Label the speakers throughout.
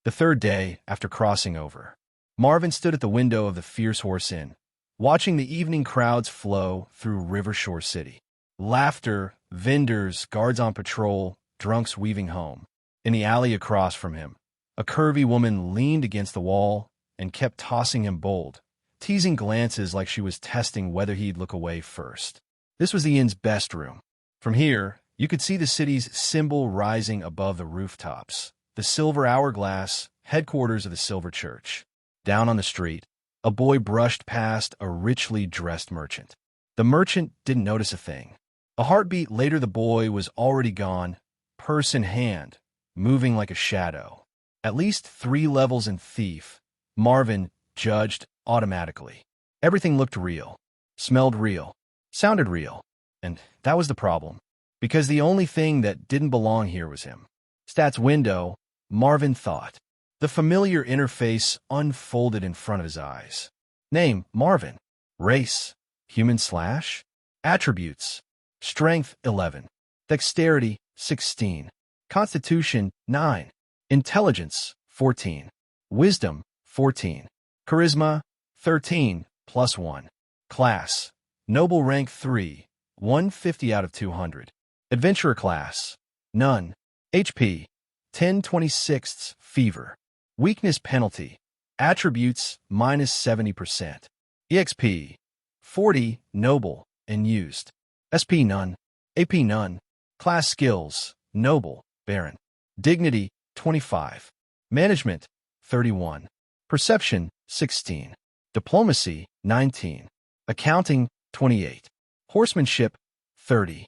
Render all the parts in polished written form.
Speaker 1: The third day after crossing over, Marvin stood at the window of the Fierce Horse Inn, watching the evening crowds flow through Rivershore City. Laughter, vendors, guards on patrol, drunks weaving home. In the alley across from him, a curvy woman leaned against the wall and kept tossing him bold, teasing glances like she was testing whether he'd look away first. This was the inn's best room. From here, you could see the city's symbol rising above the rooftops, the silver hourglass, headquarters of the Silver Church. Down on the street, a boy brushed past a richly dressed merchant. The merchant didn't notice a thing. A heartbeat later, the boy was already gone, purse in hand, moving like a shadow. At least 3 levels in thief, Marvin judged automatically. Everything looked real, smelled real, sounded real, and that was the problem, because the only thing that didn't belong here was him. Stats window, Marvin thought. The familiar interface unfolded in front of his eyes. Name, Marvin. Race, human / Attributes, strength 11, dexterity 16, constitution 9, intelligence 14, wisdom 14, charisma 13 +1, class, noble rank 3, 150 out of 200, adventurer class, none, HP, 10/26, fever, weakness penalty, attributes -70%, EXP, 40, noble, and used, SP none, AP none, class skills, noble, baron, dignity 25, management 31, perception 16, diplomacy 19, accounting 28, horsemanship 30.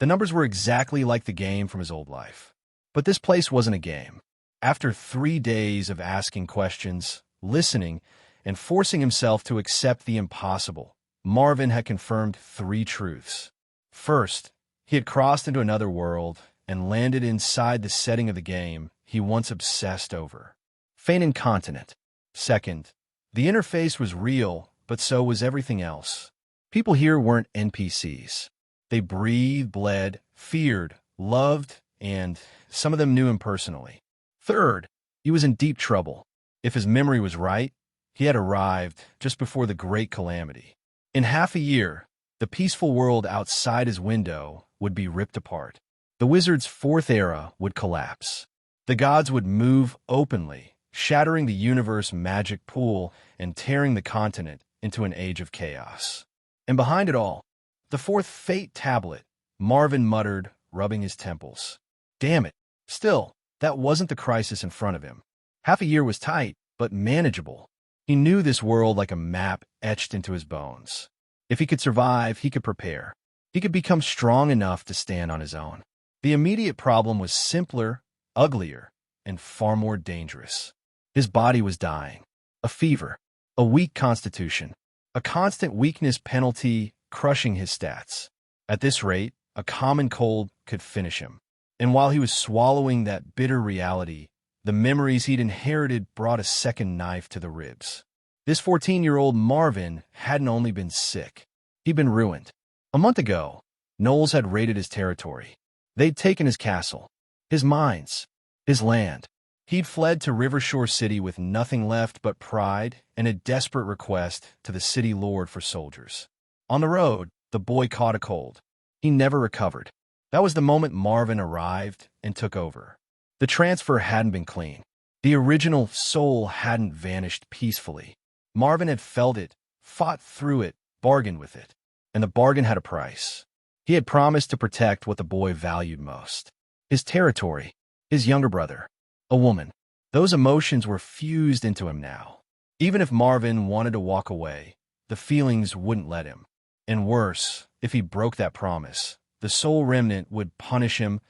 Speaker 1: The numbers were exactly like the game from his old life. But this place wasn't a game. After 3 days of asking questions, listening, and forcing himself to accept the impossible, Marvin had confirmed 3 truths. First, he had crossed into another world and landed inside the setting of the game he once obsessed over. Feinan Continent. Second, the interface was real, but so was everything else. People here weren't NPCs. They breathed, bled, feared, loved, and some of them knew him personally. Third, he was in deep trouble. If his memory was right, he had arrived just before the Great Calamity. In half a year, the peaceful world outside his window would be ripped apart. The wizard's 4th era would collapse. The gods would move openly, shattering the universe magic pool and tearing the continent into an age of chaos. And behind it all, the 4th fate tablet, Marvin muttered, rubbing his temples. Damn it. Still, that wasn't the crisis in front of him. Half a year was tight, but manageable. He knew this world like a map etched into his bones. If he could survive, he could prepare. He could become strong enough to stand on his own. The immediate problem was simpler, uglier, and far more dangerous. His body was dying. A fever, a weak constitution, a constant weakness penalty crushing his stats. At this rate, a common cold could finish him. And while he was swallowing that bitter reality, the memories he'd inherited brought a second knife to the ribs. This 14-year-old Marvin hadn't only been sick. He'd been ruined. A month ago, Knowles had raided his territory. They'd taken his castle, his mines, his land. He'd fled to Rivershore City with nothing left but pride and a desperate request to the city lord for soldiers. On the road, the boy caught a cold. He never recovered. That was the moment Marvin arrived and took over. The transfer hadn't been clean. The original soul hadn't vanished peacefully. Marvin had felt it, fought through it, bargained with it. And the bargain had a price. He had promised to protect what the boy valued most. His territory, his younger brother, a woman. Those emotions were fused into him now. Even if Marvin wanted to walk away, the feelings wouldn't let him. And worse, if he broke that promise, the soul remnant would punish him,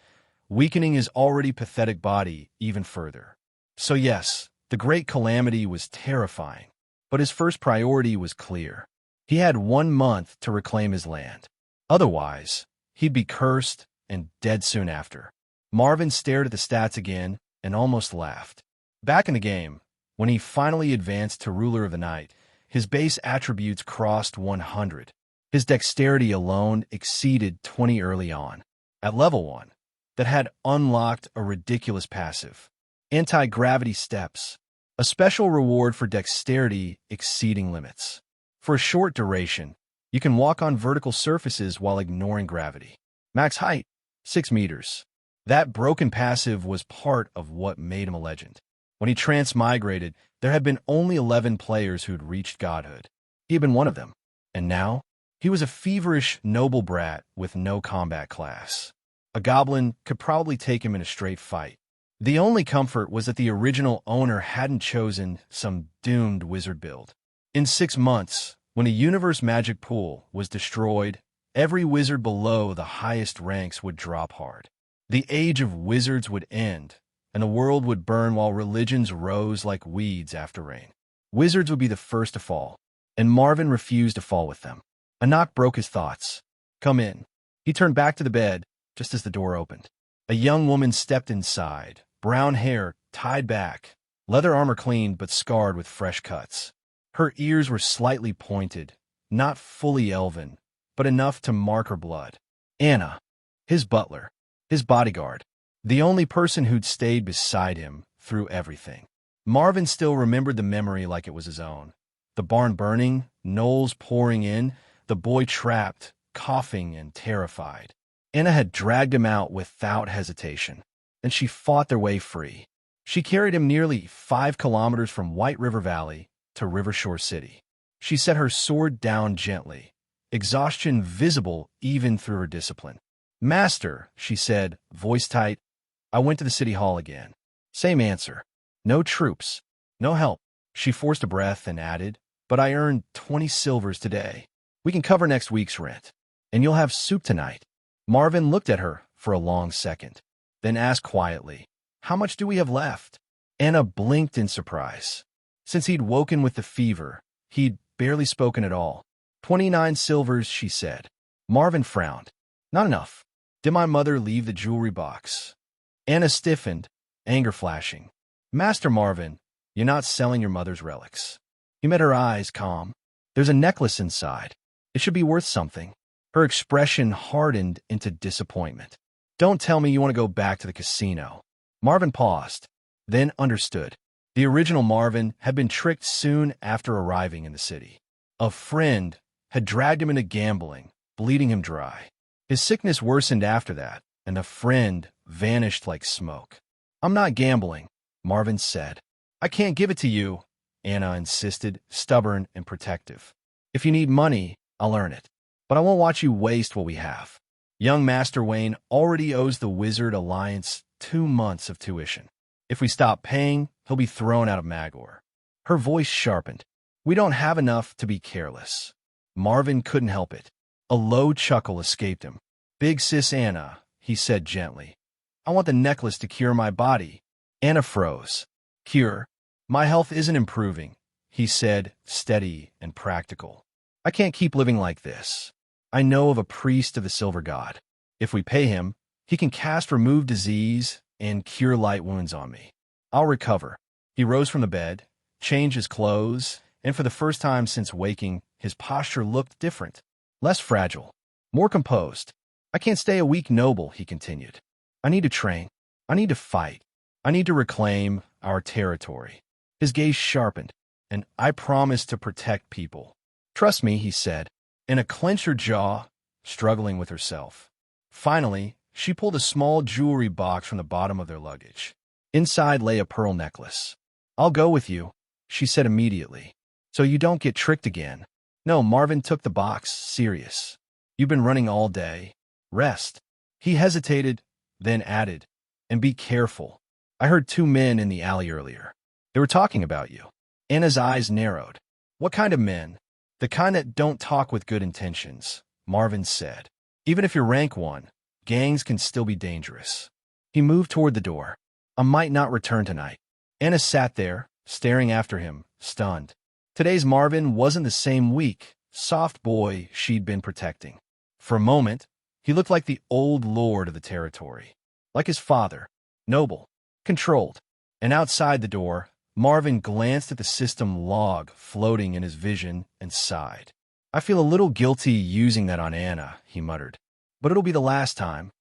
Speaker 1: weakening his already pathetic body even further. So yes, the Great Calamity was terrifying, but his first priority was clear. He had 1 month to reclaim his land. Otherwise, he'd be cursed and dead soon after. Marvin stared at the stats again and almost laughed. Back in the game, when he finally advanced to Ruler of the Night, his base attributes crossed 100. His dexterity alone exceeded 20 early on. At level 1, that had unlocked a ridiculous passive. Anti-gravity steps. A special reward for dexterity exceeding limits. For a short duration, you can walk on vertical surfaces while ignoring gravity. Max height, 6 meters. That broken passive was part of what made him a legend. When he transmigrated, there had been only 11 players who'd reached godhood. He had been one of them. And now, he was a feverish, noble brat with no combat class. A goblin could probably take him in a straight fight. The only comfort was that the original owner hadn't chosen some doomed wizard build. In 6 months, when a universe magic pool was destroyed, every wizard below the highest ranks would drop hard. The age of wizards would end, and the world would burn while religions rose like weeds after rain. Wizards would be the first to fall, and Marvin refused to fall with them. A knock broke his thoughts. "Come in." He turned back to the bed just as the door opened. A young woman stepped inside, brown hair tied back, leather armor clean but scarred with fresh cuts. Her ears were slightly pointed, not fully elven, but enough to mark her blood. Anna, his butler, his bodyguard, the only person who'd stayed beside him through everything. Marvin still remembered the memory like it was his own. The barn burning, gnolls pouring in, the boy trapped, coughing and terrified. Anna had dragged him out without hesitation, and she fought their way free. She carried him nearly 5 kilometers from White River Valley to Rivershore City. She set her sword down gently, exhaustion visible even through her discipline. "Master," she said, voice tight, "I went to the city hall again." Same answer. No troops. No help. She forced a breath and added, "But I earned 20 silvers today. We can cover next week's rent. And you'll have soup tonight." Marvin looked at her for a long second, then asked quietly, "How much do we have left?" Anna blinked in surprise. Since he'd woken with the fever, he'd barely spoken at all. 29 silvers, she said. Marvin frowned. "Not enough. Did my mother leave the jewelry box?" Anna stiffened, anger flashing. "Master Marvin, you're not selling your mother's relics." He met her eyes, calm. "There's a necklace inside. It should be worth something." Her expression hardened into disappointment. "Don't tell me you want to go back to the casino." Marvin paused, then understood. The original Marvin had been tricked soon after arriving in the city. A friend had dragged him into gambling, bleeding him dry. His sickness worsened after that, and the friend vanished like smoke. "I'm not gambling," Marvin said. "I can't give it to you," Anna insisted, stubborn and protective. "If you need money, I'll earn it. But I won't watch you waste what we have." Young Master Wayne already owes the Wizard Alliance 2 months of tuition. If we stop paying, he'll be thrown out of Magor. Her voice sharpened. "We don't have enough to be careless." Marvin couldn't help it. A low chuckle escaped him. "Big sis Anna," he said gently. "I want the necklace to cure my body." Anna froze. "Cure? My health isn't improving," he said, steady and practical. "I can't keep living like this. I know of a priest of the Silver God. If we pay him, he can cast Remove Disease and cure light wounds on me. I'll recover." He rose from the bed, changed his clothes, and for the first time since waking, his posture looked different, less fragile, more composed. "I can't stay a weak noble," he continued. "I need to train. I need to fight. I need to reclaim our territory." His gaze sharpened, "And I promise to protect people. Trust me," he said, Anna clenched her jaw, struggling with herself. Finally, she pulled a small jewelry box from the bottom of their luggage. Inside lay a pearl necklace. "I'll go with you," she said immediately, "so you don't get tricked again." No, Marvin took the box, serious. "You've been running all day. Rest." He hesitated, then added, "And be careful. I heard 2 men in the alley earlier. They were talking about you." Anna's eyes narrowed. "What kind of men?" "The kind that don't talk with good intentions," Marvin said. "Even if you're rank 1, gangs can still be dangerous." He moved toward the door. "I might not return tonight." Anna sat there, staring after him, stunned. Today's Marvin wasn't the same weak, soft boy she'd been protecting. For a moment, he looked like the old lord of the territory. Like his father, noble, controlled. And outside the door, Marvin glanced at the system log floating in his vision and sighed. "I feel a little guilty using that on Anna," he muttered. "But it'll be the last time."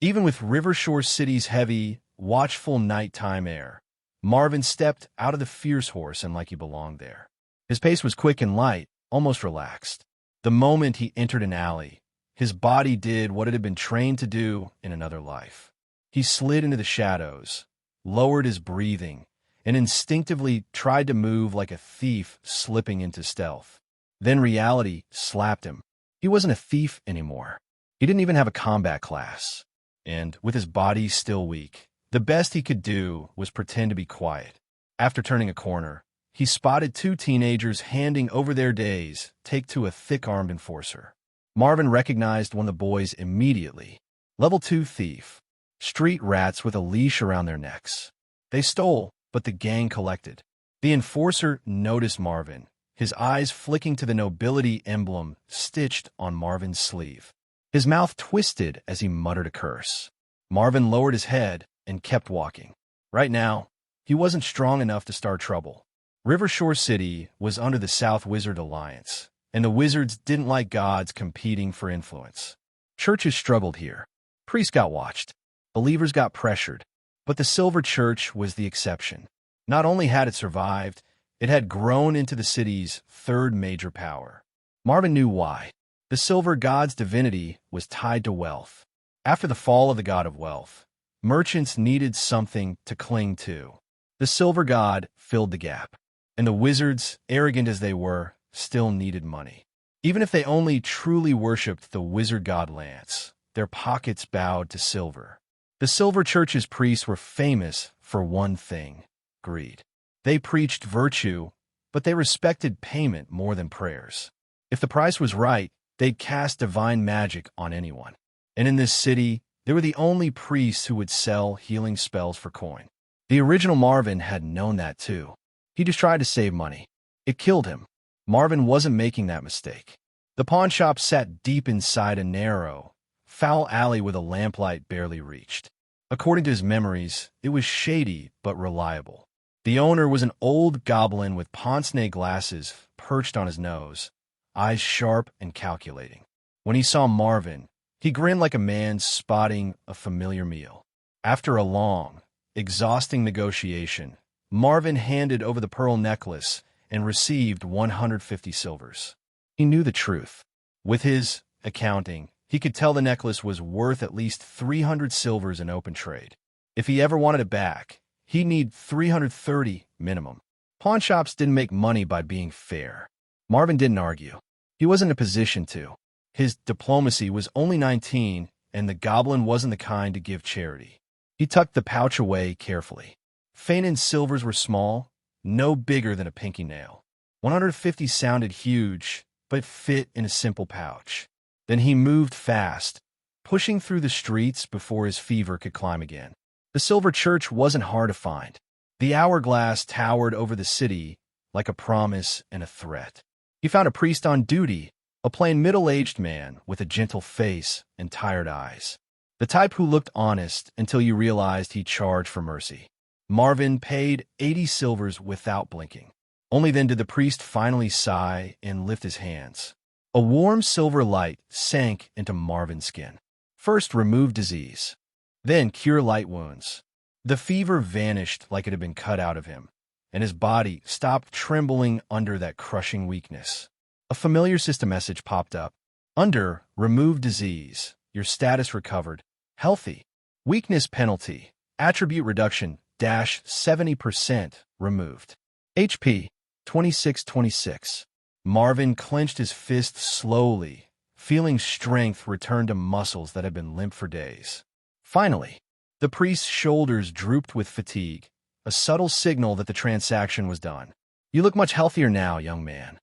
Speaker 1: Even with Rivershore City's heavy, watchful nighttime air, Marvin stepped out of the fierce horse and like he belonged there. His pace was quick and light, almost relaxed. The moment he entered an alley, his body did what it had been trained to do in another life. He slid into the shadows, lowered his breathing, and instinctively tried to move like a thief slipping into stealth. Then reality slapped him. He wasn't a thief anymore. He didn't even have a combat class. And, with his body still weak, the best he could do was pretend to be quiet. After turning a corner, he spotted two teenagers handing over their days take to a thick-armed enforcer. Marvin recognized one of the boys immediately. Level 2 thief. Street rats with a leash around their necks. They stole, but the gang collected. The enforcer noticed Marvin, his eyes flicking to the nobility emblem stitched on Marvin's sleeve. His mouth twisted as he muttered a curse. Marvin lowered his head and kept walking. Right now, he wasn't strong enough to start trouble. Rivershore City was under the South Wizard Alliance, and the wizards didn't like gods competing for influence. Churches struggled here. Priests got watched. Believers got pressured. But the Silver Church was the exception. Not only had it survived, it had grown into the city's third major power. Marvin knew why. The Silver God's divinity was tied to wealth. After the fall of the God of Wealth, merchants needed something to cling to. The Silver God filled the gap. And the wizards, arrogant as they were, still needed money. Even if they only truly worshipped the wizard god Lance, their pockets bowed to silver. The Silver Church's priests were famous for one thing: greed. They preached virtue, but they respected payment more than prayers. If the price was right, they'd cast divine magic on anyone. And in this city, they were the only priests who would sell healing spells for coin. The original Marvin had known that too. He just tried to save money. It killed him. Marvin wasn't making that mistake. The pawn shop sat deep inside a narrow, foul alley with a lamplight barely reached. According to his memories, it was shady but reliable. The owner was an old goblin with pince-nez glasses perched on his nose, eyes sharp and calculating. When he saw Marvin, he grinned like a man spotting a familiar meal. After a long, exhausting negotiation, Marvin handed over the pearl necklace and received 150 silvers. He knew the truth. With his accounting, he could tell the necklace was worth at least 300 silvers in open trade. If he ever wanted it back, he'd need 330 minimum. Pawn shops didn't make money by being fair. Marvin didn't argue. He wasn't in a position to. His diplomacy was only 19, and the goblin wasn't the kind to give charity. He tucked the pouch away carefully. Feinan's silvers were small, no bigger than a pinky nail. 150 sounded huge, but fit in a simple pouch. Then he moved fast, pushing through the streets before his fever could climb again. The Silver Church wasn't hard to find. The hourglass towered over the city like a promise and a threat. He found a priest on duty, a plain middle-aged man with a gentle face and tired eyes. The type who looked honest until you realized he charged for mercy. Marvin paid 80 silvers without blinking. Only then did the priest finally sigh and lift his hands. A warm silver light sank into Marvin's skin. First, remove disease. Then, cure light wounds. The fever vanished like it had been cut out of him, and his body stopped trembling under that crushing weakness. A familiar system message popped up. Under remove disease, your status recovered. Healthy. Weakness penalty. Attribute reduction -70% removed. HP 2626. Marvin clenched his fist slowly, feeling strength return to muscles that had been limp for days. Finally, the priest's shoulders drooped with fatigue, a subtle signal that the transaction was done. You look much healthier now, young man.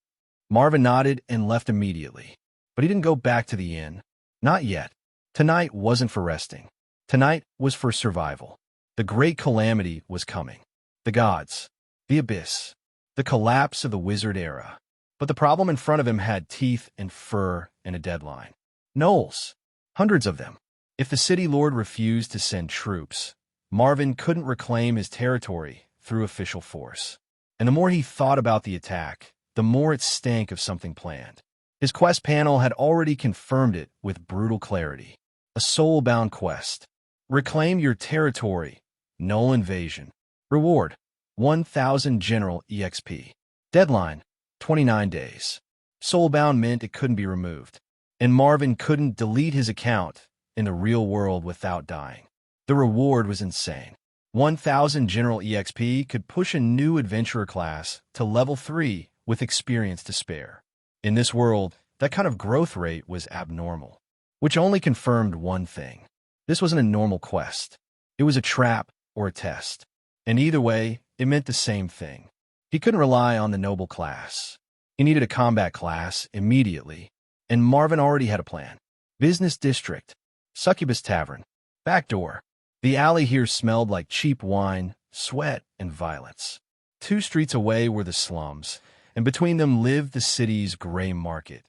Speaker 1: Marvin nodded and left immediately. But he didn't go back to the inn. Not yet. Tonight wasn't for resting. Tonight was for survival. The Great Calamity was coming. The gods. The abyss. The collapse of the wizard era. But the problem in front of him had teeth and fur and a deadline. Gnolls. Hundreds of them. If the city lord refused to send troops, Marvin couldn't reclaim his territory through official force. And the more he thought about the attack, the more it stank of something planned. His quest panel had already confirmed it with brutal clarity. A soul-bound quest. Reclaim your territory. Gnoll invasion. Reward. 1,000 General EXP. Deadline, 29 days. Soulbound meant it couldn't be removed, and Marvin couldn't delete his account in the real world without dying. The reward was insane. 1,000 General EXP could push a new adventurer class to level 3 with experience to spare. In this world, that kind of growth rate was abnormal, which only confirmed one thing. This wasn't a normal quest. It was a trap or a test. And either way, it meant the same thing. He couldn't rely on the noble class. He needed a combat class immediately, and Marvin already had a plan. Business district, Succubus Tavern, backdoor. The alley here smelled like cheap wine, sweat, and violence. 2 streets away were the slums, and between them lived the city's gray market.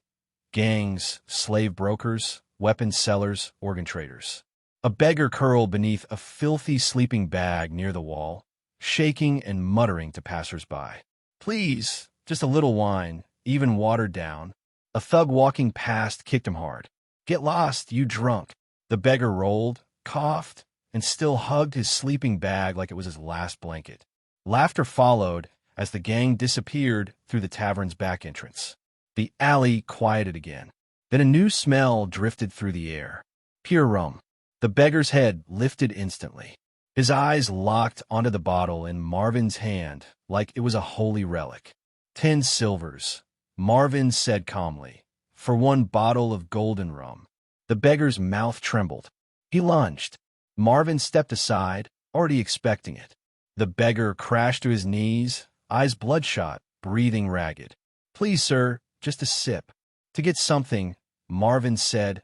Speaker 1: Gangs, slave brokers, weapons sellers, organ traders. A beggar curled beneath a filthy sleeping bag near the wall, shaking and muttering to passers-by. "Please, just a little wine, even watered down." A thug walking past kicked him hard. "Get lost, you drunk." The beggar rolled, coughed, and still hugged his sleeping bag like it was his last blanket. Laughter followed as the gang disappeared through the tavern's back entrance. The alley quieted again. Then a new smell drifted through the air. Pure rum. The beggar's head lifted instantly. His eyes locked onto the bottle in Marvin's hand like it was a holy relic. 10 silvers, Marvin said calmly, for 1 bottle of golden rum. The beggar's mouth trembled. He lunged. Marvin stepped aside, already expecting it. The beggar crashed to his knees, eyes bloodshot, breathing ragged. "Please, sir, just a sip." "To get something," Marvin said,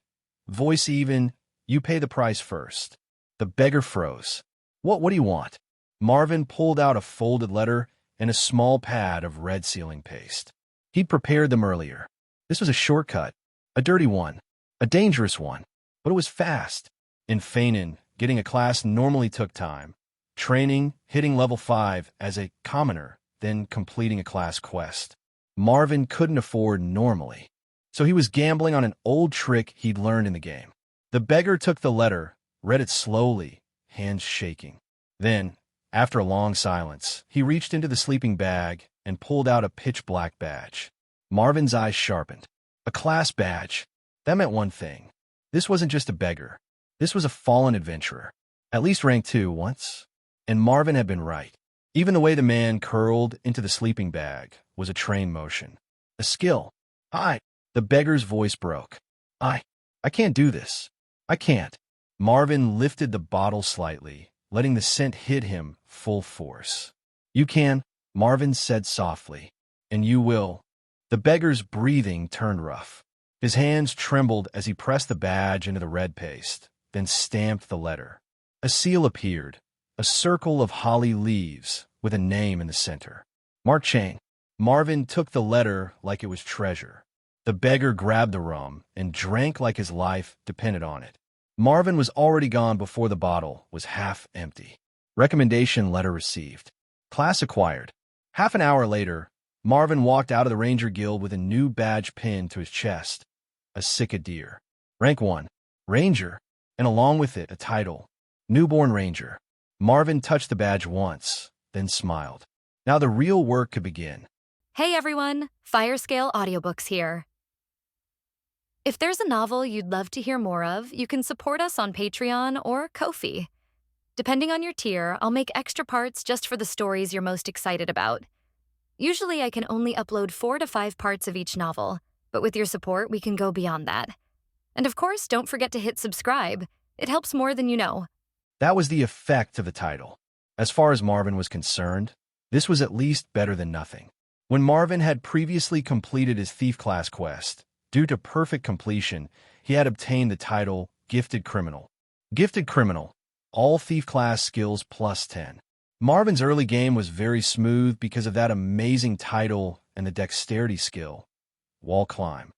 Speaker 1: voice even, "you pay the price first." The beggar froze. What do you want?" Marvin pulled out a folded letter and a small pad of red sealing paste. He'd prepared them earlier. This was a shortcut, a dirty one, a dangerous one, but it was fast. In Feinan, getting a class normally took time. Training, hitting level 5 as a commoner, then completing a class quest. Marvin couldn't afford normally, so he was gambling on an old trick he'd learned in the game. The beggar took the letter, read it slowly, hands shaking. Then, after a long silence, he reached into the sleeping bag and pulled out a pitch-black badge. Marvin's eyes sharpened. A class badge. That meant one thing. This wasn't just a beggar. This was a fallen adventurer. At least rank 2 once. And Marvin had been right. Even the way the man curled into the sleeping bag was a trained motion. A skill. The beggar's voice broke. I can't do this. I can't." Marvin lifted the bottle slightly, letting the scent hit him full force. "You can," Marvin said softly. "And you will." The beggar's breathing turned rough. His hands trembled as he pressed the badge into the red paste, then stamped the letter. A seal appeared, a circle of holly leaves with a name in the center. Mark Chang. Marvin took the letter like it was treasure. The beggar grabbed the rum and drank like his life depended on it. Marvin was already gone before the bottle was half empty. Recommendation letter received. Class acquired. Half an hour later, Marvin walked out of the Ranger Guild with a new badge pinned to his chest. A Sika deer. Rank 1. Ranger. And along with it, a title. Newborn Ranger. Marvin touched the badge once, then smiled. Now the real work could begin.
Speaker 2: Hey everyone, Firescale Audiobooks here. If there's a novel you'd love to hear more of, you can support us on Patreon or Ko-fi. Depending on your tier, I'll make extra parts just for the stories you're most excited about. Usually I can only upload 4 to 5 parts of each novel, but with your support, we can go beyond that. And of course, don't forget to hit subscribe. It helps more than you know.
Speaker 1: That was the effect of the title. As far as Marvin was concerned, this was at least better than nothing. When Marvin had previously completed his Thief class quest, due to perfect completion, he had obtained the title Gifted Criminal. Gifted Criminal. All Thief class skills plus 10. Marvin's early game was very smooth because of that amazing title and the dexterity skill, Wall Climb.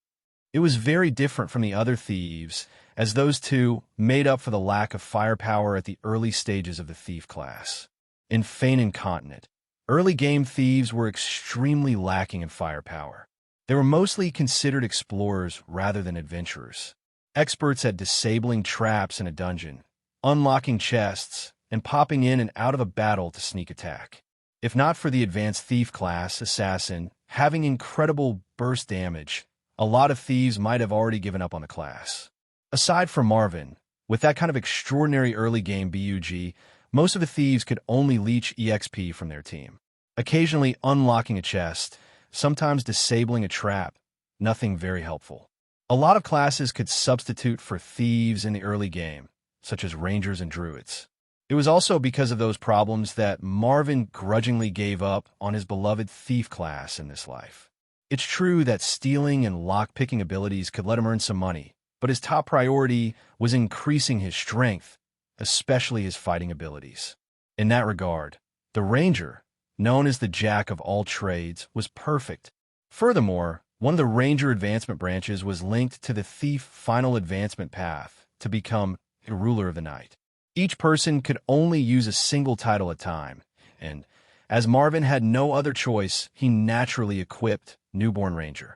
Speaker 1: It was very different from the other thieves, as those two made up for the lack of firepower at the early stages of the Thief class. In Feinan Continent, early game thieves were extremely lacking in firepower. They were mostly considered explorers rather than adventurers. Experts at disabling traps in a dungeon, unlocking chests, and popping in and out of a battle to sneak attack. If not for the advanced thief class, assassin, having incredible burst damage, a lot of thieves might have already given up on the class. Aside from Marvin, with that kind of extraordinary early game BUG, most of the thieves could only leech EXP from their team, occasionally unlocking a chest, sometimes disabling a trap, nothing very helpful. A lot of classes could substitute for thieves in the early game, such as rangers and druids. It was also because of those problems that Marvin grudgingly gave up on his beloved thief class in this life. It's true that stealing and lock-picking abilities could let him earn some money, but his top priority was increasing his strength, especially his fighting abilities. In that regard, the ranger, known as the jack of all trades, was perfect. Furthermore, one of the ranger advancement branches was linked to the thief final advancement path to become a ruler of the night. Each person could only use a single title at a time, and as Marvin had no other choice, he naturally equipped Newborn Ranger.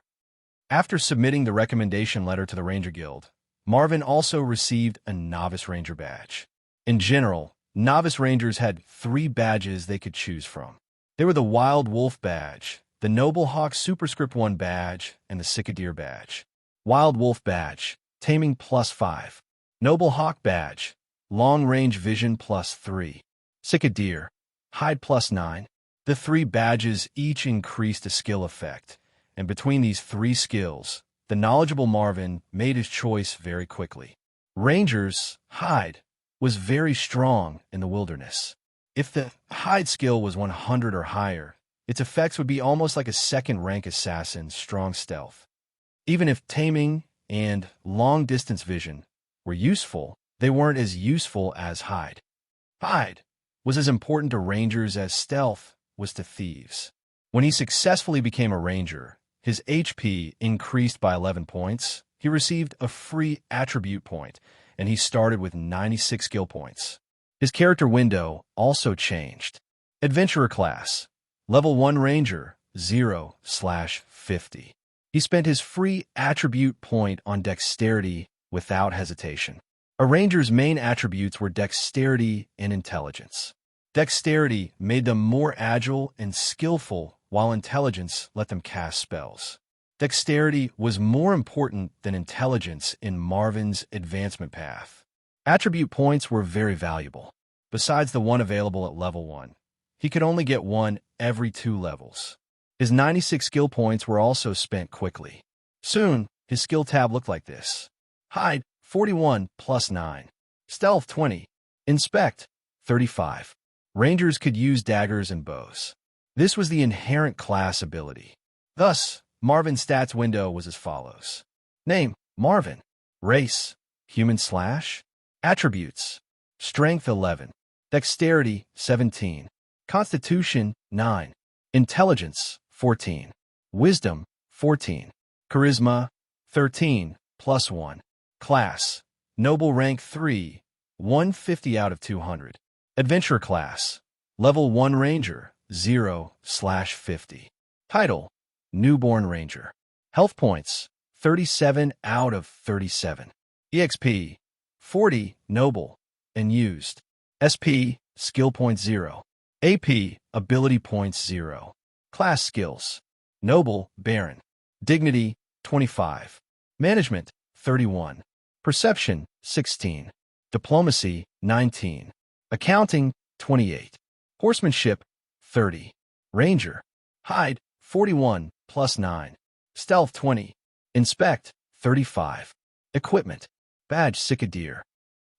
Speaker 1: After submitting the recommendation letter to the Ranger Guild, Marvin also received a Novice Ranger badge. In general, Novice Rangers had 3 badges they could choose from. They were the Wild Wolf badge, the Noble Hawk Superscript 1 badge, and the Sick Deer badge. Wild Wolf badge, Taming +5. Noble Hawk badge, Long Range Vision +3. Sick Deer, Hide +9. The 3 badges each increased a skill effect, and between these 3 skills, the knowledgeable Marvin made his choice very quickly. Ranger's Hide was very strong in the wilderness. If the Hide skill was 100 or higher, its effects would be almost like a second-rank assassin's strong stealth. Even if Taming and Long-Distance Vision were useful, they weren't as useful as Hide. Hide was as important to rangers as stealth was to thieves. When he successfully became a ranger, his HP increased by 11 points, he received a free attribute point, and he started with 96 skill points. His character window also changed. Adventurer class, level 1 ranger, 0/50. He spent his free attribute point on dexterity without hesitation. A ranger's main attributes were dexterity and intelligence. Dexterity made them more agile and skillful, while intelligence let them cast spells. Dexterity was more important than intelligence in Marvin's advancement path. Attribute points were very valuable. Besides the one available at level 1, he could only get one every 2 levels. His 96 skill points were also spent quickly. Soon, his skill tab looked like this. Hide, 41 +9. Stealth, 20. Inspect, 35. Rangers could use daggers and bows. This was the inherent class ability. Thus, Marvin's stats window was as follows. Name, Marvin. Race, human/. Attributes, strength 11. Dexterity, 17. Constitution, 9. Intelligence, 14. Wisdom, 14. Charisma, 13, +1. Class, Noble Rank 3, 150 out of 200. Adventure class, Level 1 Ranger, 0/50. Title, Newborn Ranger. Health points, 37 out of 37. EXP, 40, Noble, and used. SP, Skill Points 0. AP, Ability Points 0. Class Skills, Noble, Baron. Dignity, 25. Management, 31. Perception, 16. Diplomacy, 19. Accounting, 28. Horsemanship, 30. Ranger. Hide, 41 +9. Stealth, 20. Inspect, 35. Equipment. Badge, Sick Deer.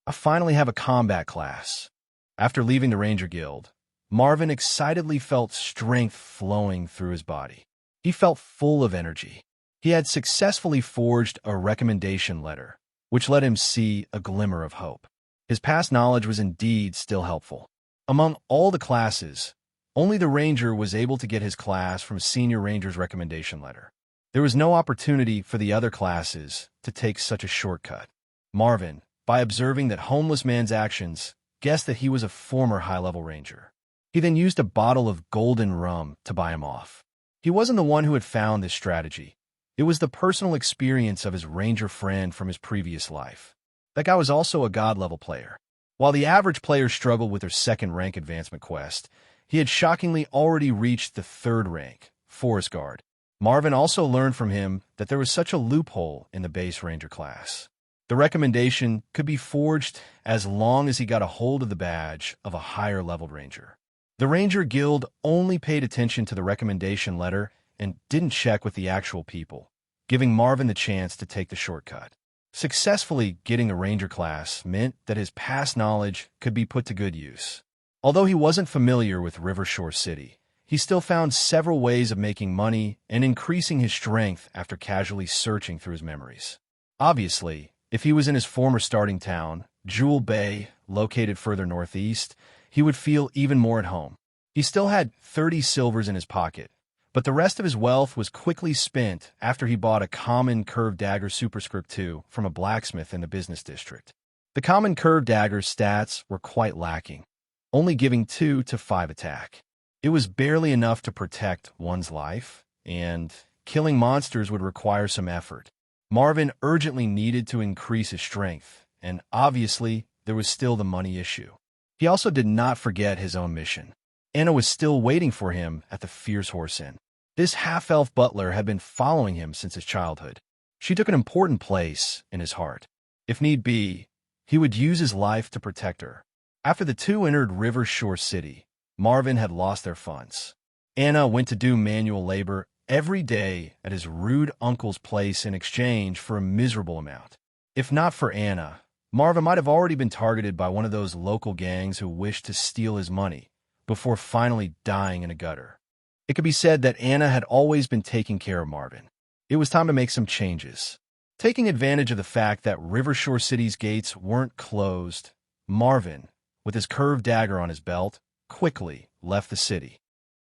Speaker 1: I finally have a combat class. After leaving the Ranger Guild, Marvin excitedly felt strength flowing through his body. He felt full of energy. He had successfully forged a recommendation letter, which let him see a glimmer of hope. His past knowledge was indeed still helpful. Among all the classes, only the Ranger was able to get his class from Senior Ranger's recommendation letter. There was no opportunity for the other classes to take such a shortcut. Marvin, by observing that homeless man's actions, guessed that he was a former high-level Ranger. He then used a bottle of golden rum to buy him off. He wasn't the one who had found this strategy. It was the personal experience of his Ranger friend from his previous life. That guy was also a god-level player. While the average player struggled with their second-rank advancement quest, he had shockingly already reached the third rank, Forest Guard. Marvin also learned from him that there was such a loophole in the base ranger class. The recommendation could be forged as long as he got a hold of the badge of a higher-leveled ranger. The Ranger Guild only paid attention to the recommendation letter and didn't check with the actual people, giving Marvin the chance to take the shortcut. Successfully getting the ranger class meant that his past knowledge could be put to good use. Although he wasn't familiar with Rivershore City, he still found several ways of making money and increasing his strength after casually searching through his memories. Obviously, if he was in his former starting town, Jewel Bay, located further northeast, he would feel even more at home. He still had 30 silvers in his pocket, but the rest of his wealth was quickly spent after he bought a common curved dagger superscript 2 from a blacksmith in the business district. The common curved dagger's stats were quite lacking, only giving 2 to 5 attack. It was barely enough to protect one's life, and killing monsters would require some effort. Marvin urgently needed to increase his strength, and obviously there was still the money issue. He also did not forget his own mission. Anna was still waiting for him at the Fierce Horse Inn. This half-elf butler had been following him since his childhood. She took an important place in his heart. If need be, he would use his life to protect her. After the two entered Rivershore City, Marvin had lost their funds. Anna went to do manual labor every day at his rude uncle's place in exchange for a miserable amount. If not for Anna, Marvin might have already been targeted by one of those local gangs who wished to steal his money before finally dying in a gutter. It could be said that Anna had always been taking care of Marvin. It was time to make some changes. Taking advantage of the fact that Rivershore City's gates weren't closed, Marvin, with his curved dagger on his belt, quickly left the city.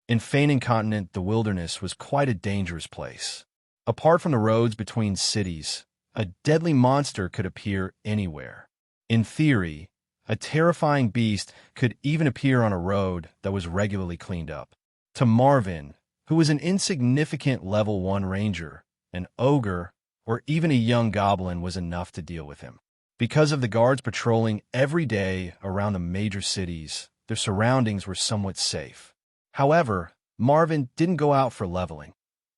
Speaker 1: In Feinan Continent, the wilderness was quite a dangerous place. Apart from the roads between cities, a deadly monster could appear anywhere. In theory, a terrifying beast could even appear on a road that was regularly cleaned up. To Marvin, who was an insignificant level 1 ranger, an ogre, or even a young goblin was enough to deal with him. Because of the guards patrolling every day around the major cities, their surroundings were somewhat safe. However, Marvin didn't go out for leveling.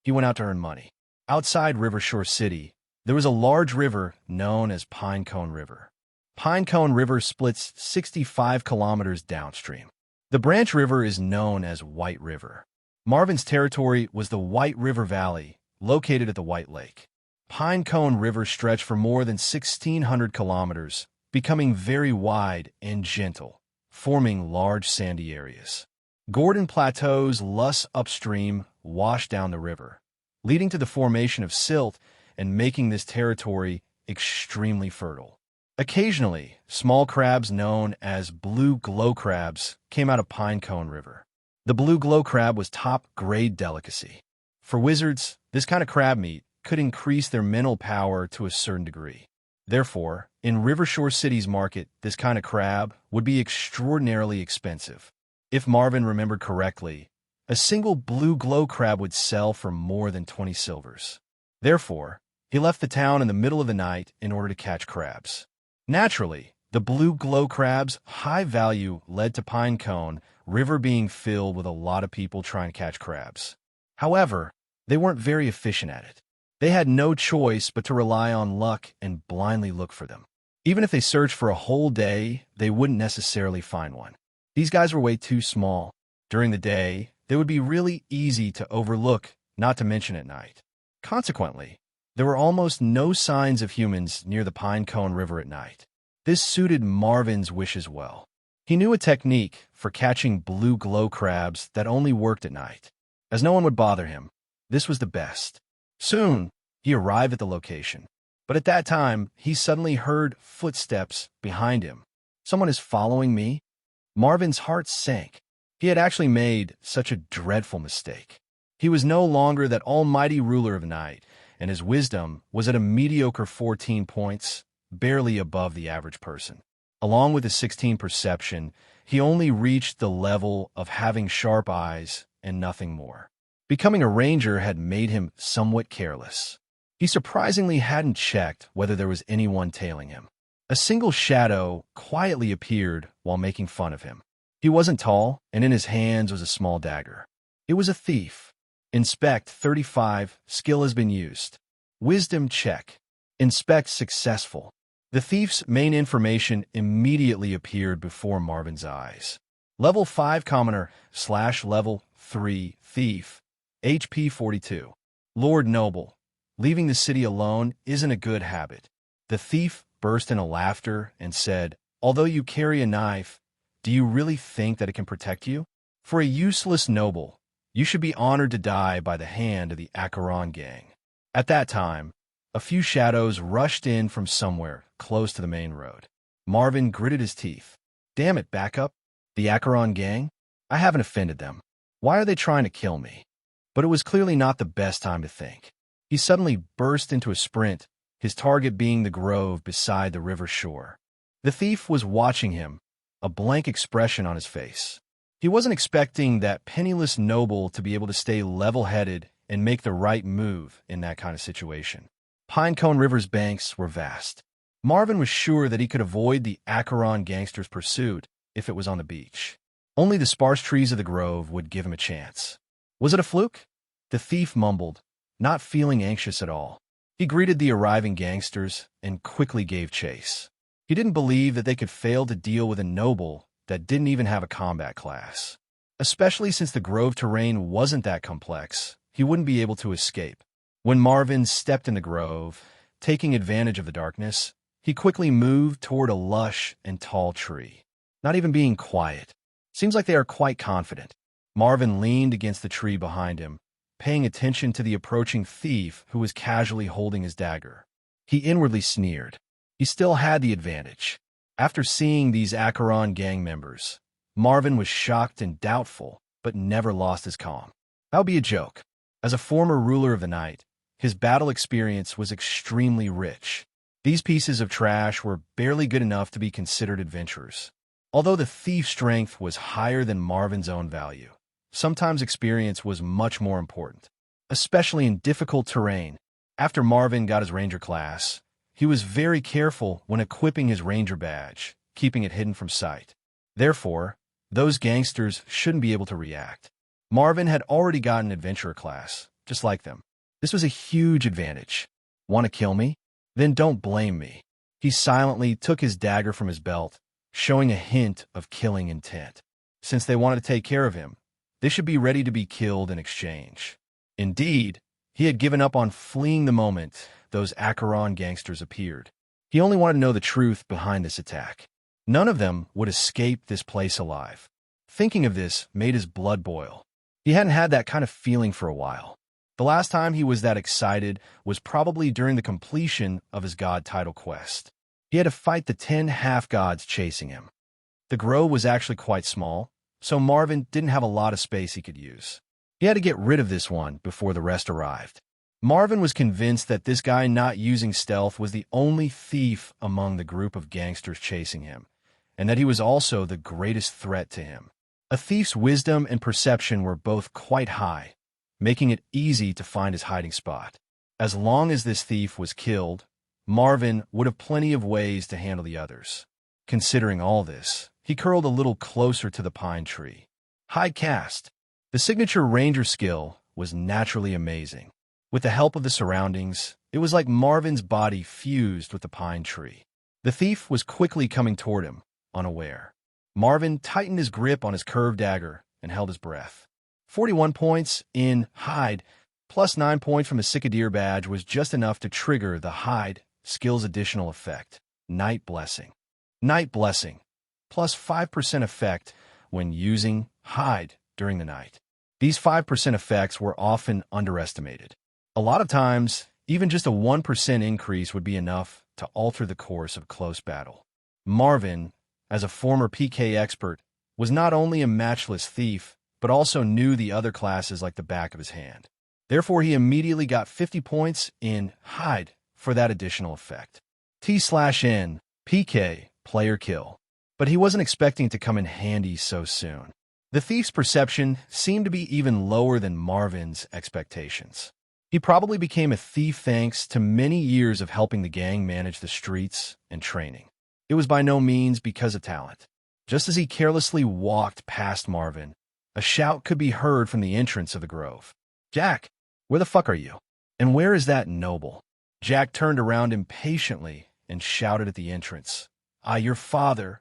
Speaker 1: He went out to earn money. Outside Rivershore City, there was a large river known as Pinecone River. Pinecone River splits 65 kilometers downstream. The branch river is known as White River. Marvin's territory was the White River Valley, located at the White Lake. Pinecone River stretched for more than 1,600 kilometers, becoming very wide and gentle, forming large sandy areas. Gordon Plateau's lush upstream wash down the river, leading to the formation of silt and making this territory extremely fertile. Occasionally, small crabs known as blue glow crabs came out of Pinecone River. The blue glow crab was top-grade delicacy. For wizards, this kind of crab meat could increase their mental power to a certain degree. Therefore, in Rivershore City's market, this kind of crab would be extraordinarily expensive. If Marvin remembered correctly, a single blue glow crab would sell for more than 20 silvers. Therefore, he left the town in the middle of the night in order to catch crabs. Naturally, the blue glow crab's high value led to Pinecone River being filled with a lot of people trying to catch crabs. However, they weren't very efficient at it. They had no choice but to rely on luck and blindly look for them. Even if they searched for a whole day, they wouldn't necessarily find one. These guys were way too small. During the day, they would be really easy to overlook, not to mention at night. Consequently, there were almost no signs of humans near the Pinecone River at night. This suited Marvin's wishes well. He knew a technique for catching blue glow crabs that only worked at night. As no one would bother him, this was the best. Soon, he arrived at the location. But at that time, he suddenly heard footsteps behind him. Someone is following me? Marvin's heart sank. He had actually made such a dreadful mistake. He was no longer that almighty ruler of night, and his wisdom was at a mediocre 14 points, barely above the average person. Along with his 16 perception, he only reached the level of having sharp eyes and nothing more. Becoming a ranger had made him somewhat careless. He surprisingly hadn't checked whether there was anyone tailing him. A single shadow quietly appeared while making fun of him. He wasn't tall, and in his hands was a small dagger. It was a thief. Inspect 35. Skill has been used. Wisdom check. Inspect successful. The thief's main information immediately appeared before Marvin's eyes. Level 5 commoner / level 3 thief. HP 42. Lord Noble. Leaving the city alone isn't a good habit. The thief burst into laughter and said, "Although you carry a knife, do you really think that it can protect you? For a useless noble, you should be honored to die by the hand of the Acheron gang." At that time, a few shadows rushed in from somewhere close to the main road. Marvin gritted his teeth. "Damn it, back up. The Acheron gang? I haven't offended them. Why are they trying to kill me?" But it was clearly not the best time to think. He suddenly burst into a sprint, his target being the grove beside the river shore. The thief was watching him, a blank expression on his face. He wasn't expecting that penniless noble to be able to stay level-headed and make the right move in that kind of situation. Pinecone River's banks were vast. Marvin was sure that he could avoid the Acheron gangsters' pursuit if it was on the beach. Only the sparse trees of the grove would give him a chance. Was it a fluke? The thief mumbled, not feeling anxious at all. He greeted the arriving gangsters and quickly gave chase. He didn't believe that they could fail to deal with a noble that didn't even have a combat class. Especially since the grove terrain wasn't that complex, he wouldn't be able to escape. When Marvin stepped in the grove, taking advantage of the darkness, he quickly moved toward a lush and tall tree. Not even being quiet. Seems like they are quite confident. Marvin leaned against the tree behind him, paying attention to the approaching thief who was casually holding his dagger. He inwardly sneered. He still had the advantage. After seeing these Acheron gang members, Marvin was shocked and doubtful, but never lost his calm. That would be a joke. As a former ruler of the night, his battle experience was extremely rich. These pieces of trash were barely good enough to be considered adventurers. Although the thief's strength was higher than Marvin's own value, sometimes experience was much more important, especially in difficult terrain. After Marvin got his ranger class, he was very careful when equipping his ranger badge, keeping it hidden from sight. Therefore, those gangsters shouldn't be able to react. Marvin had already gotten adventurer class, just like them. This was a huge advantage. Want to kill me? Then don't blame me. He silently took his dagger from his belt, showing a hint of killing intent. Since they wanted to take care of him, they should be ready to be killed in exchange. Indeed, he had given up on fleeing the moment those Acheron gangsters appeared. He only wanted to know the truth behind this attack. None of them would escape this place alive. Thinking of this made his blood boil. He hadn't had that kind of feeling for a while. The last time he was that excited was probably during the completion of his god title quest. He had to fight the 10 half-gods chasing him. The grove was actually quite small, so Marvin didn't have a lot of space he could use. He had to get rid of this one before the rest arrived. Marvin was convinced that this guy not using stealth was the only thief among the group of gangsters chasing him, and that he was also the greatest threat to him. A thief's wisdom and perception were both quite high, making it easy to find his hiding spot. As long as this thief was killed, Marvin would have plenty of ways to handle the others. Considering all this, he curled a little closer to the pine tree. Hide cast. The signature ranger skill was naturally amazing. With the help of the surroundings, it was like Marvin's body fused with the pine tree. The thief was quickly coming toward him, unaware. Marvin tightened his grip on his curved dagger and held his breath. 41 points in hide, plus 9 points from his Cicadier badge was just enough to trigger the hide skill's additional effect, Night Blessing. Night Blessing, plus 5% effect when using hide during the night. These 5% effects were often underestimated. A lot of times, even just a 1% increase would be enough to alter the course of close battle. Marvin, as a former PK expert, was not only a matchless thief, but also knew the other classes like the back of his hand. Therefore, he immediately got 50 points in hide for that additional effect. T/N, PK, player kill. But he wasn't expecting it to come in handy so soon. The thief's perception seemed to be even lower than Marvin's expectations. He probably became a thief thanks to many years of helping the gang manage the streets and training. It was by no means because of talent. Just as he carelessly walked past Marvin, a shout could be heard from the entrance of the grove. "Jack, where the fuck are you? And where is that noble?" Jack turned around impatiently and shouted at the entrance. "I, your father,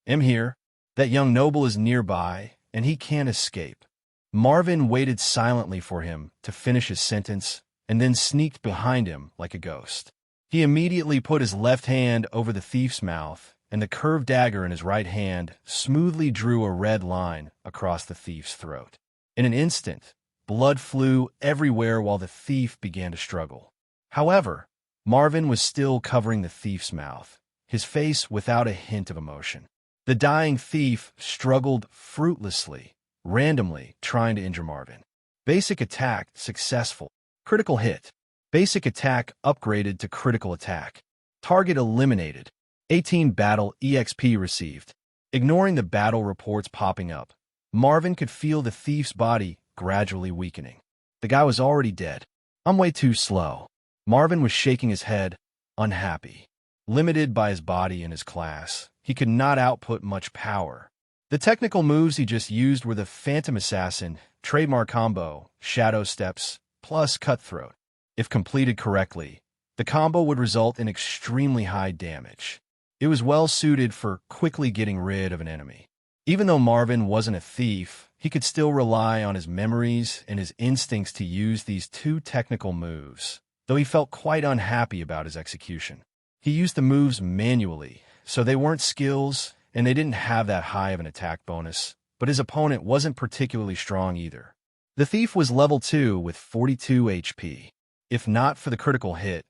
Speaker 1: am here. That young noble is nearby, and he can't escape." Marvin waited silently for him to finish his sentence and then sneaked behind him like a ghost. He immediately put his left hand over the thief's mouth, and the curved dagger in his right hand smoothly drew a red line across the thief's throat. In an instant, blood flew everywhere while the thief began to struggle. However, Marvin was still covering the thief's mouth, his face without a hint of emotion. The dying thief struggled fruitlessly, randomly trying to injure Marvin. Basic attack successful. Critical hit. Basic attack upgraded to critical attack. Target eliminated. 18 battle EXP received. Ignoring the battle reports popping up, Marvin could feel the thief's body gradually weakening. The guy was already dead. "I'm way too slow." Marvin was shaking his head, unhappy. Limited by his body and his class, he could not output much power. The technical moves he just used were the Phantom Assassin, trademark combo, Shadow Steps, plus Cutthroat. If completed correctly, the combo would result in extremely high damage. It was well suited for quickly getting rid of an enemy. Even though Marvin wasn't a thief, he could still rely on his memories and his instincts to use these two technical moves, though he felt quite unhappy about his execution. He used the moves manually, so they weren't skills and they didn't have that high of an attack bonus, but his opponent wasn't particularly strong either. The thief was level 2 with 42 HP. If not for the critical hit,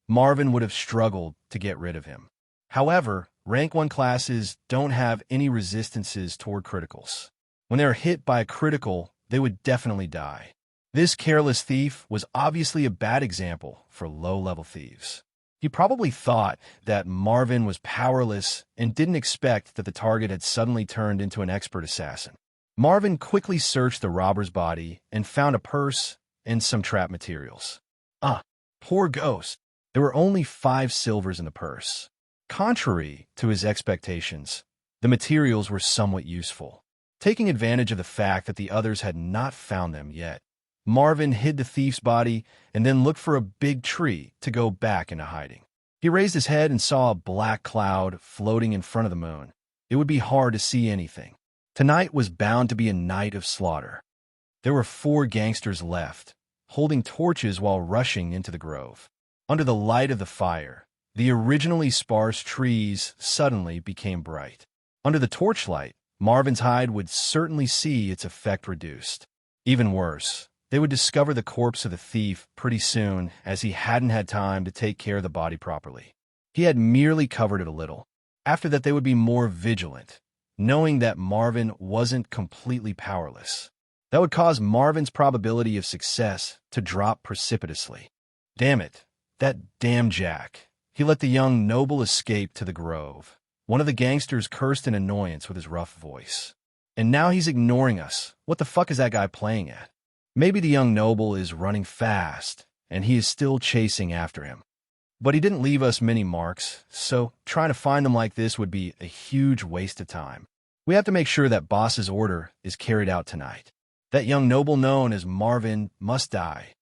Speaker 1: Marvin would have struggled to get rid of him. However, rank 1 classes don't have any resistances toward criticals. When they are hit by a critical, they would definitely die. This careless thief was obviously a bad example for low-level thieves. He probably thought that Marvin was powerless and didn't expect that the target had suddenly turned into an expert assassin. Marvin quickly searched the robber's body and found a purse and some trap materials. Poor ghost. There were only 5 silvers in the purse. Contrary to his expectations, the materials were somewhat useful. Taking advantage of the fact that the others had not found them yet, Marvin hid the thief's body and then looked for a big tree to go back into hiding. He raised his head and saw a black cloud floating in front of the moon. It would be hard to see anything. Tonight was bound to be a night of slaughter. There were 4 gangsters left, holding torches while rushing into the grove. Under the light of the fire, the originally sparse trees suddenly became bright. Under the torchlight, Marvin's hide would certainly see its effect reduced. Even worse, they would discover the corpse of the thief pretty soon, as he hadn't had time to take care of the body properly. He had merely covered it a little. After that, they would be more vigilant, knowing that Marvin wasn't completely powerless. That would cause Marvin's probability of success to drop precipitously. Damn it, that damn Jack. He let the young noble escape to the grove. One of the gangsters cursed in annoyance with his rough voice. And now he's ignoring us. What the fuck is that guy playing at? Maybe the young noble is running fast, and he is still chasing after him. But he didn't leave us many marks, so trying to find them like this would be a huge waste of time. We have to make sure that boss's order is carried out tonight. That young noble known as Marvin must die.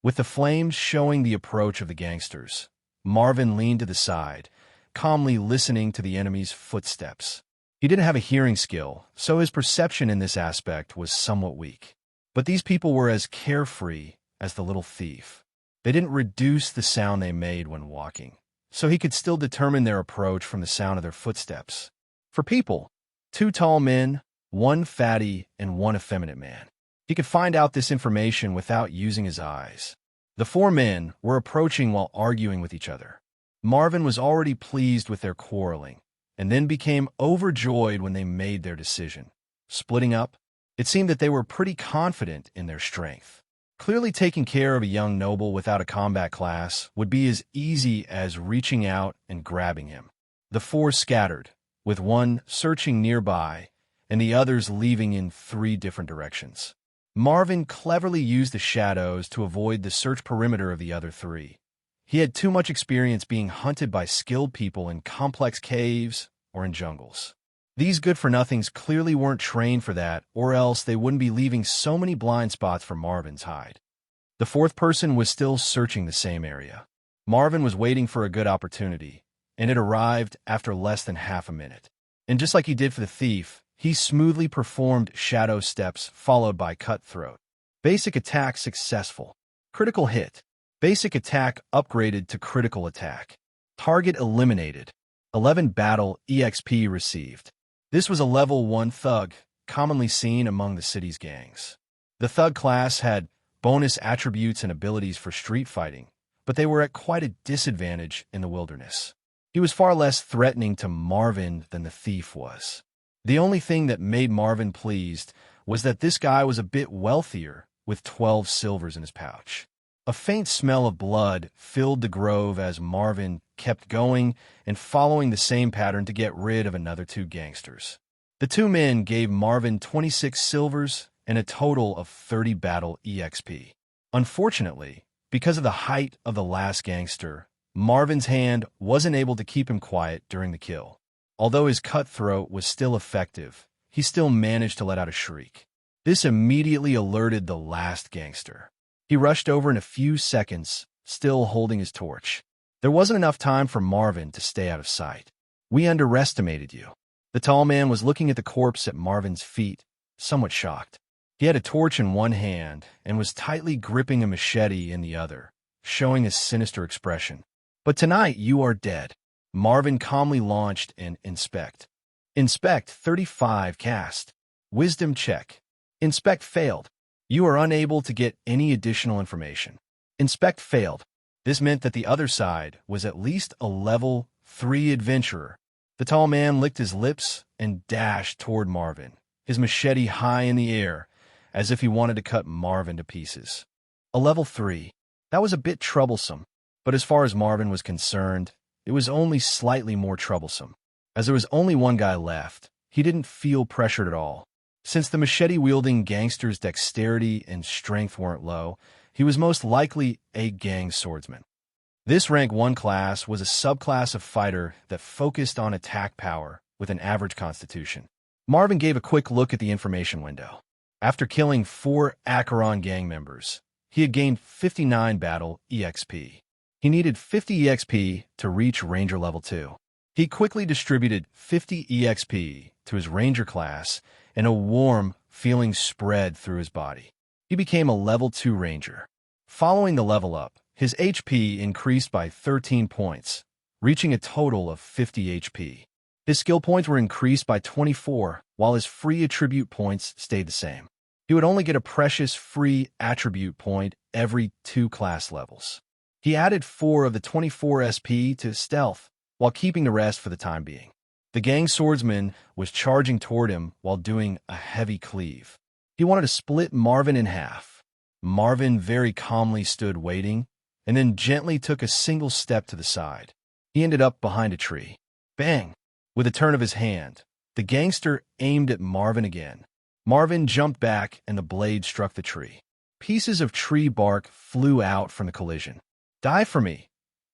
Speaker 1: With the flames showing the approach of the gangsters, Marvin leaned to the side, calmly listening to the enemy's footsteps. He didn't have a hearing skill, so his perception in this aspect was somewhat weak. But these people were as carefree as the little thief. They didn't reduce the sound they made when walking, so he could still determine their approach from the sound of their footsteps. For people, 2 tall men, 1 fatty, and 1 effeminate man. He could find out this information without using his eyes. The 4 men were approaching while arguing with each other. Marvin was already pleased with their quarreling, and then became overjoyed when they made their decision. Splitting up, it seemed that they were pretty confident in their strength. Clearly taking care of a young noble without a combat class would be as easy as reaching out and grabbing him. The 4 scattered, with 1 searching nearby and the others leaving in 3 different directions. Marvin cleverly used the shadows to avoid the search perimeter of the other 3. He had too much experience being hunted by skilled people in complex caves or in jungles. These good-for-nothings clearly weren't trained for that, or else they wouldn't be leaving so many blind spots for Marvin's hide. The fourth person was still searching the same area. Marvin was waiting for a good opportunity, and it arrived after less than half a minute. And just like he did for the thief, he smoothly performed shadow steps followed by cutthroat. Basic attack successful. Critical hit. Basic attack upgraded to critical attack. Target eliminated. 11 battle EXP received. This was a level 1 thug, commonly seen among the city's gangs. The thug class had bonus attributes and abilities for street fighting, but they were at quite a disadvantage in the wilderness. He was far less threatening to Marvin than the thief was. The only thing that made Marvin pleased was that this guy was a bit wealthier, with 12 silvers in his pouch. A faint smell of blood filled the grove as Marvin kept going and following the same pattern to get rid of another 2 gangsters. The 2 men gave Marvin 26 silvers and a total of 30 battle EXP. Unfortunately, because of the height of the last gangster, Marvin's hand wasn't able to keep him quiet during the kill. Although his cutthroat was still effective, he still managed to let out a shriek. This immediately alerted the last gangster. He rushed over in a few seconds, still holding his torch. There wasn't enough time for Marvin to stay out of sight. "We underestimated you." The tall man was looking at the corpse at Marvin's feet, somewhat shocked. He had a torch in one hand and was tightly gripping a machete in the other, showing a sinister expression. "But tonight you are dead." Marvin calmly launched an Inspect. Inspect 35 cast. Wisdom check. Inspect failed. You are unable to get any additional information. Inspect failed. This meant that the other side was at least a level 3 adventurer. The tall man licked his lips and dashed toward Marvin, his machete high in the air, as if he wanted to cut Marvin to pieces. A level 3. That was a bit troublesome, but as far as Marvin was concerned, it was only slightly more troublesome. As there was only one guy left, he didn't feel pressured at all. Since the machete-wielding gangster's dexterity and strength weren't low, he was most likely a gang swordsman. This rank 1 class was a subclass of fighter that focused on attack power with an average constitution. Marvin gave a quick look at the information window. After killing 4 Acheron gang members, he had gained 59 battle EXP. He needed 50 EXP to reach Ranger level 2. He quickly distributed 50 EXP to his Ranger class, and a warm feeling spread through his body. He became a level 2 Ranger. Following the level up, his HP increased by 13 points, reaching a total of 50 HP. His skill points were increased by 24, while his free attribute points stayed the same. He would only get a precious free attribute point every 2 class levels. He added 4 of the 24 SP to Stealth, while keeping the rest for the time being. The gang swordsman was charging toward him while doing a heavy cleave. He wanted to split Marvin in half. Marvin very calmly stood waiting, and then gently took a single step to the side. He ended up behind a tree. Bang! With a turn of his hand, the gangster aimed at Marvin again. Marvin jumped back and the blade struck the tree. Pieces of tree bark flew out from the collision. "Die for me!"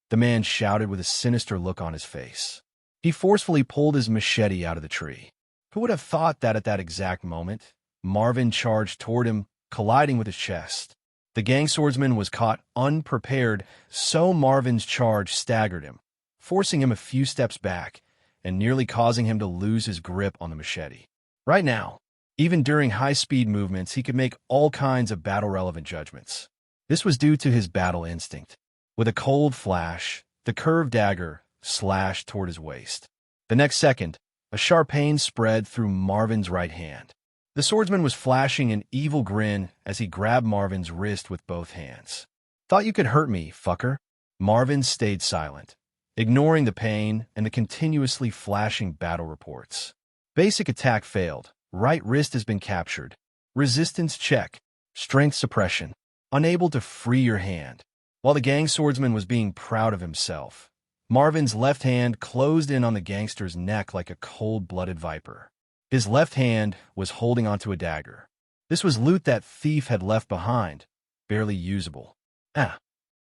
Speaker 1: the man shouted with a sinister look on his face. He forcefully pulled his machete out of the tree. Who would have thought that at that exact moment, Marvin charged toward him, colliding with his chest. The gang swordsman was caught unprepared, so Marvin's charge staggered him, forcing him a few steps back and nearly causing him to lose his grip on the machete. Right now, even during high-speed movements, he could make all kinds of battle-relevant judgments. This was due to his battle instinct. With a cold flash, the curved dagger slashed toward his waist. The next second, a sharp pain spread through Marvin's right hand. The swordsman was flashing an evil grin as he grabbed Marvin's wrist with both hands. "Thought you could hurt me, fucker." Marvin stayed silent, ignoring the pain and the continuously flashing battle reports. Basic attack failed. Right wrist has been captured. Resistance check. Strength suppression. Unable to free your hand. While the gang swordsman was being proud of himself, Marvin's left hand closed in on the gangster's neck like a cold-blooded viper. His left hand was holding onto a dagger. This was loot that thief had left behind, barely usable. Ah!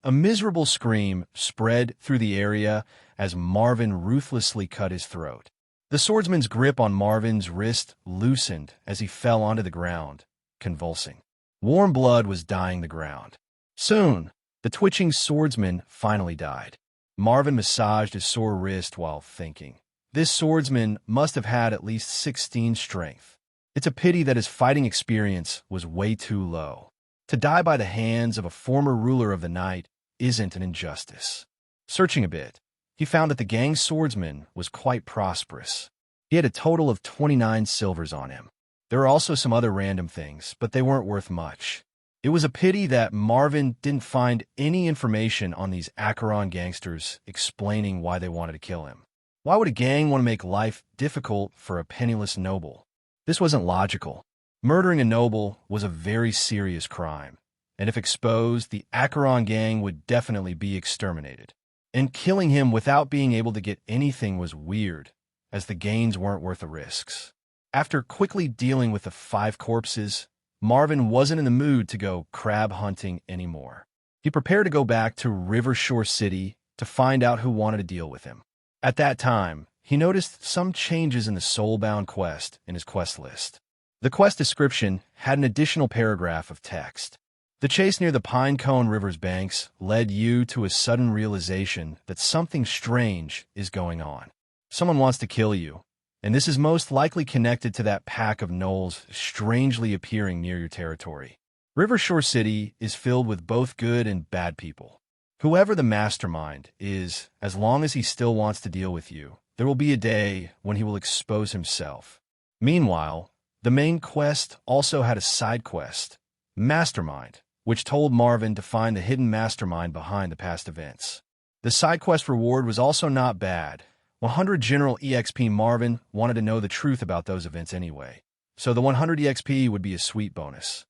Speaker 1: A miserable scream spread through the area as Marvin ruthlessly cut his throat. The swordsman's grip on Marvin's wrist loosened as he fell onto the ground, convulsing. Warm blood was dyeing the ground. Soon, the twitching swordsman finally died. Marvin massaged his sore wrist while thinking. This swordsman must have had at least 16 strength. It's a pity that his fighting experience was way too low. To die by the hands of a former ruler of the night isn't an injustice. Searching a bit, he found that the gang's swordsman was quite prosperous. He had a total of 29 silvers on him. There were also some other random things, but they weren't worth much. It was a pity that Marvin didn't find any information on these Acheron gangsters explaining why they wanted to kill him. Why would a gang want to make life difficult for a penniless noble? This wasn't logical. Murdering a noble was a very serious crime, and if exposed, the Acheron gang would definitely be exterminated. And killing him without being able to get anything was weird, as the gains weren't worth the risks. After quickly dealing with the 5 corpses, Marvin wasn't in the mood to go crab hunting anymore. He prepared to go back to Rivershore City to find out who wanted to deal with him. At that time, he noticed some changes in the soulbound quest in his quest list. The quest description had an additional paragraph of text. The chase near the Pinecone River's banks led you to a sudden realization that something strange is going on. Someone wants to kill you, and this is most likely connected to that pack of gnolls strangely appearing near your territory. Rivershore City is filled with both good and bad people. Whoever the mastermind is, as long as he still wants to deal with you, there will be a day when he will expose himself. Meanwhile, the main quest also had a side quest, Mastermind, which told Marvin to find the hidden mastermind behind the past events. The side quest reward was also not bad. 100 General EXP. Marvin wanted to know the truth about those events anyway, so the 100 EXP would be a sweet bonus.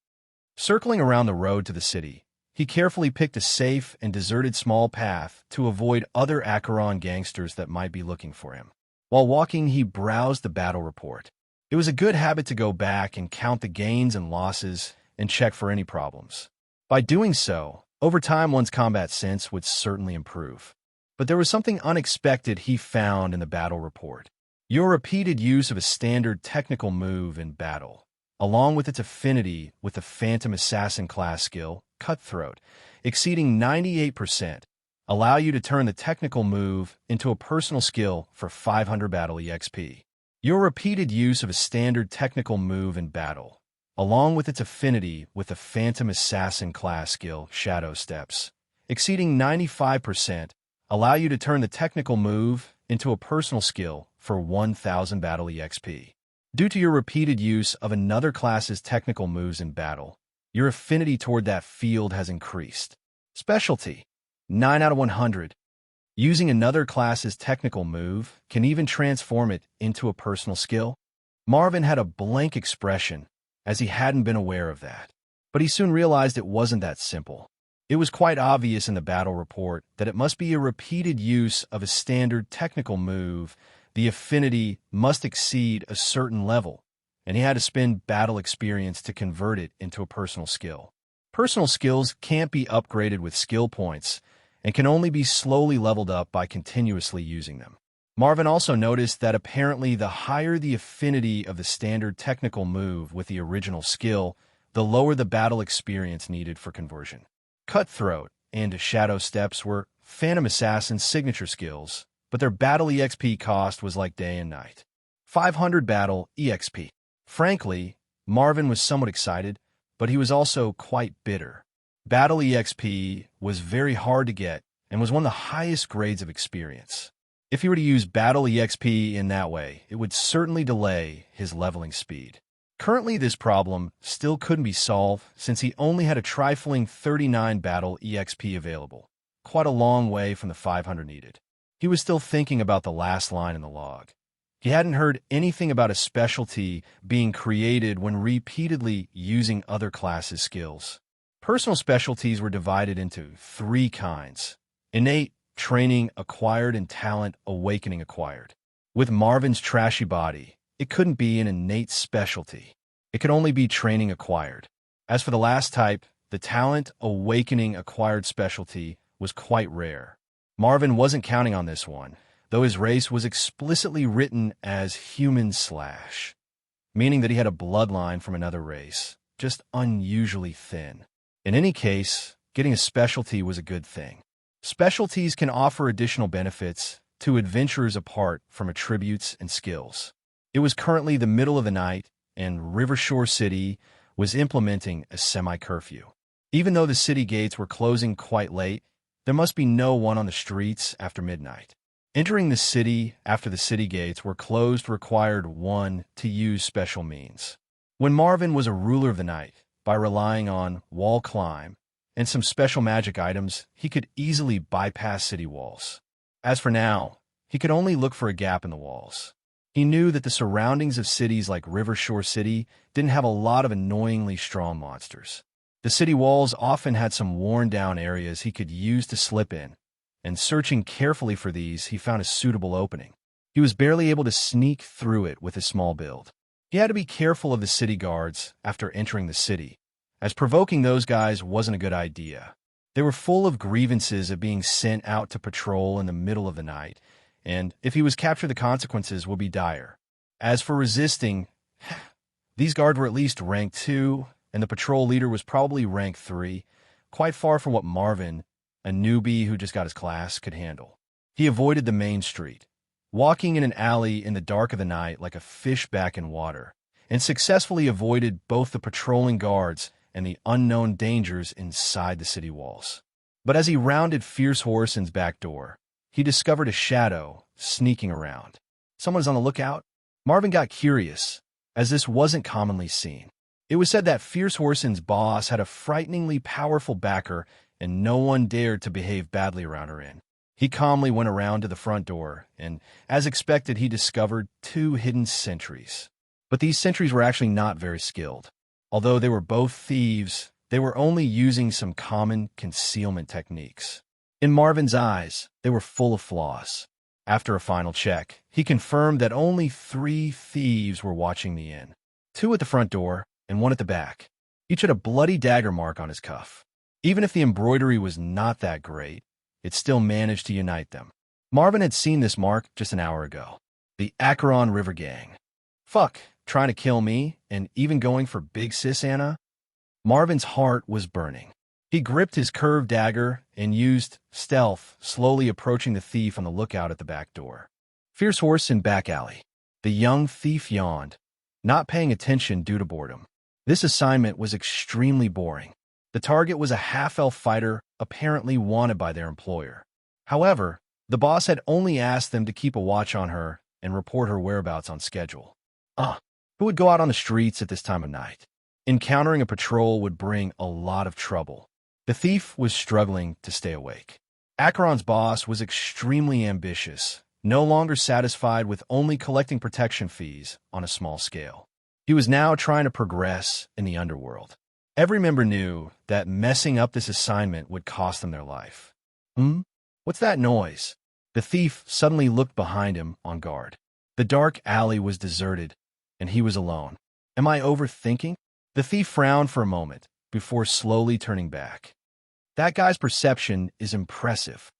Speaker 1: Circling around the road to the city, he carefully picked a safe and deserted small path to avoid other Acheron gangsters that might be looking for him. While walking, he browsed the battle report. It was a good habit to go back and count the gains and losses and check for any problems. By doing so, over time one's combat sense would certainly improve. But there was something unexpected he found in the battle report. Your repeated use of a standard technical move in battle, along with its affinity with the Phantom Assassin class skill, Cutthroat, exceeding 98%, allow you to turn the technical move into a personal skill for 500 battle EXP. Your repeated use of a standard technical move in battle, along with its affinity with the Phantom Assassin class skill, Shadow Steps, exceeding 95%, allow you to turn the technical move into a personal skill for 1000 battle EXP. Due to your repeated use of another class's technical moves in battle, your affinity toward that field has increased. Specialty, 9 out of 100. Using another class's technical move can even transform it into a personal skill. Marvin had a blank expression, as he hadn't been aware of that. But he soon realized it wasn't that simple. It was quite obvious in the battle report that it must be a repeated use of a standard technical move. The affinity must exceed a certain level, and he had to spend battle experience to convert it into a personal skill. Personal skills can't be upgraded with skill points and can only be slowly leveled up by continuously using them. Marvin also noticed that apparently the higher the affinity of the standard technical move with the original skill, the lower the battle experience needed for conversion. Cutthroat and Shadow Steps were Phantom Assassin's signature skills, but their battle EXP cost was like day and night. 500 battle EXP. Frankly, Marvin was somewhat excited, but he was also quite bitter. Battle EXP was very hard to get and was one of the highest grades of experience. If he were to use Battle EXP in that way, it would certainly delay his leveling speed. Currently, this problem still couldn't be solved since he only had a trifling 39 Battle EXP available, quite a long way from the 500 needed. He was still thinking about the last line in the log. He hadn't heard anything about a specialty being created when repeatedly using other classes' skills. Personal specialties were divided into 3 kinds: innate, training acquired, and talent awakening acquired. With Marvin's trashy body, it couldn't be an innate specialty. It could only be training acquired. As for the last type, the talent awakening acquired specialty was quite rare. Marvin wasn't counting on this one, though his race was explicitly written as human slash, meaning that he had a bloodline from another race, just unusually thin. In any case, getting a specialty was a good thing. Specialties can offer additional benefits to adventurers apart from attributes and skills. It was currently the middle of the night, and Rivershore City was implementing a semi-curfew. Even though the city gates were closing quite late, there must be no one on the streets after midnight. Entering the city after the city gates were closed required one to use special means. When Marvin was a ruler of the night, by relying on wall climb and some special magic items, he could easily bypass city walls. As for now, he could only look for a gap in the walls. He knew that the surroundings of cities like Rivershore City didn't have a lot of annoyingly strong monsters. The city walls often had some worn-down areas he could use to slip in, and searching carefully for these, he found a suitable opening. He was barely able to sneak through it with his small build. He had to be careful of the city guards after entering the city, as provoking those guys wasn't a good idea. They were full of grievances of being sent out to patrol in the middle of the night, and if he was captured, the consequences would be dire. As for resisting, these guards were at least rank 2, and the patrol leader was probably rank 3, quite far from what Marvin, a newbie who just got his class, could handle. He avoided the main street, walking in an alley in the dark of the night like a fish back in water, and successfully avoided both the patrolling guards and the unknown dangers inside the city walls. But as he rounded Fierce Horson's back door, he discovered a shadow sneaking around. Someone was on the lookout? Marvin got curious, as this wasn't commonly seen. It was said that Fierce Horson's boss had a frighteningly powerful backer, and no one dared to behave badly around her inn. He calmly went around to the front door, and as expected, he discovered 2 hidden sentries. But these sentries were actually not very skilled. Although they were both thieves, they were only using some common concealment techniques. In Marvin's eyes, they were full of flaws. After a final check, he confirmed that only 3 thieves were watching the inn. 2 at the front door, and 1 at the back. Each had a bloody dagger mark on his cuff. Even if the embroidery was not that great, it still managed to unite them. Marvin had seen this mark just an hour ago. The Acheron River Gang. Fuck, trying to kill me, and even going for Big Sis Anna? Marvin's heart was burning. He gripped his curved dagger and used stealth, slowly approaching the thief on the lookout at the back door. Fierce Horson back alley. The young thief yawned, not paying attention due to boredom. This assignment was extremely boring. The target was a half-elf fighter apparently wanted by their employer. However, the boss had only asked them to keep a watch on her and report her whereabouts on schedule. Who would go out on the streets at this time of night? Encountering a patrol would bring a lot of trouble. The thief was struggling to stay awake. Acheron's boss was extremely ambitious, no longer satisfied with only collecting protection fees on a small scale. He was now trying to progress in the underworld. Every member knew that messing up this assignment would cost them their life. What's that noise? The thief suddenly looked behind him on guard. The dark alley was deserted, and he was alone. Am I overthinking? The thief frowned for a moment before slowly turning back. That guy's perception is impressive.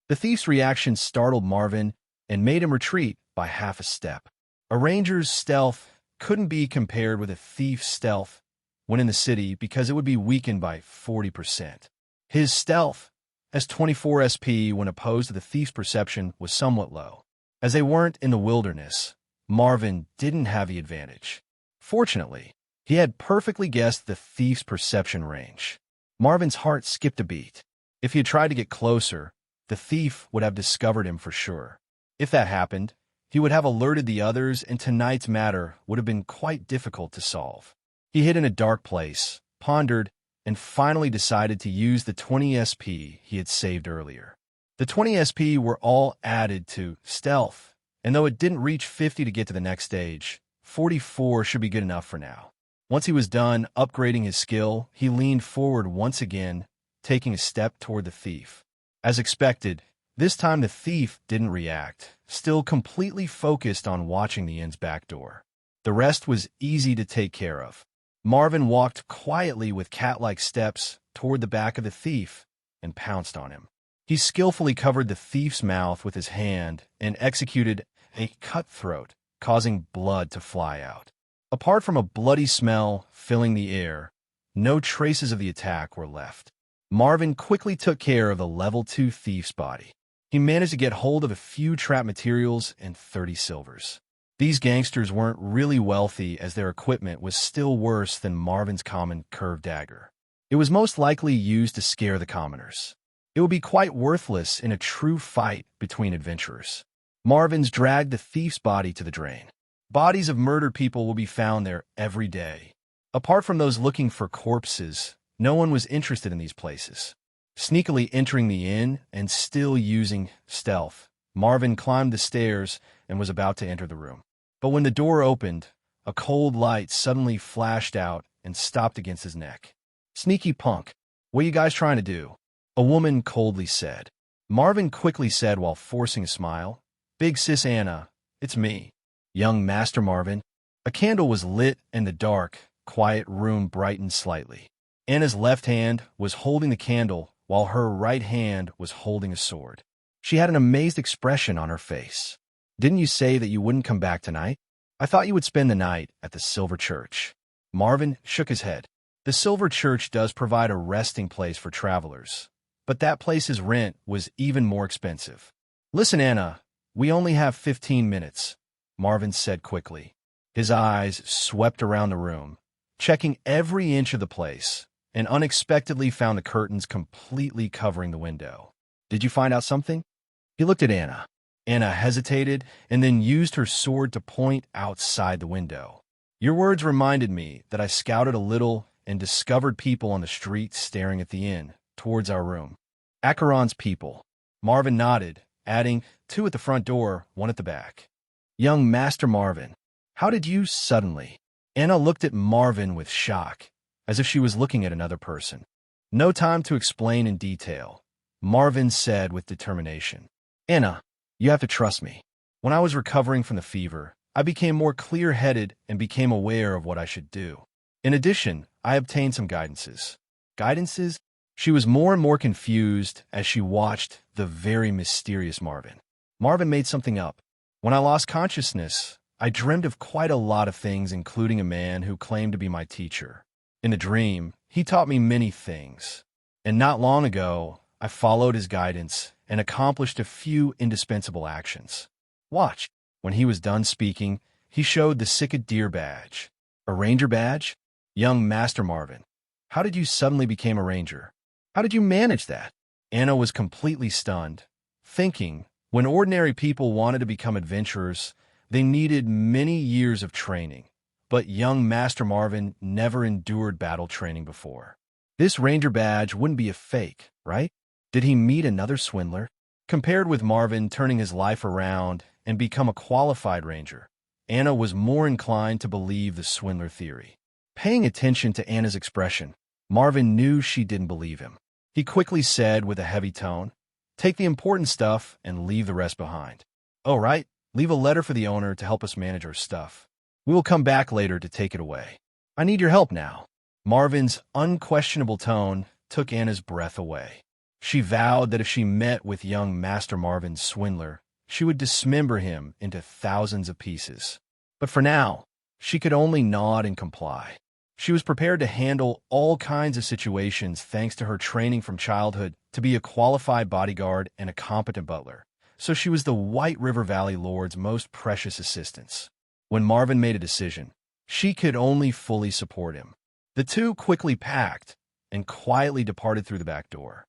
Speaker 1: The thief's reaction startled Marvin and made him retreat by half a step. A ranger's stealth couldn't be compared with a thief's stealth when in the city because it would be weakened by 40%. His stealth, as 24 SP when opposed to the thief's perception, was somewhat low. As they weren't in the wilderness, Marvin didn't have the advantage. Fortunately, he had perfectly guessed the thief's perception range. Marvin's heart skipped a beat. If he had tried to get closer, the thief would have discovered him for sure. If that happened, he would have alerted the others, and tonight's matter would have been quite difficult to solve. He hid in a dark place, pondered, and finally decided to use the 20 SP he had saved earlier. The 20 SP were all added to stealth, and though it didn't reach 50 to get to the next stage, 44 should be good enough for now. Once he was done upgrading his skill, he leaned forward once again, taking a step toward the thief. As expected, this time the thief didn't react, still completely focused on watching the inn's back door. The rest was easy to take care of. Marvin walked quietly with cat-like steps toward the back of the thief and pounced on him. He skillfully covered the thief's mouth with his hand and executed a cutthroat, causing blood to fly out. Apart from a bloody smell filling the air, no traces of the attack were left. Marvin quickly took care of the level 2 thief's body. He managed to get hold of a few trap materials and 30 silvers. These gangsters weren't really wealthy, as their equipment was still worse than Marvin's common curved dagger. It was most likely used to scare the commoners. It would be quite worthless in a true fight between adventurers. Marvin's dragged the thief's body to the drain. Bodies of murdered people will be found there every day. Apart from those looking for corpses, no one was interested in these places. Sneakily entering the inn and still using stealth, Marvin climbed the stairs and was about to enter the room. But when the door opened, a cold light suddenly flashed out and stopped against his neck. "Sneaky punk, what are you guys trying to do?" a woman coldly said. Marvin quickly said while forcing a smile, "Big sis Anna, it's me, young Master Marvin." A candle was lit and the dark, quiet room brightened slightly. Anna's left hand was holding the candle while her right hand was holding a sword. She had an amazed expression on her face. "Didn't you say that you wouldn't come back tonight? I thought you would spend the night at the Silver Church." Marvin shook his head. The Silver Church does provide a resting place for travelers, but that place's rent was even more expensive. "Listen, Anna, we only have 15 minutes, Marvin said quickly. His eyes swept around the room, checking every inch of the place, and unexpectedly found the curtains completely covering the window. "Did you find out something?" He looked at Anna. Anna hesitated and then used her sword to point outside the window. "Your words reminded me that I scouted a little and discovered people on the street staring at the inn, towards our room. Acheron's people." Marvin nodded, adding, "Two at the front door, one at the back." "Young Master Marvin, how did you suddenly—" Anna looked at Marvin with shock, as if she was looking at another person. "No time to explain in detail," Marvin said with determination. "Anna, you have to trust me. When I was recovering from the fever, I became more clear-headed and became aware of what I should do. In addition, I obtained some guidances." "Guidances?" She was more and more confused as she watched the very mysterious Marvin. "Marvin made something up. When I lost consciousness, I dreamed of quite a lot of things, including a man who claimed to be my teacher. In the dream, he taught me many things. And not long ago, I followed his guidance and accomplished a few indispensable actions. Watch." When he was done speaking, he showed the Cicada badge. "A ranger badge? Young Master Marvin, how did you suddenly become a ranger? How did you manage that?" Anna was completely stunned, thinking, when ordinary people wanted to become adventurers, they needed many years of training. But young Master Marvin never endured battle training before. This ranger badge wouldn't be a fake, right? Did he meet another swindler? Compared with Marvin turning his life around and become a qualified ranger, Anna was more inclined to believe the swindler theory. Paying attention to Anna's expression, Marvin knew she didn't believe him. He quickly said with a heavy tone, "Take the important stuff and leave the rest behind. Oh, right, leave a letter for the owner to help us manage our stuff. We will come back later to take it away. I need your help now." Marvin's unquestionable tone took Anna's breath away. She vowed that if she met with young Master Marvin's swindler, she would dismember him into thousands of pieces. But for now, she could only nod and comply. She was prepared to handle all kinds of situations thanks to her training from childhood to be a qualified bodyguard and a competent butler, so she was the White River Valley Lord's most precious assistance. When Marvin made a decision, she could only fully support him. The two quickly packed and quietly departed through the back door.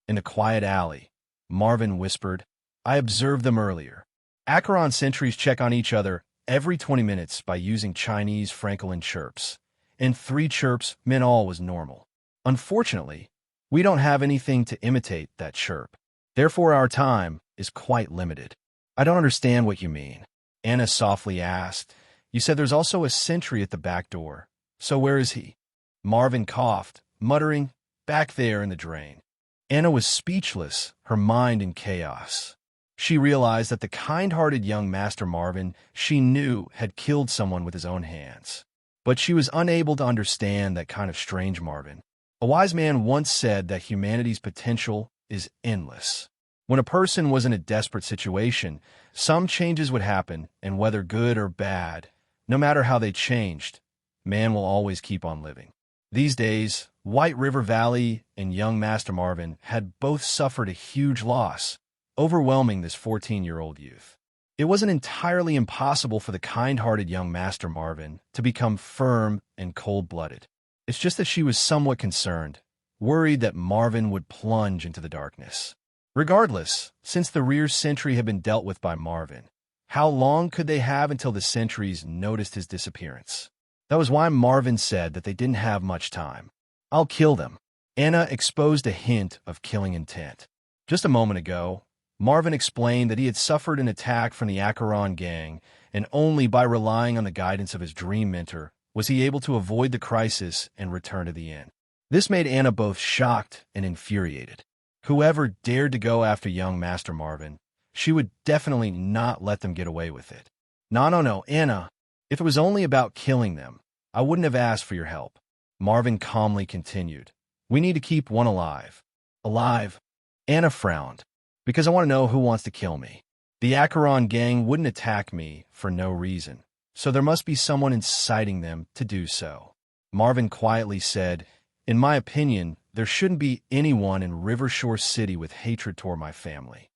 Speaker 1: In the quiet alley, Marvin whispered, "I observed them earlier. Acheron sentries check on each other every 20 minutes by using Chinese Francolin chirps. In 3 chirps, all was normal. Unfortunately, we don't have anything to imitate that chirp. Therefore, our time is quite limited." "I don't understand what you mean," Anna softly asked. "You said there's also a sentry at the back door. So where is he?" Marvin coughed, muttering, "Back there in the drain." Anna was speechless, her mind in chaos. She realized that the kind-hearted young Master Marvin she knew had killed someone with his own hands. But she was unable to understand that kind of strange Marvin. A wise man once said that humanity's potential is endless. When a person was in a desperate situation, some changes would happen, and whether good or bad, no matter how they changed, man will always keep on living. These days, White River Valley and young Master Marvin had both suffered a huge loss, overwhelming this 14-year-old youth. It wasn't entirely impossible for the kind-hearted young Master Marvin to become firm and cold-blooded. It's just that she was somewhat concerned, worried that Marvin would plunge into the darkness. Regardless, since the rear sentry had been dealt with by Marvin, how long could they have until the sentries noticed his disappearance? That was why Marvin said that they didn't have much time. "I'll kill them." Anna exposed a hint of killing intent. Just a moment ago, Marvin explained that he had suffered an attack from the Acheron gang, and only by relying on the guidance of his dream mentor was he able to avoid the crisis and return to the inn. This made Anna both shocked and infuriated. Whoever dared to go after young Master Marvin, she would definitely not let them get away with it. No, Anna. If it was only about killing them, I wouldn't have asked for your help. Marvin calmly continued. We need to keep one alive. Alive? Anna frowned. Because I want to know who wants to kill me. The Acheron gang wouldn't attack me for no reason, so there must be someone inciting them to do so. Marvin quietly said, in my opinion, there shouldn't be anyone in Rivershore City with hatred toward my family.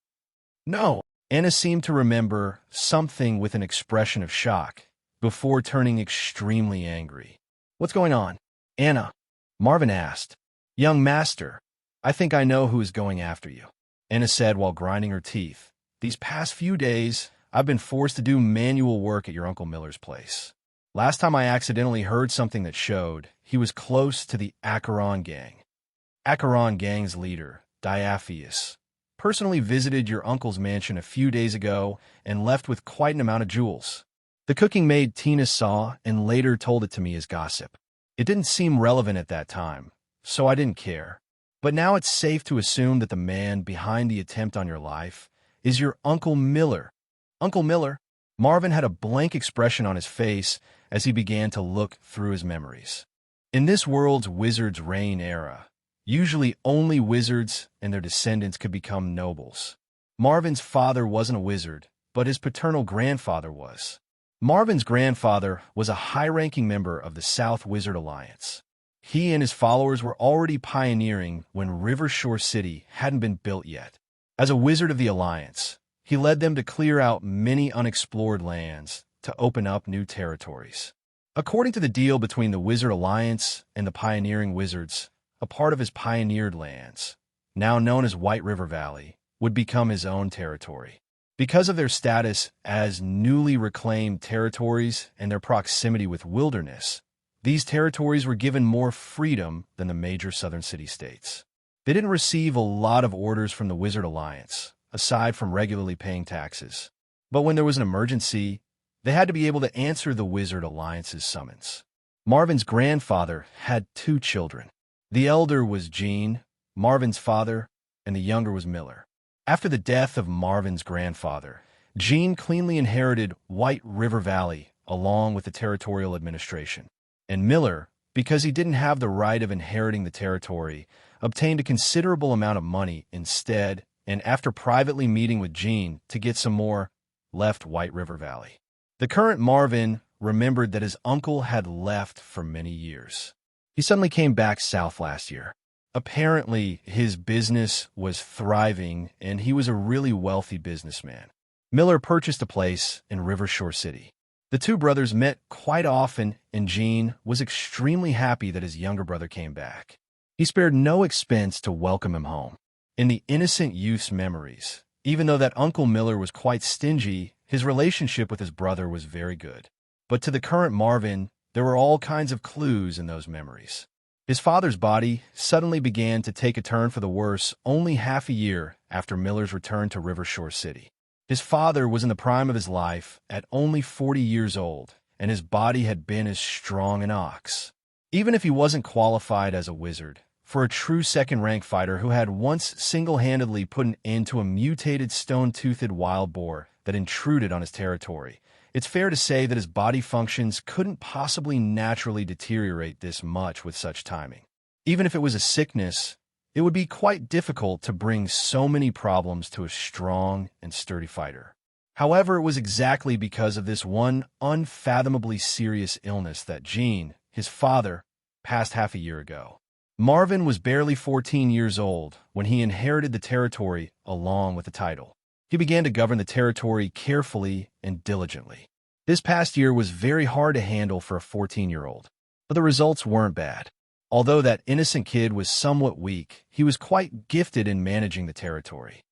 Speaker 1: No. Anna seemed to remember something with an expression of shock, before turning extremely angry. What's going on? Anna, Marvin asked. Young Master, I think I know who is going after you, Anna said while grinding her teeth. These past few days, I've been forced to do manual work at your Uncle Miller's place. Last time I accidentally heard something that showed he was close to the Acheron gang. Acheron gang's leader, Diaphius, personally visited your uncle's mansion a few days ago and left with quite an amount of jewels. The cooking maid Tina saw and later told it to me as gossip. It didn't seem relevant at that time, so I didn't care. But now it's safe to assume that the man behind the attempt on your life is your Uncle Miller. Uncle Miller? Marvin had a blank expression on his face as he began to look through his memories. In this world's wizard's reign era, usually only wizards and their descendants could become nobles. Marvin's father wasn't a wizard, but his paternal grandfather was. Marvin's grandfather was a high-ranking member of the South Wizard Alliance. He and his followers were already pioneering when Rivershore City hadn't been built yet. As a wizard of the Alliance, he led them to clear out many unexplored lands to open up new territories. According to the deal between the Wizard Alliance and the pioneering wizards, a part of his pioneered lands, now known as White River Valley, would become his own territory. Because of their status as newly reclaimed territories and their proximity with wilderness, these territories were given more freedom than the major southern city-states. They didn't receive a lot of orders from the Wizard Alliance, aside from regularly paying taxes. But when there was an emergency, they had to be able to answer the Wizard Alliance's summons. Marvin's grandfather had 2 children. The elder was Gene, Marvin's father, and the younger was Miller. After the death of Marvin's grandfather, Gene cleanly inherited White River Valley along with the territorial administration. And Miller, because he didn't have the right of inheriting the territory, obtained a considerable amount of money instead, and after privately meeting with Gene to get some more, left White River Valley. The current Marvin remembered that his uncle had left for many years. He suddenly came back south last year. Apparently, his business was thriving, and he was a really wealthy businessman. Miller purchased a place in Rivershore City. The 2 brothers met quite often, and Gene was extremely happy that his younger brother came back. He spared no expense to welcome him home. In the innocent youth's memories, even though that Uncle Miller was quite stingy, his relationship with his brother was very good. But to the current Marvin, there were all kinds of clues in those memories. His father's body suddenly began to take a turn for the worse only half a year after Miller's return to Rivershore City. His father was in the prime of his life at only 40 years old, and his body had been as strong as an ox. Even if he wasn't qualified as a wizard, for a true second-rank fighter who had once single-handedly put an end to a mutated stone-toothed wild boar that intruded on his territory, it's fair to say that his body functions couldn't possibly naturally deteriorate this much with such timing. Even if it was a sickness, It would be quite difficult to bring so many problems to a strong and sturdy fighter. However, it was exactly because of this one unfathomably serious illness that Gene, his father, passed half a year ago. Marvin was barely 14 years old when he inherited the territory along with the title. He began to govern the territory carefully and diligently. This past year was very hard to handle for a 14-year-old, but the results weren't bad. Although that innocent kid was somewhat weak, he was quite gifted in managing the territory.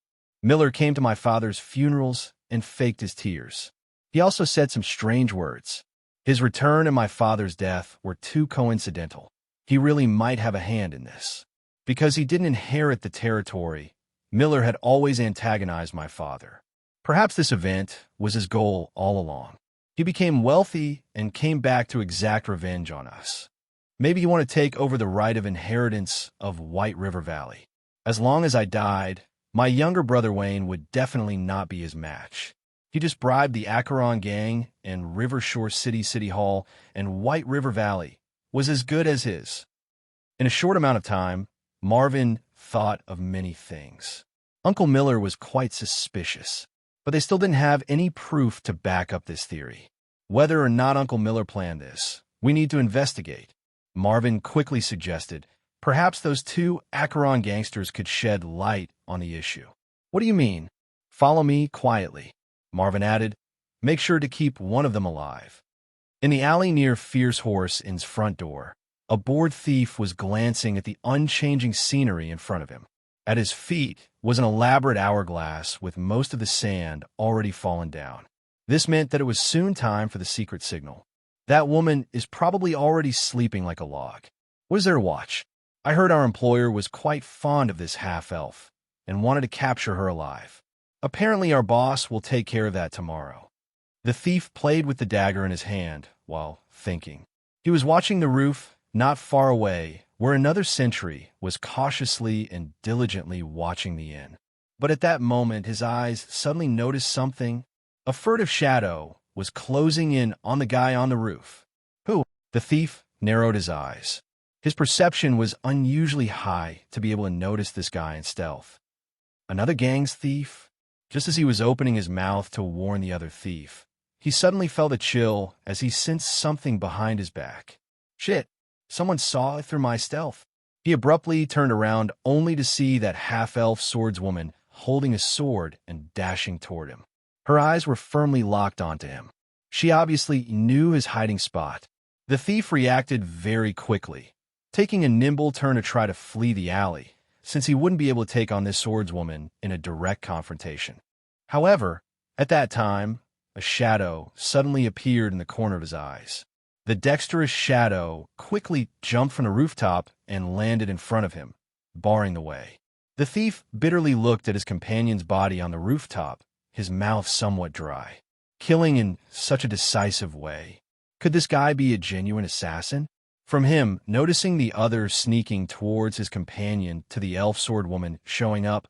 Speaker 1: Miller came to my father's funerals and faked his tears. He also said some strange words. His return and my father's death were too coincidental. He really might have a hand in this. Because he didn't inherit the territory, Miller had always antagonized my father. Perhaps this event was his goal all along. He became wealthy and came back to exact revenge on us. Maybe he wanted to take over the right of inheritance of White River Valley. As long as I died, my younger brother Wayne would definitely not be his match. He just bribed the Acheron gang, and River Shore City Hall and White River Valley was as good as his. In a short amount of time, Marvin thought of many things. Uncle Miller was quite suspicious, but they still didn't have any proof to back up this theory. Whether or not Uncle Miller planned this, we need to investigate. Marvin quickly suggested, perhaps those two Acheron gangsters could shed light on the issue. What do you mean? Follow me quietly, Marvin added. Make sure to keep one of them alive. In the alley near Fierce Horse Inn's front door, a bored thief was glancing at the unchanging scenery in front of him. At his feet was an elaborate hourglass with most of the sand already fallen down. This meant that it was soon time for the secret signal. That woman is probably already sleeping like a log. What is there to watch? I heard our employer was quite fond of this half-elf and wanted to capture her alive. Apparently our boss will take care of that tomorrow. The thief played with the dagger in his hand while thinking. He was watching the roof not far away where another sentry was cautiously and diligently watching the inn. But at that moment his eyes suddenly noticed something. A furtive shadow was closing in on the guy on the roof. Who? The thief narrowed his eyes. His perception was unusually high to be able to notice this guy in stealth. Another gang's thief? Just as he was opening his mouth to warn the other thief, he suddenly felt a chill as he sensed something behind his back. Shit, someone saw it through my stealth. He abruptly turned around only to see that half-elf swordswoman holding a sword and dashing toward him. Her eyes were firmly locked onto him. She obviously knew his hiding spot. The thief reacted very quickly, taking a nimble turn to try to flee the alley, since he wouldn't be able to take on this swordswoman in a direct confrontation. However, at that time, a shadow suddenly appeared in the corner of his eyes. The dexterous shadow quickly jumped from the rooftop and landed in front of him, barring the way. The thief bitterly looked at his companion's body on the rooftop, his mouth somewhat dry. Killing in such a decisive way. Could this guy be a genuine assassin? From him, noticing the other sneaking towards his companion to the elf swordwoman showing up,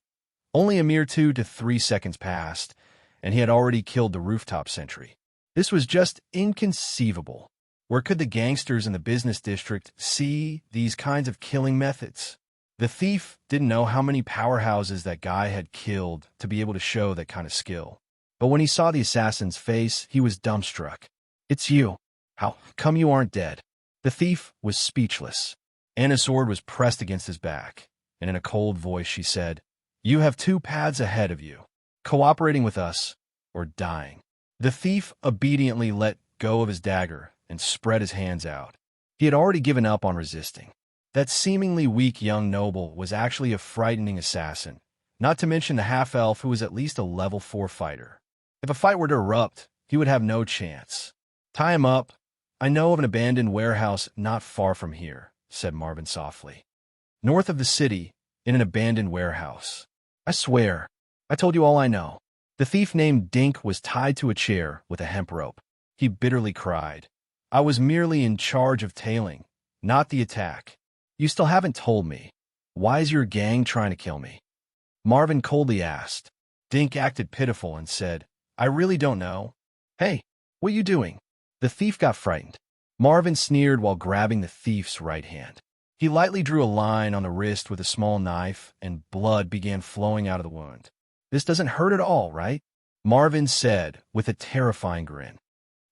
Speaker 1: only a mere 2 to 3 seconds passed, and he had already killed the rooftop sentry. This was just inconceivable. Where could the gangsters in the business district see these kinds of killing methods? The thief didn't know how many powerhouses that guy had killed to be able to show that kind of skill. But when he saw the assassin's face, he was dumbstruck. It's you. How come you aren't dead? The thief was speechless. Anna's sword was pressed against his back, and in a cold voice she said, You have 2 paths ahead of you, cooperating with us or dying. The thief obediently let go of his dagger and spread his hands out. He had already given up on resisting. That seemingly weak young noble was actually a frightening assassin, not to mention the half-elf who was at least a level 4 fighter. If a fight were to erupt, he would have no chance. Tie him up. I know of an abandoned warehouse not far from here, said Marvin softly. North of the city, in an abandoned warehouse. I swear, I told you all I know. The thief named Dink was tied to a chair with a hemp rope. He bitterly cried. I was merely in charge of tailing, not the attack. You still haven't told me. Why is your gang trying to kill me? Marvin coldly asked. Dink acted pitiful and said, I really don't know. Hey, what are you doing? The thief got frightened. Marvin sneered while grabbing the thief's right hand. He lightly drew a line on the wrist with a small knife, and blood began flowing out of the wound. "This doesn't hurt at all, right?" Marvin said with a terrifying grin.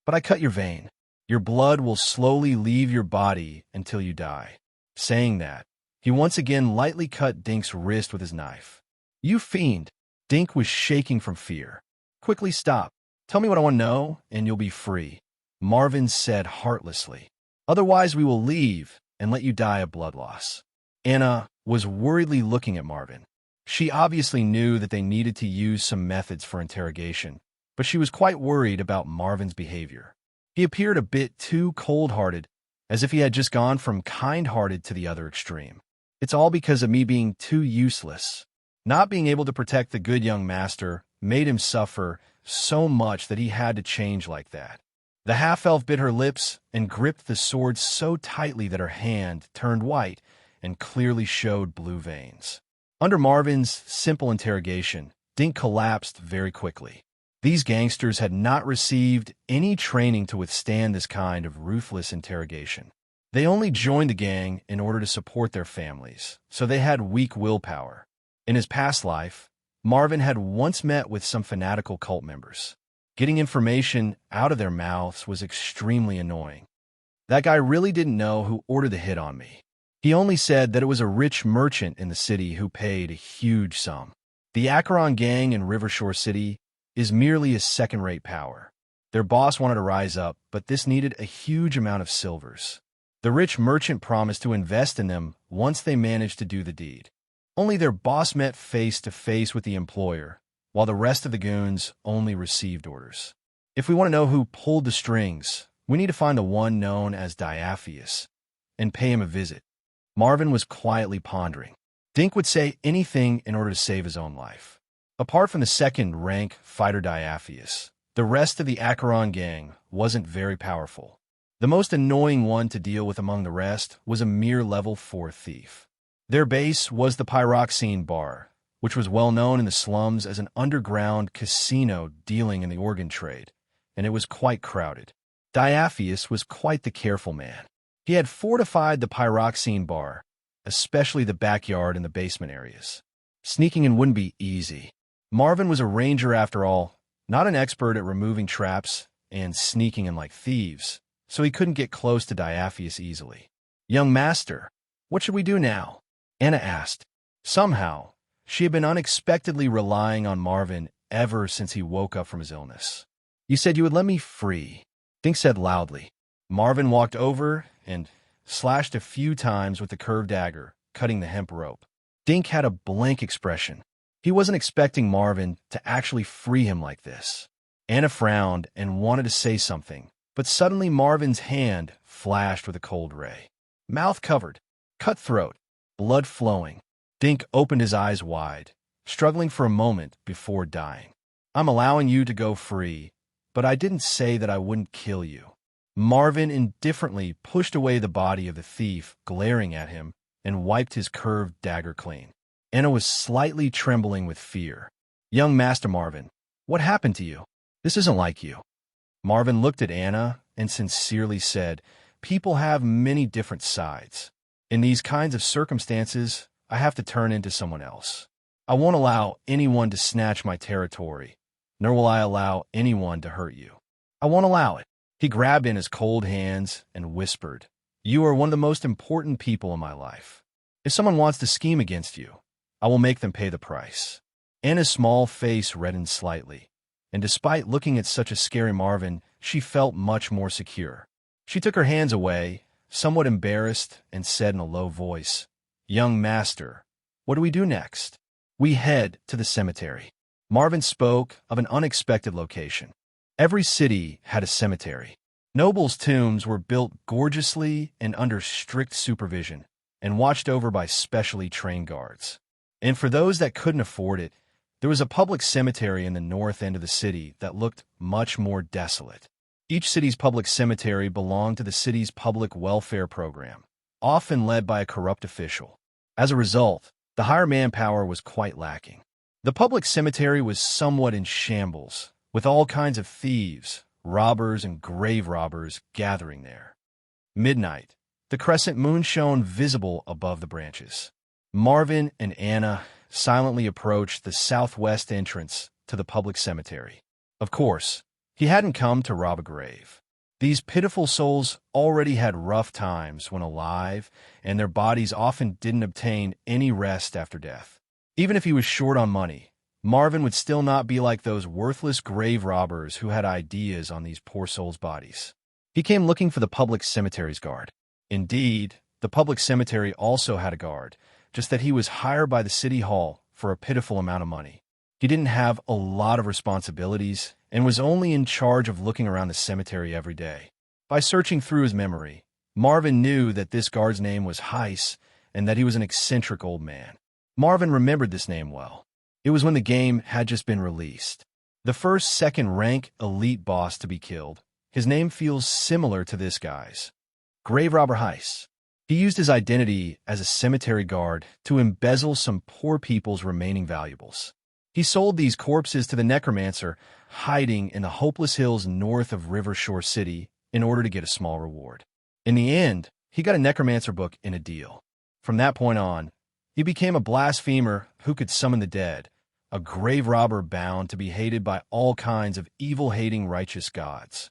Speaker 1: "But I cut your vein. Your blood will slowly leave your body until you die." Saying that, he once again lightly cut Dink's wrist with his knife. "You fiend!" Dink was shaking from fear. "Quickly stop. Tell me what I want to know, and you'll be free," Marvin said heartlessly. "Otherwise, we will leave and let you die of blood loss." Anna was worriedly looking at Marvin. She obviously knew that they needed to use some methods for interrogation, but she was quite worried about Marvin's behavior. He appeared a bit too cold-hearted, as if he had just gone from kind-hearted to the other extreme. "It's all because of me being too useless. Not being able to protect the good young master made him suffer so much that he had to change like that." The half-elf bit her lips and gripped the sword so tightly that her hand turned white and clearly showed blue veins. Under Marvin's simple interrogation, Dink collapsed very quickly. These gangsters had not received any training to withstand this kind of ruthless interrogation. They only joined the gang in order to support their families, so they had weak willpower. In his past life, Marvin had once met with some fanatical cult members. Getting information out of their mouths was extremely annoying. "That guy really didn't know who ordered the hit on me. He only said that it was a rich merchant in the city who paid a huge sum. The Acheron gang in Rivershore City is merely a second-rate power. Their boss wanted to rise up, but this needed a huge amount of silvers. The rich merchant promised to invest in them once they managed to do the deed. Only their boss met face-to-face with the employer, while the rest of the goons only received orders. If we want to know who pulled the strings, we need to find the one known as Diaphius and pay him a visit." Marvin was quietly pondering. Dink would say anything in order to save his own life. Apart from the second-rank fighter Diaphius, the rest of the Acheron gang wasn't very powerful. The most annoying one to deal with among the rest was a mere level 4 thief. Their base was the Pyroxene Bar, which was well known in the slums as an underground casino dealing in the organ trade, and it was quite crowded. Diaphius was quite the careful man. He had fortified the Pyroxene Bar, especially the backyard and the basement areas. Sneaking in wouldn't be easy. Marvin was a ranger after all, not an expert at removing traps and sneaking in like thieves, so he couldn't get close to Diaphius easily. "Young master, what should we do now?" Anna asked. Somehow, she had been unexpectedly relying on Marvin ever since he woke up from his illness. "You said you would let me free," Dink said loudly. Marvin walked over and slashed a few times with the curved dagger, cutting the hemp rope. Dink had a blank expression. He wasn't expecting Marvin to actually free him like this. Anna frowned and wanted to say something, but suddenly Marvin's hand flashed with a cold ray. Mouth covered, cut throat, blood flowing. Dink opened his eyes wide, struggling for a moment before dying. "I'm allowing you to go free, but I didn't say that I wouldn't kill you." Marvin indifferently pushed away the body of the thief, glaring at him, and wiped his curved dagger clean. Anna was slightly trembling with fear. "Young Master Marvin, what happened to you? This isn't like you." Marvin looked at Anna and sincerely said, "People have many different sides. In these kinds of circumstances, I have to turn into someone else. I won't allow anyone to snatch my territory, nor will I allow anyone to hurt you. I won't allow it." He grabbed Anna's cold hands and whispered, "You are one of the most important people in my life. If someone wants to scheme against you, I will make them pay the price." Anna's small face reddened slightly, and despite looking at such a scary Marvin, she felt much more secure. She took her hands away, somewhat embarrassed, and said in a low voice, "Young master, what do we do next?" "We head to the cemetery." Marvin spoke of an unexpected location. Every city had a cemetery. Nobles' tombs were built gorgeously and under strict supervision, and watched over by specially trained guards. And for those that couldn't afford it, there was a public cemetery in the north end of the city that looked much more desolate. Each city's public cemetery belonged to the city's public welfare program, often led by a corrupt official. As a result, the higher manpower was quite lacking. The public cemetery was somewhat in shambles, with all kinds of thieves, robbers, and grave robbers gathering there. Midnight, The crescent moon shone visible above the branches. Marvin and Anna silently approached the southwest entrance to the public cemetery. Of course, he hadn't come to rob a grave. These pitiful souls already had rough times when alive, and their bodies often didn't obtain any rest after death. Even if he was short on money, Marvin would still not be like those worthless grave robbers who had ideas on these poor souls' bodies. He came looking for the public cemetery's guard. Indeed, the public cemetery also had a guard, just that he was hired by the city hall for a pitiful amount of money. He didn't have a lot of responsibilities and was only in charge of looking around the cemetery every day. By searching through his memory, Marvin knew that this guard's name was Heiss and that he was an eccentric old man. Marvin remembered this name well. It was when the game had just been released. The first second-rank elite boss to be killed. His name feels similar to this guy's. Grave Robber Heiss. He used his identity as a cemetery guard to embezzle some poor people's remaining valuables. He sold these corpses to the necromancer hiding in the hopeless hills north of River Shore City in order to get a small reward. In the end, he got a necromancer book in a deal. From that point on, he became a blasphemer who could summon the dead, a grave robber bound to be hated by all kinds of evil-hating righteous gods.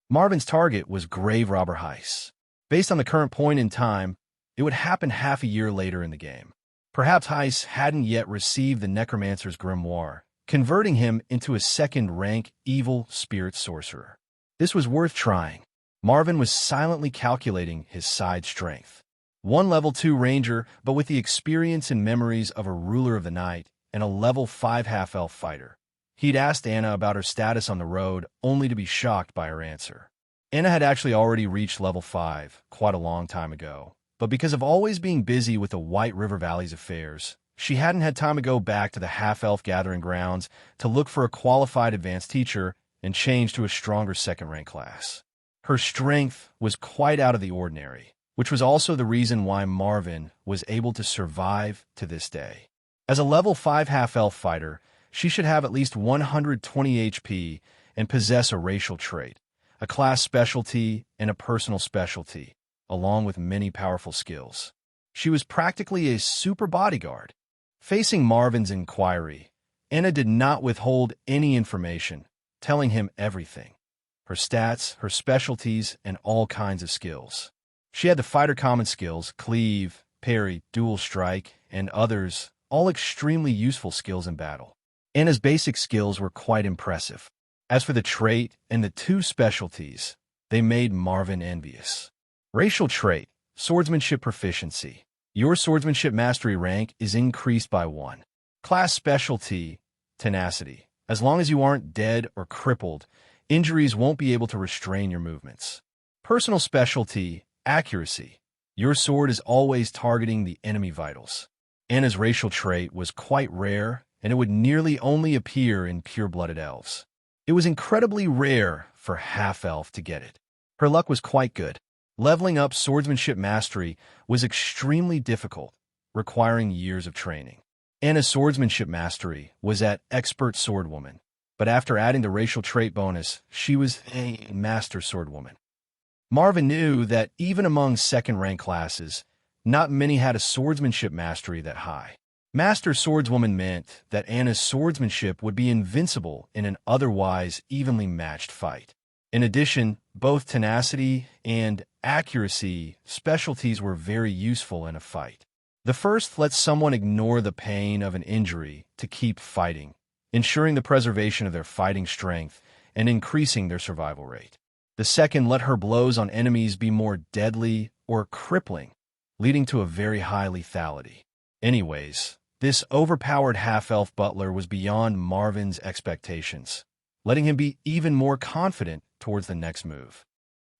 Speaker 1: Marvin's target was Grave Robber Heiss. Based on the current point in time, it would happen half a year later in the game. Perhaps Heiss hadn't yet received the necromancer's grimoire, converting him into a second-rank evil spirit sorcerer. This was worth trying. Marvin was silently calculating his side strength. One level 2 ranger, but with the experience and memories of a ruler of the night and a level 5 half-elf fighter. He'd asked Anna about her status on the road, only to be shocked by her answer. Anna had actually already reached level 5 quite a long time ago, but because of always being busy with the White River Valley's affairs, she hadn't had time to go back to the half-elf gathering grounds to look for a qualified advanced teacher and change to a stronger second-rank class. Her strength was quite out of the ordinary, which was also the reason why Marvin was able to survive to this day. As a level 5 half-elf fighter, she should have at least 120 HP and possess a racial trait, a class specialty, and a personal specialty, along with many powerful skills. She was practically a super bodyguard. Facing Marvin's inquiry, Anna did not withhold any information, telling him everything. Her stats, her specialties, and all kinds of skills. She had the fighter common skills, cleave, parry, dual strike, and others, all extremely useful skills in battle. Anna's basic skills were quite impressive. As for the trait and the 2 specialties, they made Marvin envious. Racial trait, swordsmanship proficiency. Your swordsmanship mastery rank is increased by 1. Class specialty, tenacity. As long as you aren't dead or crippled, injuries won't be able to restrain your movements. Personal specialty, accuracy. Your sword is always targeting the enemy vitals. Anna's racial trait was quite rare, and it would nearly only appear in pure-blooded elves. It was incredibly rare for half-elf to get it. Her luck was quite good. Leveling up swordsmanship mastery was extremely difficult, requiring years of training. Anna's swordsmanship mastery was at expert swordwoman, but after adding the racial trait bonus, she was a master swordwoman. Marvin knew that even among second-rank classes, not many had a swordsmanship mastery that high. Master swordswoman meant that Anna's swordsmanship would be invincible in an otherwise evenly matched fight. In addition, both tenacity and accuracy specialties were very useful in a fight. The first lets someone ignore the pain of an injury to keep fighting, ensuring the preservation of their fighting strength and increasing their survival rate. The second let her blows on enemies be more deadly or crippling, leading to a very high lethality. Anyways, this overpowered half-elf butler was beyond Marvin's expectations, letting him be even more confident towards the next move.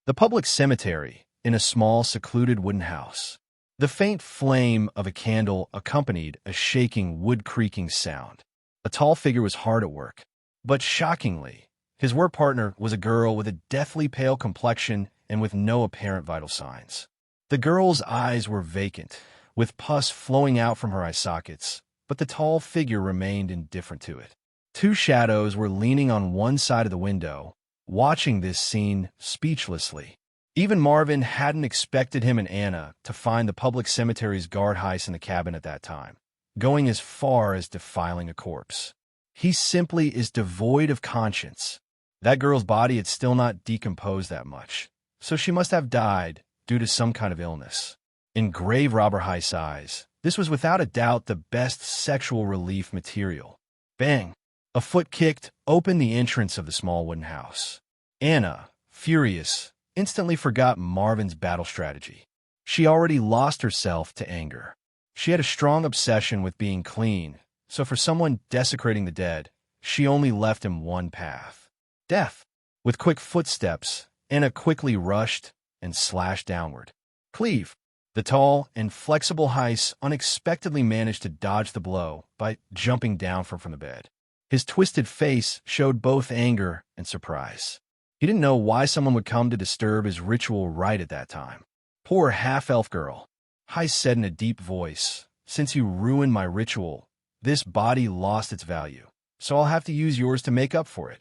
Speaker 1: The public cemetery, in a small, secluded wooden house. The faint flame of a candle accompanied a shaking, wood-creaking sound. A tall figure was hard at work, but shockingly, his work partner was a girl with a deathly pale complexion and with no apparent vital signs. The girl's eyes were vacant, with pus flowing out from her eye sockets, but the tall figure remained indifferent to it. 2 shadows were leaning on one side of the window, watching this scene speechlessly. Even Marvin hadn't expected him and Anna to find the public cemetery's guard heist in the cabin at that time, going as far as defiling a corpse. He simply is devoid of conscience. That girl's body had still not decomposed that much, so she must have died due to some kind of illness. In grave robber heist's eyes, this was without a doubt the best sexual relief material. Bang! A foot kicked opened the entrance of the small wooden house. Anna, furious, instantly forgot Marvin's battle strategy. She already lost herself to anger. She had a strong obsession with being clean, so for someone desecrating the dead, she only left him one path: death. With quick footsteps, Anna quickly rushed and slashed downward. Cleave. The tall and flexible Heiss unexpectedly managed to dodge the blow by jumping down from the bed. His twisted face showed both anger and surprise. He didn't know why someone would come to disturb his ritual right at that time. Poor half-elf girl, Heiss said in a deep voice. Since you ruined my ritual, this body lost its value, so I'll have to use yours to make up for it.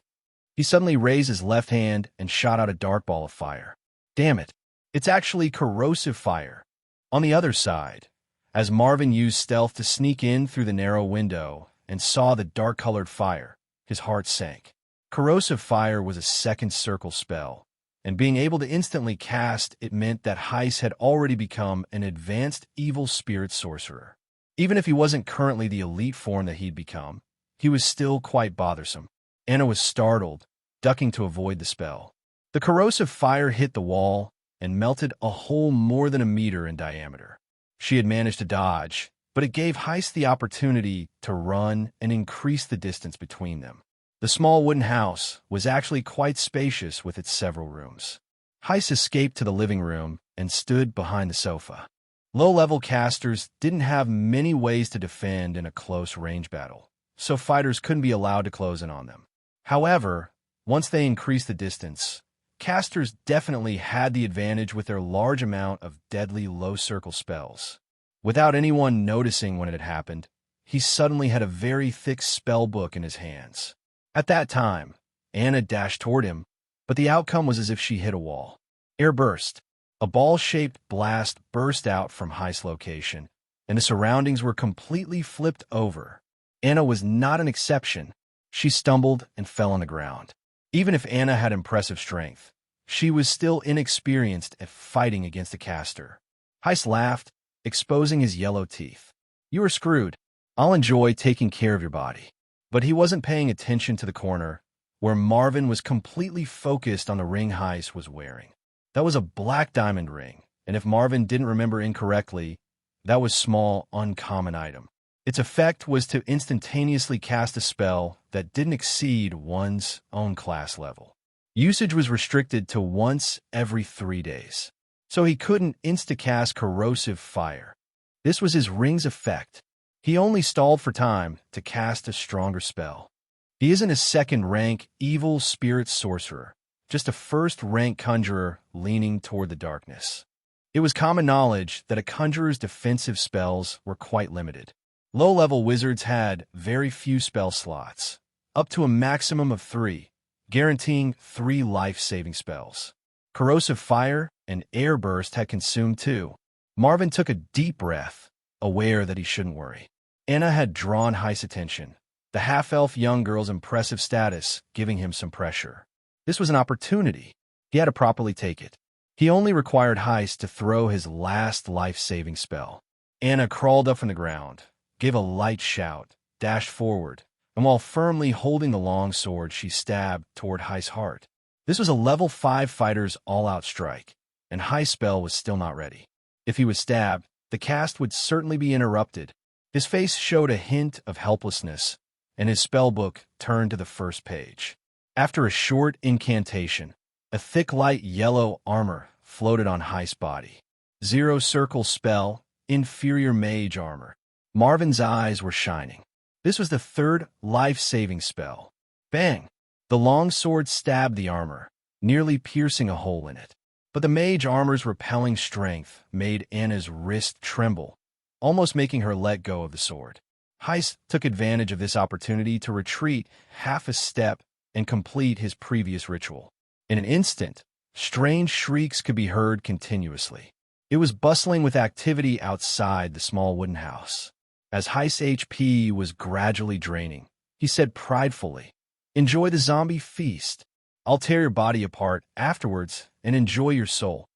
Speaker 1: He suddenly raised his left hand and shot out a dark ball of fire. Damn it, it's actually corrosive fire. On the other side, as Marvin used stealth to sneak in through the narrow window and saw the dark-colored fire, his heart sank. Corrosive fire was a second circle spell, and being able to instantly cast it meant that Heiss had already become an advanced evil spirit sorcerer. Even if he wasn't currently the elite form that he'd become, he was still quite bothersome. Anna was startled, ducking to avoid the spell. The corrosive fire hit the wall and melted a hole more than a meter in diameter. She had managed to dodge, but it gave Heiss the opportunity to run and increase the distance between them. The small wooden house was actually quite spacious with its several rooms. Heiss escaped to the living room and stood behind the sofa. Low-level casters didn't have many ways to defend in a close-range battle, so fighters couldn't be allowed to close in on them. However, once they increased the distance, casters definitely had the advantage with their large amount of deadly low-circle spells. Without anyone noticing when it had happened, he suddenly had a very thick spell book in his hands. At that time, Anna dashed toward him, but the outcome was as if she hit a wall. Air burst. A ball-shaped blast burst out from Heiss' location, and the surroundings were completely flipped over. Anna was not an exception. She stumbled and fell on the ground. Even if Anna had impressive strength, she was still inexperienced at fighting against a caster. Heiss laughed, exposing his yellow teeth. You are screwed. I'll enjoy taking care of your body. But he wasn't paying attention to the corner, where Marvin was completely focused on the ring Heiss was wearing. That was a black diamond ring, and if Marvin didn't remember incorrectly, that was small, uncommon item. Its effect was to instantaneously cast a spell that didn't exceed one's own class level. Usage was restricted to once every 3 days, so he couldn't insta-cast corrosive fire. This was his ring's effect. He only stalled for time to cast a stronger spell. He isn't a second-rank evil spirit sorcerer, just a first-rank conjurer leaning toward the darkness. It was common knowledge that a conjurer's defensive spells were quite limited. Low-level wizards had very few spell slots, up to a maximum of 3, guaranteeing 3 life-saving spells. Corrosive fire and air burst had consumed 2. Marvin took a deep breath, aware that he shouldn't worry. Anna had drawn Heiss' attention, the half-elf young girl's impressive status giving him some pressure. This was an opportunity. He had to properly take it. He only required Heiss to throw his last life-saving spell. Anna crawled up from the ground, gave a light shout, dashed forward, and while firmly holding the long sword, she stabbed toward Heiss' heart. This was a level 5 fighter's all-out strike, and Heiss' spell was still not ready. If he was stabbed, the cast would certainly be interrupted. His face showed a hint of helplessness, and his spellbook turned to the first page. After a short incantation, a thick light yellow armor floated on Heiss' body. 0 circle spell, inferior mage armor. Marvin's eyes were shining. This was the 3rd life-saving spell. Bang! The long sword stabbed the armor, nearly piercing a hole in it. But the mage armor's repelling strength made Anna's wrist tremble, almost making her let go of the sword. Heiss took advantage of this opportunity to retreat half a step and complete his previous ritual. In an instant, Strange shrieks could be heard continuously. It was bustling with activity outside the small wooden house. As Heist's HP was gradually draining, he said pridefully, "Enjoy the zombie feast. I'll tear your body apart afterwards and enjoy your soul."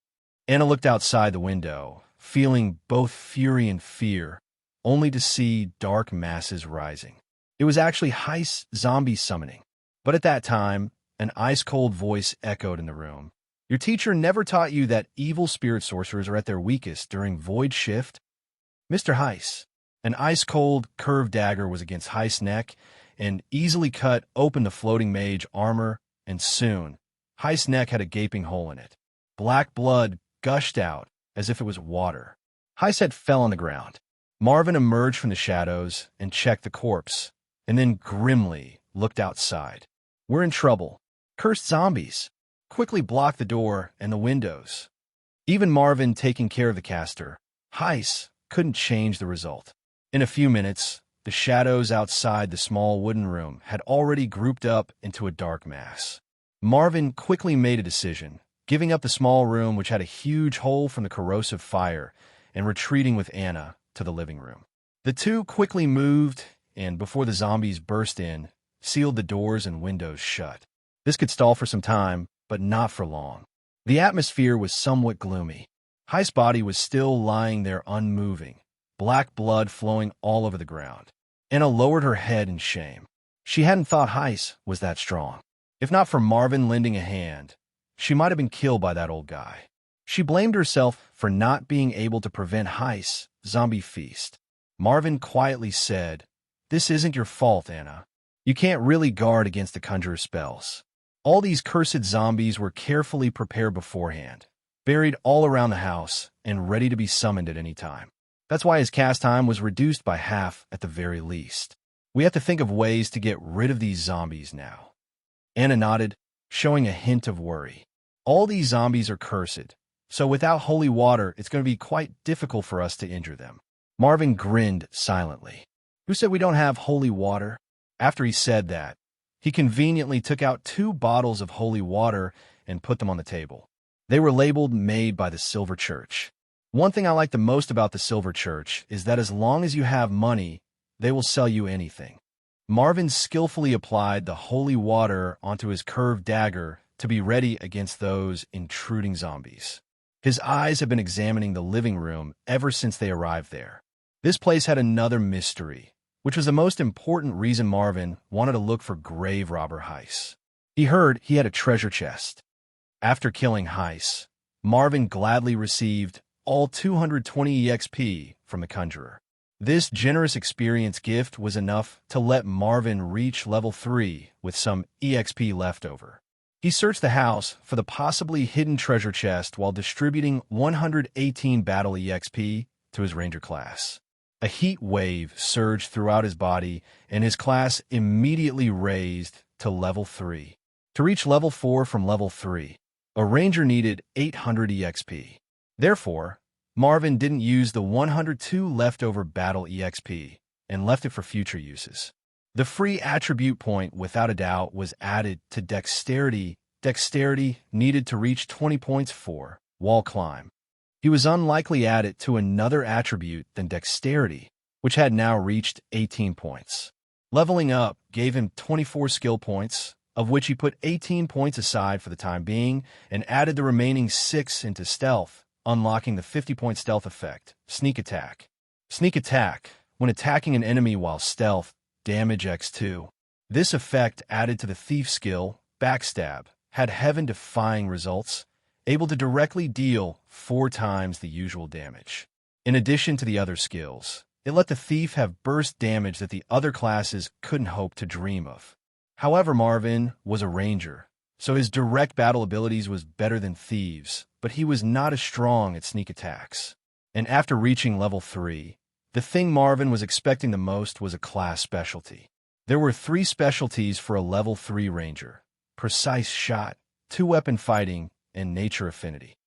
Speaker 1: Anna looked outside the window, feeling both fury and fear, only to see dark masses rising. It was actually Heist's zombie summoning. But at that time, an ice-cold voice echoed in the room. "Your teacher never taught you that evil spirit sorcerers are at their weakest during Void Shift?" "Mr. Heist." An ice-cold, curved dagger was against Heist's neck and easily cut open the floating mage armor, and soon, Heist's neck had a gaping hole in it. Black blood gushed out as if it was water. Heist's head fell on the ground. Marvin emerged from the shadows and checked the corpse, and then grimly looked outside. "We're in trouble. Cursed zombies. Quickly block the door and the windows." Even Marvin taking care of the caster, Heist couldn't change the result. In a few minutes, the shadows outside the small wooden room had already grouped up into a dark mass. Marvin quickly made a decision, giving up the small room which had a huge hole from the corrosive fire and retreating with Anna to the living room. The two quickly moved and, before the zombies burst in, sealed the doors and windows shut. This could stall for some time, but not for long. The atmosphere was somewhat gloomy. Heist's body was still lying there unmoving, black blood flowing all over the ground. Anna lowered her head in shame. She hadn't thought Heist was that strong. If not for Marvin lending a hand, she might have been killed by that old guy. She blamed herself for not being able to prevent Heist's zombie feast. Marvin quietly said, "This isn't your fault, Anna. You can't really guard against the conjurer's spells. All these cursed zombies were carefully prepared beforehand, buried all around the house, and ready to be summoned at any time. That's why his cast time was reduced by half at the very least. We have to think of ways to get rid of these zombies now." Anna nodded, showing a hint of worry. "All these zombies are cursed, so without holy water, it's going to be quite difficult for us to injure them." Marvin grinned silently. "Who said we don't have holy water?" After he said that, he conveniently took out 2 bottles of holy water and put them on the table. They were labeled "Made by the Silver Church." One thing I like the most about the Silver Church is that as long as you have money, they will sell you anything. Marvin skillfully applied the holy water onto his curved dagger to be ready against those intruding zombies. His eyes had been examining the living room ever since they arrived there. This place had another mystery, which was the most important reason Marvin wanted to look for grave robber Heist. He heard he had a treasure chest. After killing Heist, Marvin gladly received all 220 EXP from the conjurer. This generous experience gift was enough to let Marvin reach level 3 with some EXP left over. He searched the house for the possibly hidden treasure chest while distributing 118 battle EXP to his ranger class. A heat wave surged throughout his body, and his class immediately raised to level 3. To reach level 4 from level 3, a ranger needed 800 EXP. Therefore, Marvin didn't use the 102 leftover battle EXP and left it for future uses. The free attribute point, without a doubt, was added to Dexterity. Dexterity needed to reach 20 points for wall climb. He was unlikely add it to another attribute than Dexterity, which had now reached 18 points. Leveling up gave him 24 skill points, of which he put 18 points aside for the time being and added the remaining 6 into Stealth, unlocking the 50-point stealth effect, Sneak Attack. Sneak Attack, when attacking an enemy while stealth, damage x2. This effect added to the Thief skill, Backstab, had heaven-defying results, able to directly deal 4 times the usual damage. In addition to the other skills, it let the Thief have burst damage that the other classes couldn't hope to dream of. However, Marvin was a ranger, so his direct battle abilities was better than Thieves', but he was not as strong at sneak attacks. And after reaching level 3, the thing Marvin was expecting the most was a class specialty. There were 3 specialties for a level 3 ranger: Precise Shot, 2-weapon fighting, and Nature Affinity.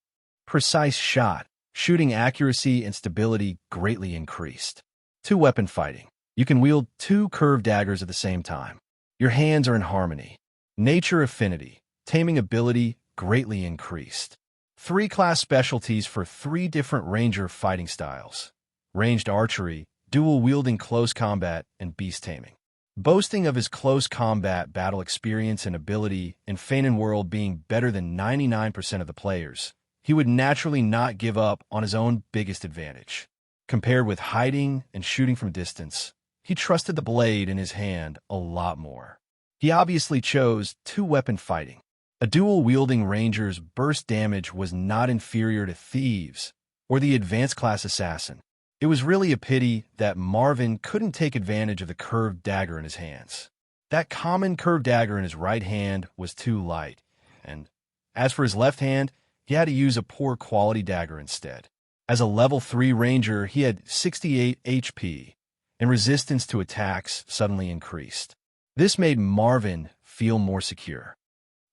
Speaker 1: Precise Shot, shooting accuracy and stability greatly increased. 2-weapon fighting, you can wield 2 curved daggers at the same time. Your hands are in harmony. Nature Affinity, taming ability greatly increased. 3 class specialties for 3 different ranger fighting styles: ranged archery, dual-wielding close combat, and beast taming. Boasting of his close combat battle experience and ability in Feinan World being better than 99% of the players, he would naturally not give up on his own biggest advantage. Compared with hiding and shooting from distance, he trusted the blade in his hand a lot more. He obviously chose 2-weapon fighting. A dual-wielding ranger's burst damage was not inferior to Thieves or the advanced class assassin. It was really a pity that Marvin couldn't take advantage of the curved dagger in his hands. That common curved dagger in his right hand was too light, and as for his left hand, he had to use a poor quality dagger instead. As a level 3 ranger, he had 68 HP, and resistance to attacks suddenly increased. This made Marvin feel more secure.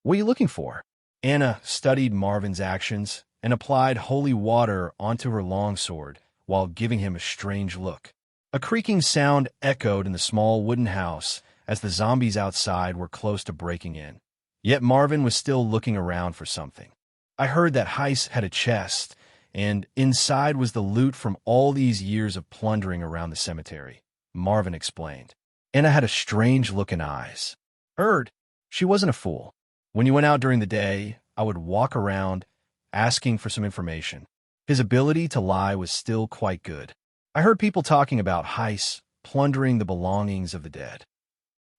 Speaker 1: "What are you looking for?" Anna studied Marvin's actions and applied holy water onto her longsword while giving him a strange look. A creaking sound echoed in the small wooden house as the zombies outside were close to breaking in. Yet Marvin was still looking around for something. "I heard that Heiss had a chest, and inside was the loot from all these years of plundering around the cemetery," Marvin explained. Anna had a strange look in eyes. "Heard?" She wasn't a fool. "When you went out during the day, I would walk around asking for some information." His ability to lie was still quite good. "I heard people talking about Heiss plundering the belongings of the dead.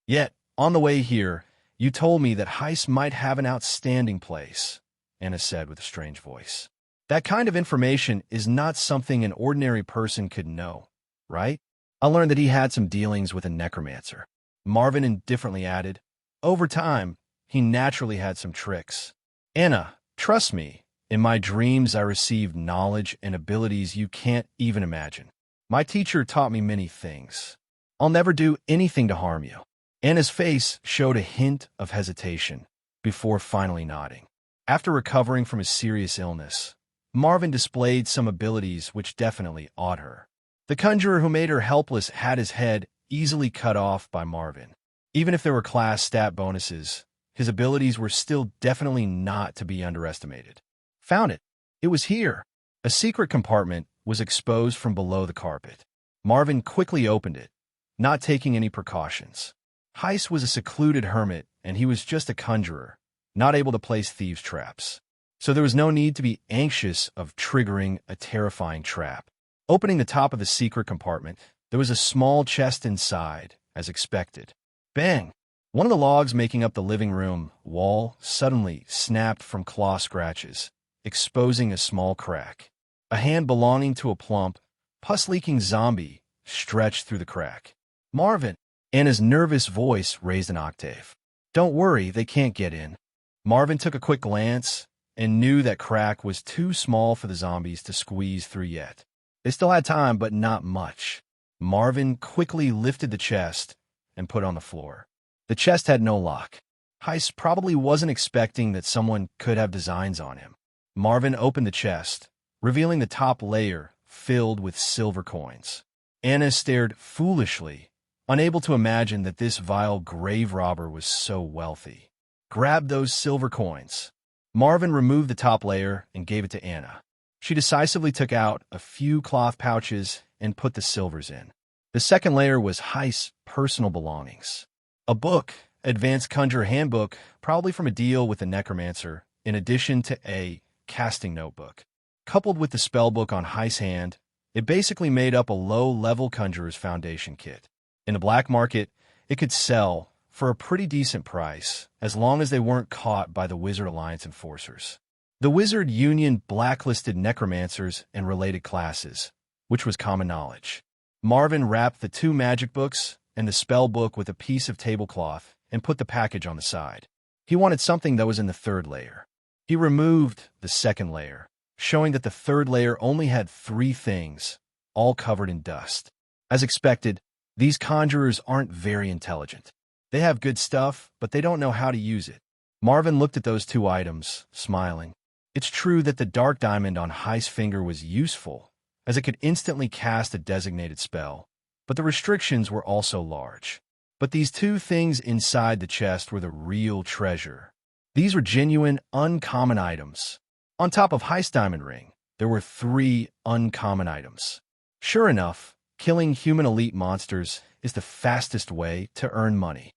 Speaker 1: Yet, on the way here, you told me that Heiss might have an outstanding place," Anna said with a strange voice. "That kind of information is not something an ordinary person could know, right? I learned that he had some dealings with a necromancer." Marvin indifferently added, "Over time, he naturally had some tricks. Anna, trust me. In my dreams, I received knowledge and abilities you can't even imagine. My teacher taught me many things. I'll never do anything to harm you." Anna's face showed a hint of hesitation before finally nodding. After recovering from his serious illness, Marvin displayed some abilities which definitely awed her. The conjurer who made her helpless had his head easily cut off by Marvin. Even if there were class stat bonuses, his abilities were still definitely not to be underestimated. "Found it. It was here." A secret compartment was exposed from below the carpet. Marvin quickly opened it, not taking any precautions. Heiss was a secluded hermit, and he was just a conjurer, not able to place thieves' traps. So there was no need to be anxious of triggering a terrifying trap. Opening the top of the secret compartment, there was a small chest inside, as expected. Bang! One of the logs making up the living room wall suddenly snapped from claw scratches, exposing a small crack. A hand belonging to a plump, pus-leaking zombie stretched through the crack. "Marvin!" Anna's nervous voice raised an octave. "Don't worry, they can't get in." Marvin took a quick glance and knew that crack was too small for the zombies to squeeze through yet. They still had time, but not much. Marvin quickly lifted the chest and put it on the floor. The chest had no lock. Heiss probably wasn't expecting that someone could have designs on him. Marvin opened the chest, revealing the top layer filled with silver coins. Anna stared foolishly, unable to imagine that this vile grave robber was so wealthy. "Grab those silver coins." Marvin removed the top layer and gave it to Anna. She decisively took out a few cloth pouches and put the silvers in. The second layer was Heiss' personal belongings. A book, Advanced Conjure Handbook, probably from a deal with the necromancer, in addition to a casting notebook. Coupled with the spellbook on Heiss' hand, it basically made up a low-level conjurer's foundation kit. In the black market, it could sell for a pretty decent price, as long as they weren't caught by the Wizard Alliance enforcers. The Wizard Union blacklisted necromancers and related classes, which was common knowledge. Marvin wrapped the 2 magic books and the spell book with a piece of tablecloth and put the package on the side. He wanted something that was in the 3rd layer. He removed the 2nd layer, showing that the 3rd layer only had 3 things, all covered in dust. As expected, these conjurers aren't very intelligent. They have good stuff, but they don't know how to use it. Marvin looked at those 2 items, smiling. It's true that the dark diamond on Heiss' finger was useful, as it could instantly cast a designated spell, but the restrictions were also large. But these 2 things inside the chest were the real treasure. These were genuine, uncommon items. On top of Heist Diamond Ring, there were 3 uncommon items. Sure enough, killing human elite monsters is the fastest way to earn money.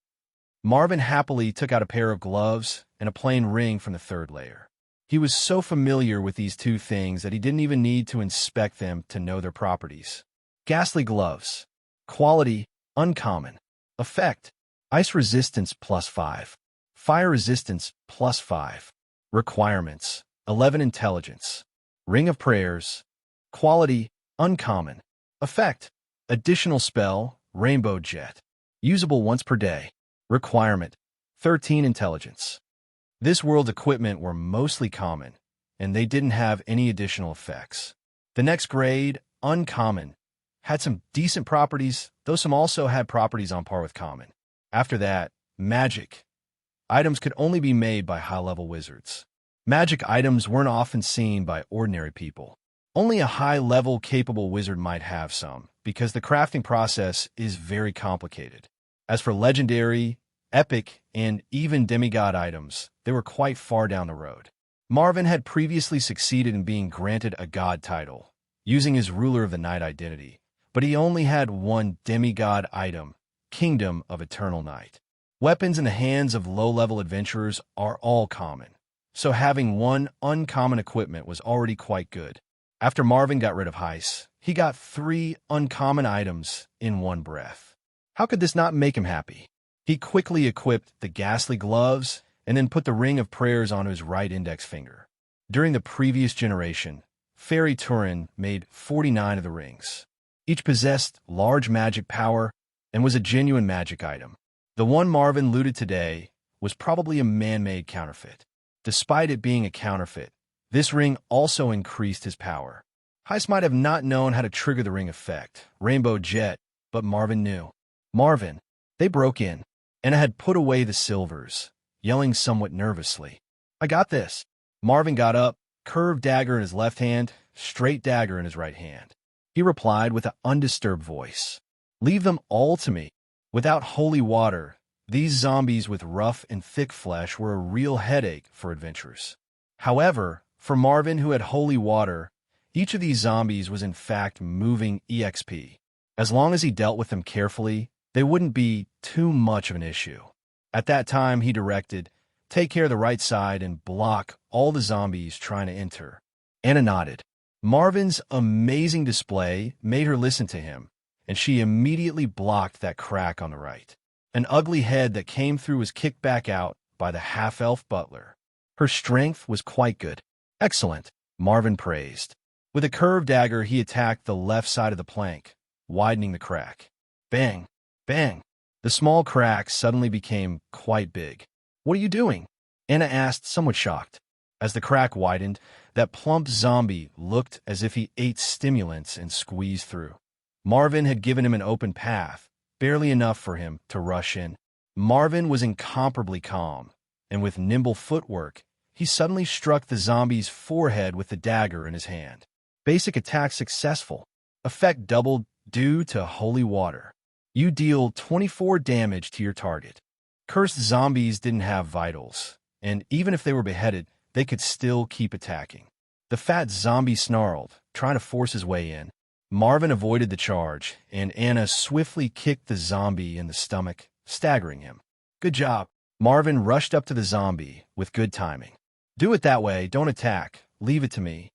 Speaker 1: Marvin happily took out a pair of gloves and a plain ring from the 3rd layer. He was so familiar with these 2 things that he didn't even need to inspect them to know their properties. Ghastly gloves. Quality, uncommon. Effect, ice resistance +5. Fire resistance +5. Requirements, 11 intelligence. Ring of prayers. Quality, uncommon. Effect, additional spell, rainbow jet. Usable once per day. Requirement, 13 intelligence. This world's equipment were mostly common, and they didn't have any additional effects. The next grade, uncommon, had some decent properties, though some also had properties on par with common. After that, magic. Items could only be made by high-level wizards. Magic items weren't often seen by ordinary people. Only a high-level capable wizard might have some, because the crafting process is very complicated. As for legendary, epic, and even demigod items, they were quite far down the road. Marvin had previously succeeded in being granted a god title, using his Ruler of the Night identity, but he only had one demigod item, Kingdom of Eternal Night. Weapons in the hands of low-level adventurers are all common, so having one uncommon equipment was already quite good. After Marvin got rid of Heist, he got 3 uncommon items in one breath. How could this not make him happy? He quickly equipped the ghastly gloves and then put the ring of prayers onto his right index finger. During the previous generation, Fairy Turin made 49 of the rings. Each possessed large magic power and was a genuine magic item. The one Marvin looted today was probably a man-made counterfeit. Despite it being a counterfeit, this ring also increased his power. Heist might have not known how to trigger the ring effect, Rainbow Jet, but Marvin knew. Marvin, they broke in, and I had put away the silvers, yelling somewhat nervously. I got this. Marvin got up, curved dagger in his left hand, straight dagger in his right hand. He replied with an undisturbed voice. Leave them all to me. Without holy water, these zombies with rough and thick flesh were a real headache for adventurers. However, for Marvin, who had holy water, each of these zombies was in fact moving EXP. As long as he dealt with them carefully, they wouldn't be too much of an issue. At that time, he directed, take care of the right side and block all the zombies trying to enter. Anna nodded. Marvin's amazing display made her listen to him, and she immediately blocked that crack on the right. An ugly head that came through was kicked back out by the half-elf butler. Her strength was quite good. Excellent, Marvin praised. With a curved dagger, he attacked the left side of the plank, widening the crack. Bang! Bang! The small crack suddenly became quite big. What are you doing? Anna asked, somewhat shocked. As the crack widened, that plump zombie looked as if he ate stimulants and squeezed through. Marvin had given him an open path, barely enough for him to rush in. Marvin was incomparably calm, and with nimble footwork, he suddenly struck the zombie's forehead with the dagger in his hand. Basic attack successful. Effect doubled due to holy water. You deal 24 damage to your target. Cursed zombies didn't have vitals, and even if they were beheaded, they could still keep attacking. The fat zombie snarled, trying to force his way in. Marvin avoided the charge, and Anna swiftly kicked the zombie in the stomach, staggering him. Good job. Marvin rushed up to the zombie with good timing. Do it that way, don't attack. Leave it to me.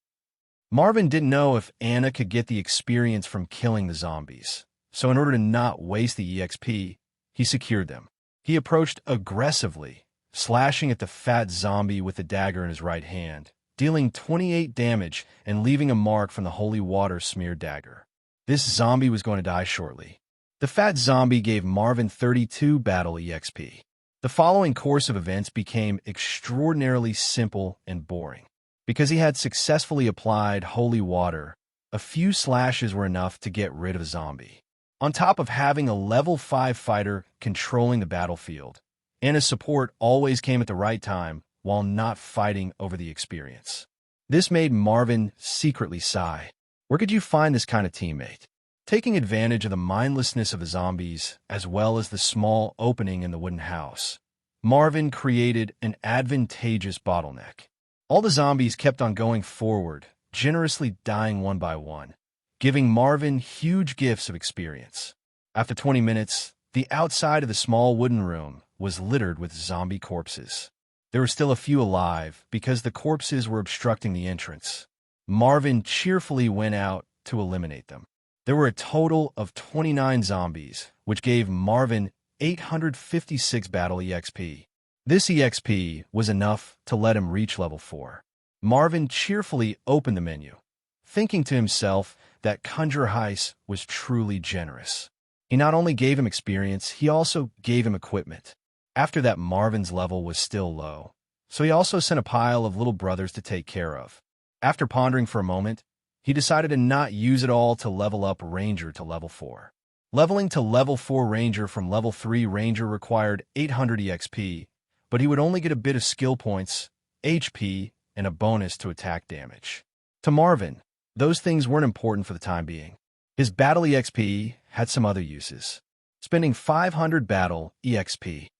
Speaker 1: Marvin didn't know if Anna could get the experience from killing the zombies, so in order to not waste the EXP, he secured them. He approached aggressively, slashing at the fat zombie with the dagger in his right hand, dealing 28 damage and leaving a mark from the holy water smeared dagger. This zombie was going to die shortly. The fat zombie gave Marvin 32 battle EXP. The following course of events became extraordinarily simple and boring. Because he had successfully applied holy water, a few slashes were enough to get rid of a zombie. On top of having a level 5 fighter controlling the battlefield, Anna's support always came at the right time while not fighting over the experience. This made Marvin secretly sigh. Where could you find this kind of teammate? Taking advantage of the mindlessness of the zombies, as well as the small opening in the wooden house, Marvin created an advantageous bottleneck. All the zombies kept on going forward, generously dying one by one, giving Marvin huge gifts of experience. After 20 minutes, the outside of the small wooden room was littered with zombie corpses. There were still a few alive because the corpses were obstructing the entrance. Marvin cheerfully went out to eliminate them. There were a total of 29 zombies, which gave Marvin 856 battle EXP. This EXP was enough to let him reach level 4. Marvin cheerfully opened the menu, thinking to himself that Conjure Heist was truly generous. He not only gave him experience, he also gave him equipment. After that, Marvin's level was still low, so he also sent a pile of little brothers to take care of. After pondering for a moment, he decided to not use it all to level up Ranger to level 4. Leveling to level 4 Ranger from level 3 Ranger required 800 EXP, but he would only get a bit of skill points, HP, and a bonus to attack damage. To Marvin, those things weren't important for the time being. His battle EXP had some other uses. Spending 500 battle EXP.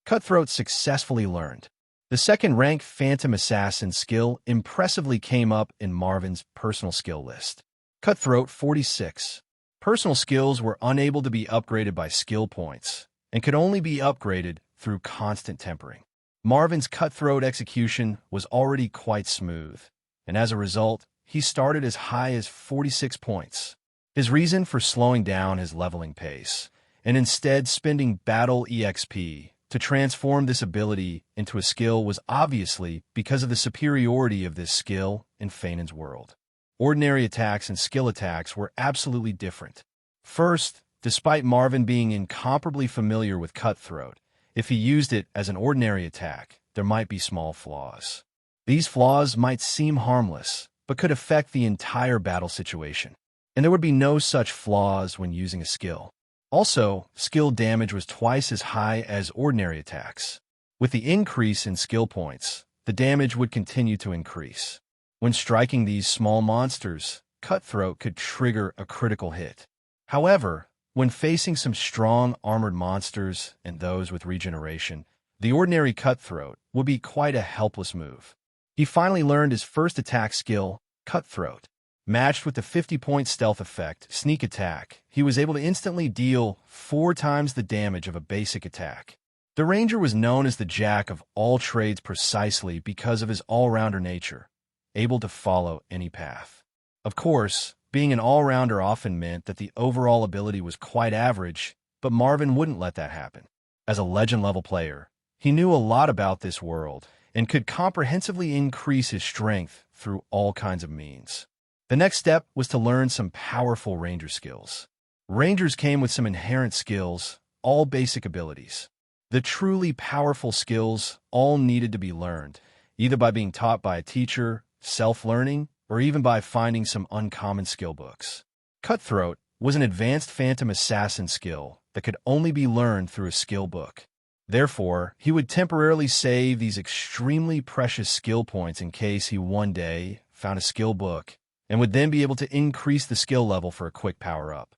Speaker 1: Cutthroat successfully learned. The second-rank Phantom Assassin skill impressively came up in Marvin's personal skill list. Cutthroat 46. Personal skills were unable to be upgraded by skill points and could only be upgraded through constant tempering. Marvin's cutthroat execution was already quite smooth, and as a result, he started as high as 46 points. His reason for slowing down his leveling pace and instead spending battle EXP to transform this ability into a skill was obviously because of the superiority of this skill in Feinan's world. Ordinary attacks and skill attacks were absolutely different. First, despite Marvin being incomparably familiar with Cutthroat, if he used it as an ordinary attack, there might be small flaws. These flaws might seem harmless, but could affect the entire battle situation. And there would be no such flaws when using a skill. Also, skill damage was twice as high as ordinary attacks. With the increase in skill points, the damage would continue to increase. When striking these small monsters, Cutthroat could trigger a critical hit. However, when facing some strong armored monsters and those with regeneration, the ordinary Cutthroat would be quite a helpless move. He finally learned his first attack skill, Cutthroat. Matched with the 50-point stealth effect, Sneak Attack, he was able to instantly deal 4 times the damage of a basic attack. The Ranger was known as the Jack of all trades precisely because of his all-rounder nature, able to follow any path. Of course, being an all-rounder often meant that the overall ability was quite average, but Marvin wouldn't let that happen. As a legend-level player, he knew a lot about this world and could comprehensively increase his strength through all kinds of means. The next step was to learn some powerful Ranger skills. Rangers came with some inherent skills, all basic abilities. The truly powerful skills all needed to be learned, either by being taught by a teacher, self-learning, or even by finding some uncommon skill books. Cutthroat was an advanced Phantom Assassin skill that could only be learned through a skill book. Therefore, he would temporarily save these extremely precious skill points in case he one day found a skill book, and would then be able to increase the skill level for a quick power-up.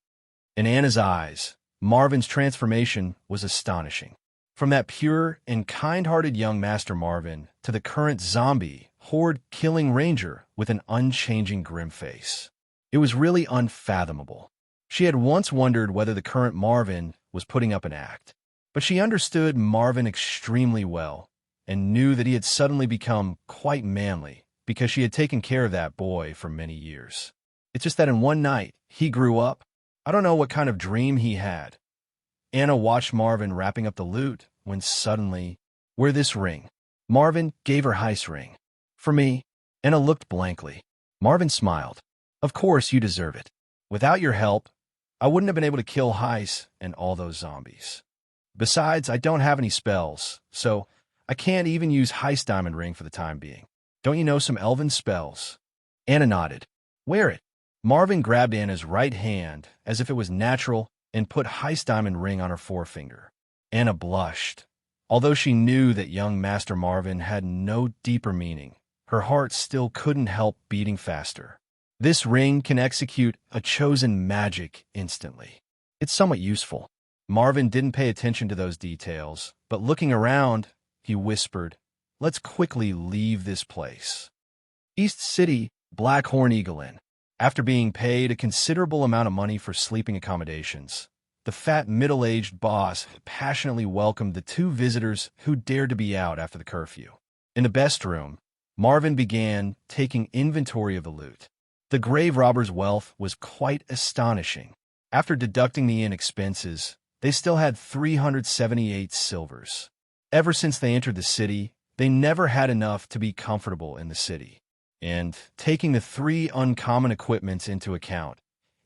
Speaker 1: In Anna's eyes, Marvin's transformation was astonishing. From that pure and kind-hearted young Master Marvin to the current zombie, horde-killing Ranger with an unchanging grim face. It was really unfathomable. She had once wondered whether the current Marvin was putting up an act, but she understood Marvin extremely well and knew that he had suddenly become quite manly because she had taken care of that boy for many years. It's just that in one night, he grew up. I don't know what kind of dream he had. Anna watched Marvin wrapping up the loot when suddenly, "Wear this ring." Marvin gave her Heist ring. "For me?" Anna looked blankly. Marvin smiled. "Of course you deserve it. Without your help, I wouldn't have been able to kill Heist and all those zombies. Besides, I don't have any spells, so I can't even use Heist Diamond Ring for the time being. Don't you know some elven spells?" Anna nodded. "Wear it." Marvin grabbed Anna's right hand as if it was natural and put Heist Diamond Ring on her forefinger. Anna blushed. Although she knew that young Master Marvin had no deeper meaning, her heart still couldn't help beating faster. This ring can execute a chosen magic instantly. It's somewhat useful. Marvin didn't pay attention to those details, but looking around, he whispered. "Let's quickly leave this place." East City, Blackhorn Eagle Inn. After being paid a considerable amount of money for sleeping accommodations, the fat middle-aged boss passionately welcomed the two visitors who dared to be out after the curfew. In the best room, Marvin began taking inventory of the loot. The grave robber's wealth was quite astonishing. After deducting the inn expenses, they still had 378 silvers. Ever since they entered the city, they never had enough to be comfortable in the city. And, taking the 3 uncommon equipments into account,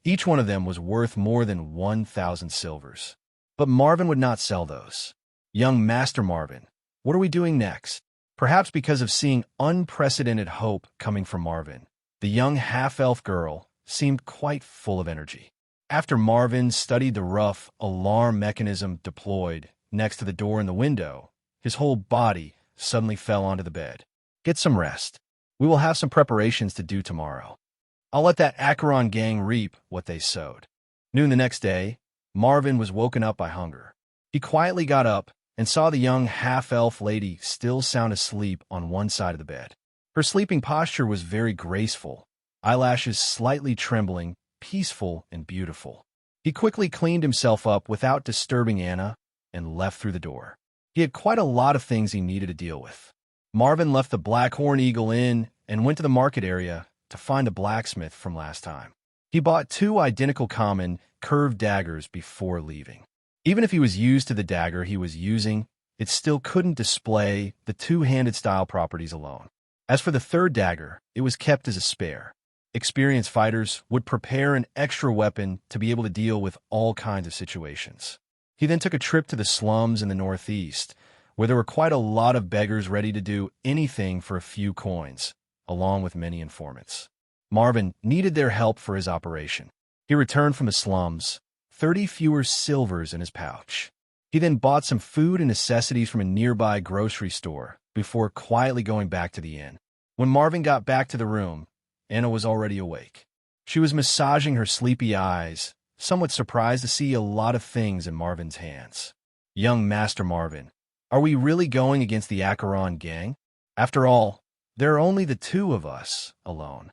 Speaker 1: each one of them was worth more than 1,000 silvers. But Marvin would not sell those. Young Master Marvin, what are we doing next? Perhaps because of seeing unprecedented hope coming from Marvin, the young half-elf girl seemed quite full of energy. After Marvin studied the rough alarm mechanism deployed next to the door and the window, his whole body suddenly fell onto the bed. "Get some rest. We will have some preparations to do tomorrow. I'll let that Acheron gang reap what they sowed." Noon the next day, Marvin was woken up by hunger. He quietly got up and saw the young half-elf lady still sound asleep on one side of the bed. Her sleeping posture was very graceful, eyelashes slightly trembling, peaceful and beautiful. He quickly cleaned himself up without disturbing Anna and left through the door. He had quite a lot of things he needed to deal with. Marvin left the Blackhorn Eagle Inn and went to the market area to find a blacksmith from last time. He bought 2 identical common, curved daggers before leaving. Even if he was used to the dagger he was using, it still couldn't display the two-handed style properties alone. As for the third dagger, it was kept as a spare. Experienced fighters would prepare an extra weapon to be able to deal with all kinds of situations. He then took a trip to the slums in the northeast, where there were quite a lot of beggars ready to do anything for a few coins, along with many informants. Marvin needed their help for his operation. He returned from the slums, 30 fewer silvers in his pouch. He then bought some food and necessities from a nearby grocery store before quietly going back to the inn. When Marvin got back to the room, Anna was already awake. She was massaging her sleepy eyes, somewhat surprised to see a lot of things in Marvin's hands. "Young Master Marvin, are we really going against the Acheron gang? After all, there are only the 2 of us alone."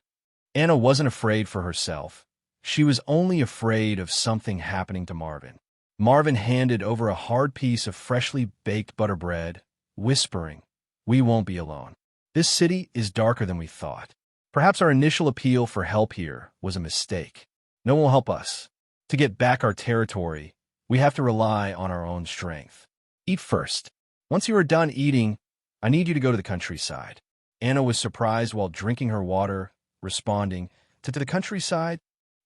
Speaker 1: Anna wasn't afraid for herself. She was only afraid of something happening to Marvin. Marvin handed over a hard piece of freshly baked butter bread, whispering, "We won't be alone. This city is darker than we thought. Perhaps our initial appeal for help here was a mistake. No one will help us. To get back our territory, we have to rely on our own strength. Eat first. Once you are done eating, I need you to go to the countryside." Anna was surprised while drinking her water, responding, "To the countryside?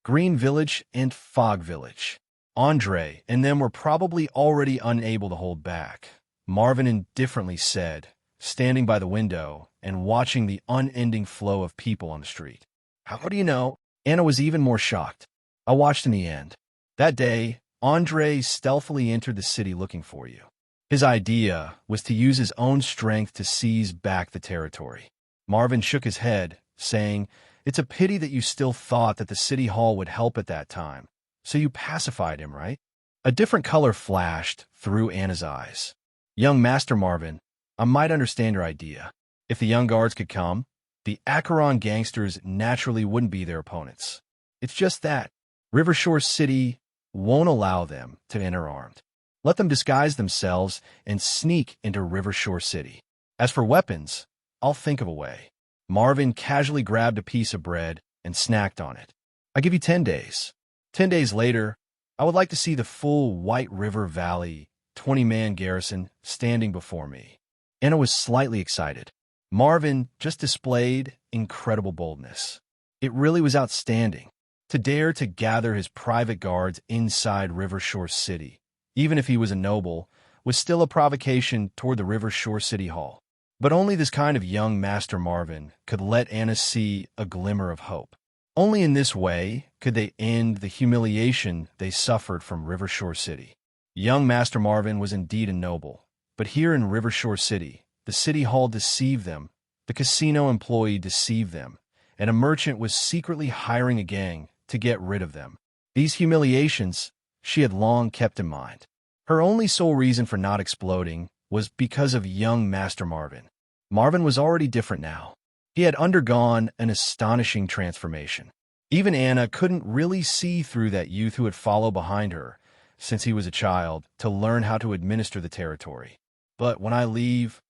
Speaker 1: Green Village and Fog Village." Andre and them were probably already unable to hold back. Marvin indifferently said, standing by the window and watching the unending flow of people on the street. "How do you know?" Anna was even more shocked. "I watched in the end. That day, Andre stealthily entered the city looking for you. His idea was to use his own strength to seize back the territory." Marvin shook his head, saying, "It's a pity that you still thought that the city hall would help at that time. So you pacified him, right?" A different color flashed through Anna's eyes. "Young Master Marvin, I might understand your idea. If the young guards could come, the Acheron gangsters naturally wouldn't be their opponents. It's just that Rivershore City won't allow them to enter armed. Let them disguise themselves and sneak into Rivershore City. As for weapons, I'll think of a way." Marvin casually grabbed a piece of bread and snacked on it. "I give you 10 days. 10 days later, I would like to see the full White River Valley 20-man garrison standing before me." Anna was slightly excited. Marvin just displayed incredible boldness. It really was outstanding. To dare to gather his private guards inside Rivershore City, even if he was a noble, was still a provocation toward the Rivershore City Hall. But only this kind of young Master Marvin could let Anna see a glimmer of hope. Only in this way could they end the humiliation they suffered from Rivershore City. Young Master Marvin was indeed a noble, but here in Rivershore City, the city hall deceived them, the casino employee deceived them, and a merchant was secretly hiring a gang to get rid of them. These humiliations she had long kept in mind. Her only sole reason for not exploding was because of young Master Marvin. Marvin was already different now. He had undergone an astonishing transformation. Even Anna couldn't really see through that youth who had followed behind her, since he was a child, to learn how to administer the territory. But when I leave,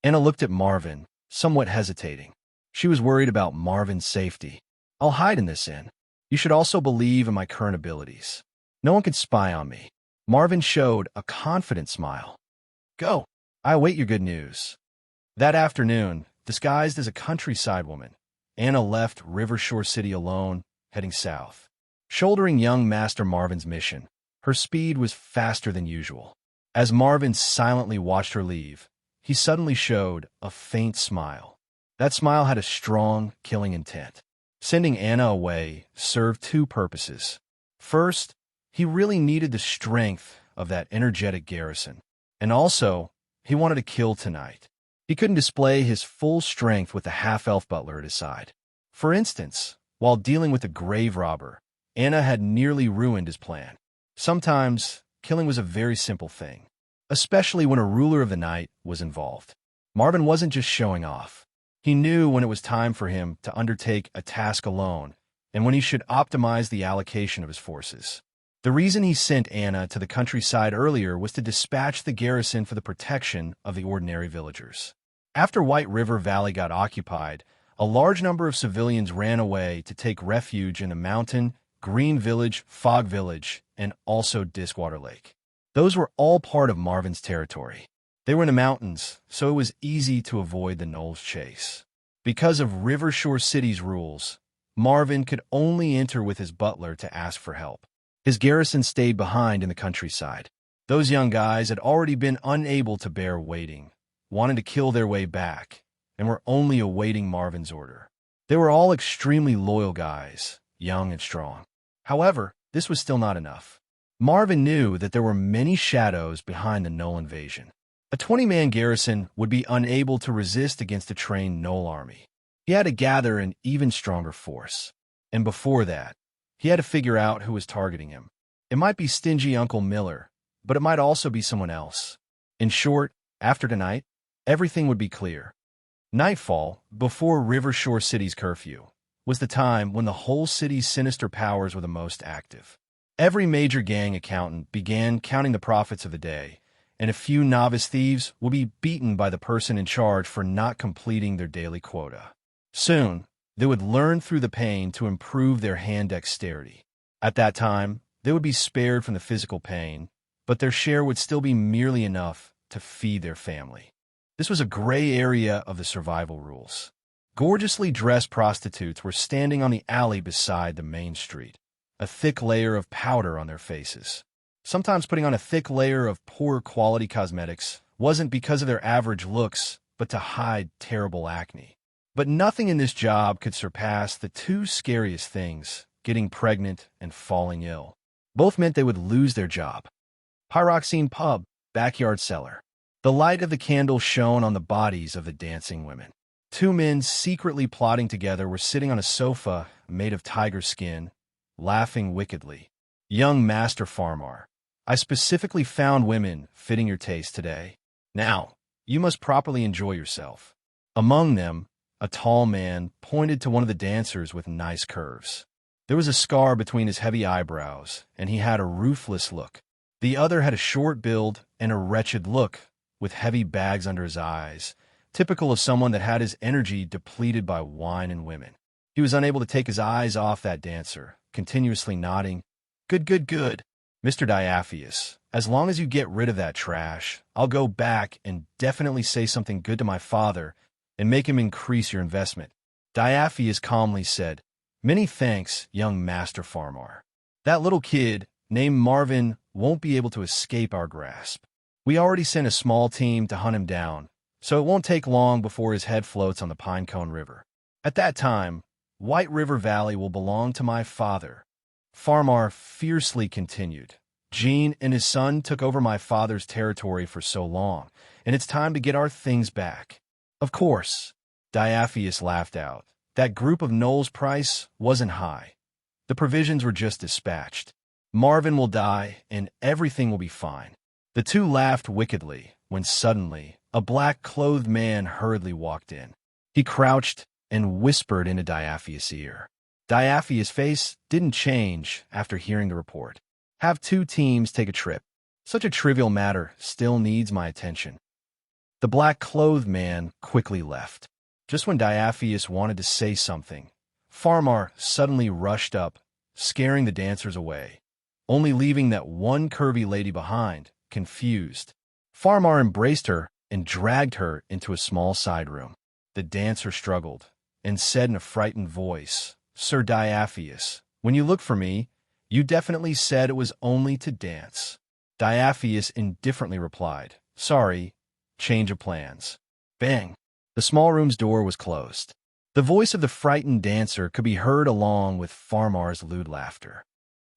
Speaker 1: Anna looked at Marvin, somewhat hesitating. She was worried about Marvin's safety. I'll hide in this inn. You should also believe in my current abilities. No one can spy on me. Marvin showed a confident smile. Go. I await your good news. That afternoon, disguised as a countryside woman, Anna left Rivershore City alone, heading south. Shouldering young Master Marvin's mission, her speed was faster than usual. As Marvin silently watched her leave, he suddenly showed a faint smile. That smile had a strong, killing intent. Sending Anna away served two purposes. First, he really needed the strength of that energetic garrison. And also, he wanted to kill tonight. He couldn't display his full strength with the half-elf butler at his side. For instance, while dealing with a grave robber, Anna had nearly ruined his plan. Sometimes, killing was a very simple thing, especially when a ruler of the night was involved. Marvin wasn't just showing off. He knew when it was time for him to undertake a task alone and when he should optimize the allocation of his forces. The reason he sent Anna to the countryside earlier was to dispatch the garrison for the protection of the ordinary villagers. After White River Valley got occupied, a large number of civilians ran away to take refuge in the Mountain, Green Village, Fog Village, and also Diskwater Lake. Those were all part of Marvin's territory. They were in the mountains, so it was easy to avoid the Knowles chase. Because of Rivershore City's rules, Marvin could only enter with his butler to ask for help. His garrison stayed behind in the countryside. Those young guys had already been unable to bear waiting, wanted to kill their way back, and were only awaiting Marvin's order. They were all extremely loyal guys, young and strong. However, this was still not enough. Marvin knew that there were many shadows behind the Knoll invasion. A 20-man garrison would be unable to resist against a trained Knoll army. He had to gather an even stronger force. And before that, he had to figure out who was targeting him. It might be stingy Uncle Miller, but it might also be someone else. In short, after tonight, everything would be clear. Nightfall, before Rivershore City's curfew, was the time when the whole city's sinister powers were the most active. Every major gang accountant began counting the profits of the day, and a few novice thieves would be beaten by the person in charge for not completing their daily quota. Soon, they would learn through the pain to improve their hand dexterity. At that time, they would be spared from the physical pain, but their share would still be merely enough to feed their family. This was a gray area of the survival rules. Gorgeously dressed prostitutes were standing on the alley beside the main street, a thick layer of powder on their faces. Sometimes putting on a thick layer of poor quality cosmetics wasn't because of their average looks, but to hide terrible acne. But nothing in this job could surpass the two scariest things, getting pregnant and falling ill. Both meant they would lose their job. Pyroxene Pub, backyard cellar. The light of the candle shone on the bodies of the dancing women. Two men secretly plotting together were sitting on a sofa made of tiger skin, laughing wickedly. Young Master Farmar, I specifically found women fitting your taste today. Now, you must properly enjoy yourself. Among them, a tall man pointed to one of the dancers with nice curves. There was a scar between his heavy eyebrows, and he had a ruthless look. The other had a short build and a wretched look, with heavy bags under his eyes, typical of someone that had his energy depleted by wine and women. He was unable to take his eyes off that dancer, continuously nodding. Good, good, good. Mr. Diaphius, as long as you get rid of that trash, I'll go back and definitely say something good to my father and make him increase your investment. Diaphius calmly said, Many thanks, young Master Farmar. That little kid, named Marvin, won't be able to escape our grasp. We already sent a small team to hunt him down, so it won't take long before his head floats on the Pinecone River. At that time, White River Valley will belong to my father. Farmar fiercely continued. Gene and his son took over my father's territory for so long, and it's time to get our things back. Of course, Diaphius laughed out. That group of Knowles price wasn't high. The provisions were just dispatched. Marvin will die, and everything will be fine. The two laughed wickedly when suddenly a black-clothed man hurriedly walked in. He crouched and whispered into Diaphius' ear. Diaphius' face didn't change after hearing the report. Have two teams take a trip. Such a trivial matter still needs my attention. The black-clothed man quickly left. Just when Diaphius wanted to say something, Farmar suddenly rushed up, scaring the dancers away, only leaving that one curvy lady behind, confused. Farmar embraced her and dragged her into a small side room. The dancer struggled and said in a frightened voice, "Sir Diaphius, when you looked for me, you definitely said it was only to dance." Diaphius indifferently replied, "Sorry, change of plans." Bang! The small room's door was closed. The voice of the frightened dancer could be heard along with Farmar's lewd laughter.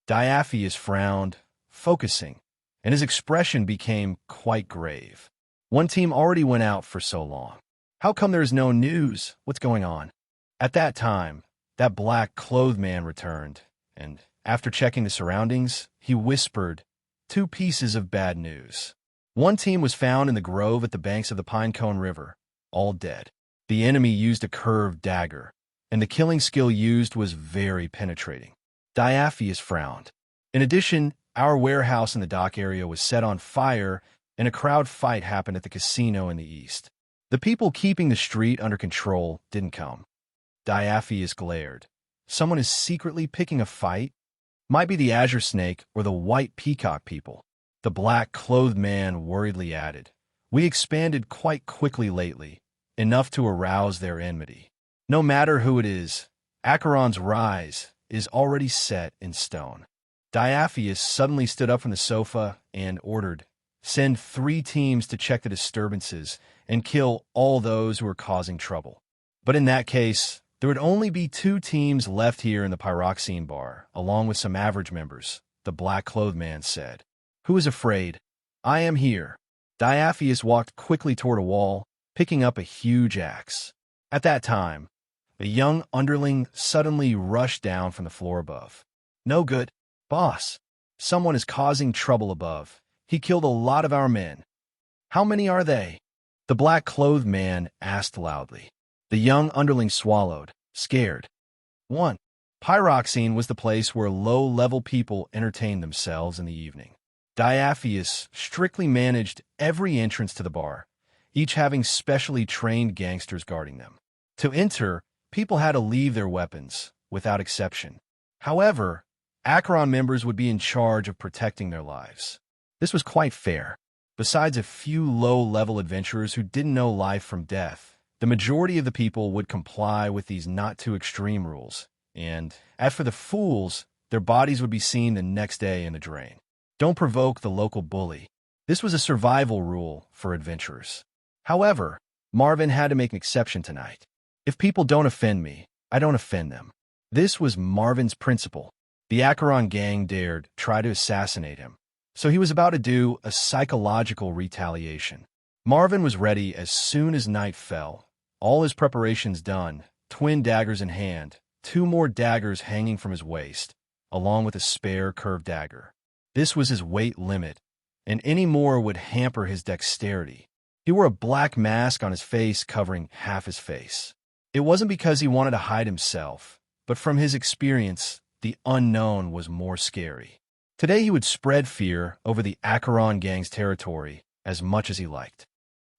Speaker 1: Diaphius frowned, focusing, and his expression became quite grave. One team already went out for so long. How come there is no news? What's going on? At that time, that black-clothed man returned, and after checking the surroundings, he whispered, "Two pieces of bad news. One team was found in the grove at the banks of the Pinecone River, all dead. The enemy used a curved dagger, and the killing skill used was very penetrating." Diaphius frowned. In addition, our warehouse in the dock area was set on fire, and a crowd fight happened at the casino in the east. The people keeping the street under control didn't come. Diaphius glared. Someone is secretly picking a fight? Might be the Azure Snake or the White Peacock people. The black-clothed man worriedly added, "We expanded quite quickly lately, enough to arouse their enmity. No matter who it is, Acheron's rise is already set in stone." Diaphius suddenly stood up from the sofa and ordered, "Send 3 teams to check the disturbances and kill all those who are causing trouble." But in that case, there would only be 2 teams left here in the Pyroxene bar, along with some average members, the black-clothed man said. "Who is afraid? I am here." Diaphius walked quickly toward a wall, picking up a huge axe. At that time, a young underling suddenly rushed down from the floor above. "No good, boss. Someone is causing trouble above. He killed a lot of our men." "How many are they?" the black-clothed man asked loudly. The young underling swallowed, scared. 1. Pyroxene was the place where low-level people entertained themselves in the evening. Diaphius strictly managed every entrance to the bar, each having specially trained gangsters guarding them. To enter, people had to leave their weapons, without exception. However, Acheron members would be in charge of protecting their lives. This was quite fair. Besides a few low-level adventurers who didn't know life from death, the majority of the people would comply with these not-too-extreme rules, and, as for the fools, their bodies would be seen the next day in the drain. Don't provoke the local bully. This was a survival rule for adventurers. However, Marvin had to make an exception tonight. If people don't offend me, I don't offend them. This was Marvin's principle. The Acheron gang dared try to assassinate him, so he was about to do a psychological retaliation. Marvin was ready as soon as night fell, all his preparations done, twin daggers in hand, 2 more daggers hanging from his waist, along with a spare curved dagger. This was his weight limit, and any more would hamper his dexterity. He wore a black mask on his face covering half his face. It wasn't because he wanted to hide himself, but from his experience, the unknown was more scary. Today he would spread fear over the Acheron gang's territory as much as he liked.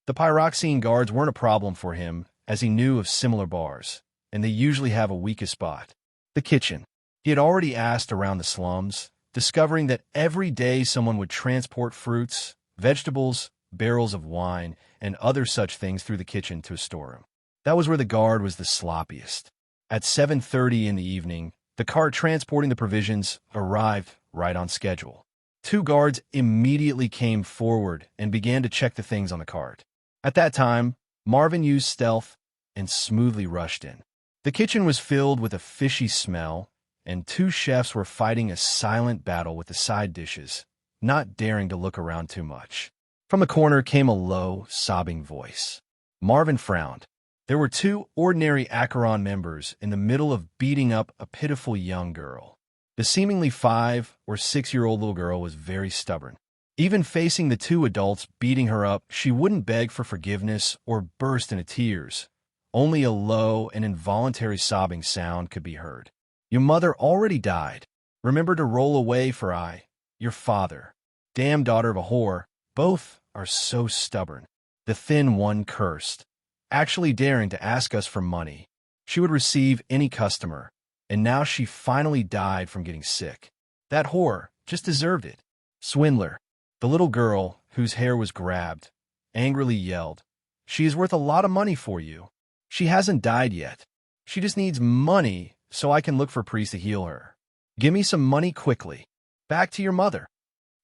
Speaker 1: The Pyroxene guards weren't a problem for him, as he knew of similar bars, and they usually have a weakest spot: the kitchen. He had already asked around the slums, discovering that every day someone would transport fruits, vegetables, barrels of wine, and other such things through the kitchen to a storeroom. That was where the guard was the sloppiest. At 7:30 in the evening, the cart transporting the provisions arrived right on schedule. 2 guards immediately came forward and began to check the things on the cart. At that time, Marvin used stealth and smoothly rushed in. The kitchen was filled with a fishy smell, and 2 chefs were fighting a silent battle with the side dishes, not daring to look around too much. From the corner came a low, sobbing voice. Marvin frowned. There were 2 ordinary Acheron members in the middle of beating up a pitiful young girl. The seemingly 5 or 6-year-old little girl was very stubborn. Even facing the two adults beating her up, she wouldn't beg for forgiveness or burst into tears. Only a low and involuntary sobbing sound could be heard. Your mother already died. Remember to roll away for your father. Damn daughter of a whore. Both are so stubborn. The thin one cursed, actually daring to ask us for money. She would receive any customer, and now she finally died from getting sick. That whore just deserved it. Swindler. The little girl, whose hair was grabbed, angrily yelled, "She is worth a lot of money for you. She hasn't died yet. She just needs money so I can look for priests to heal her. Give me some money quickly. Back to your mother."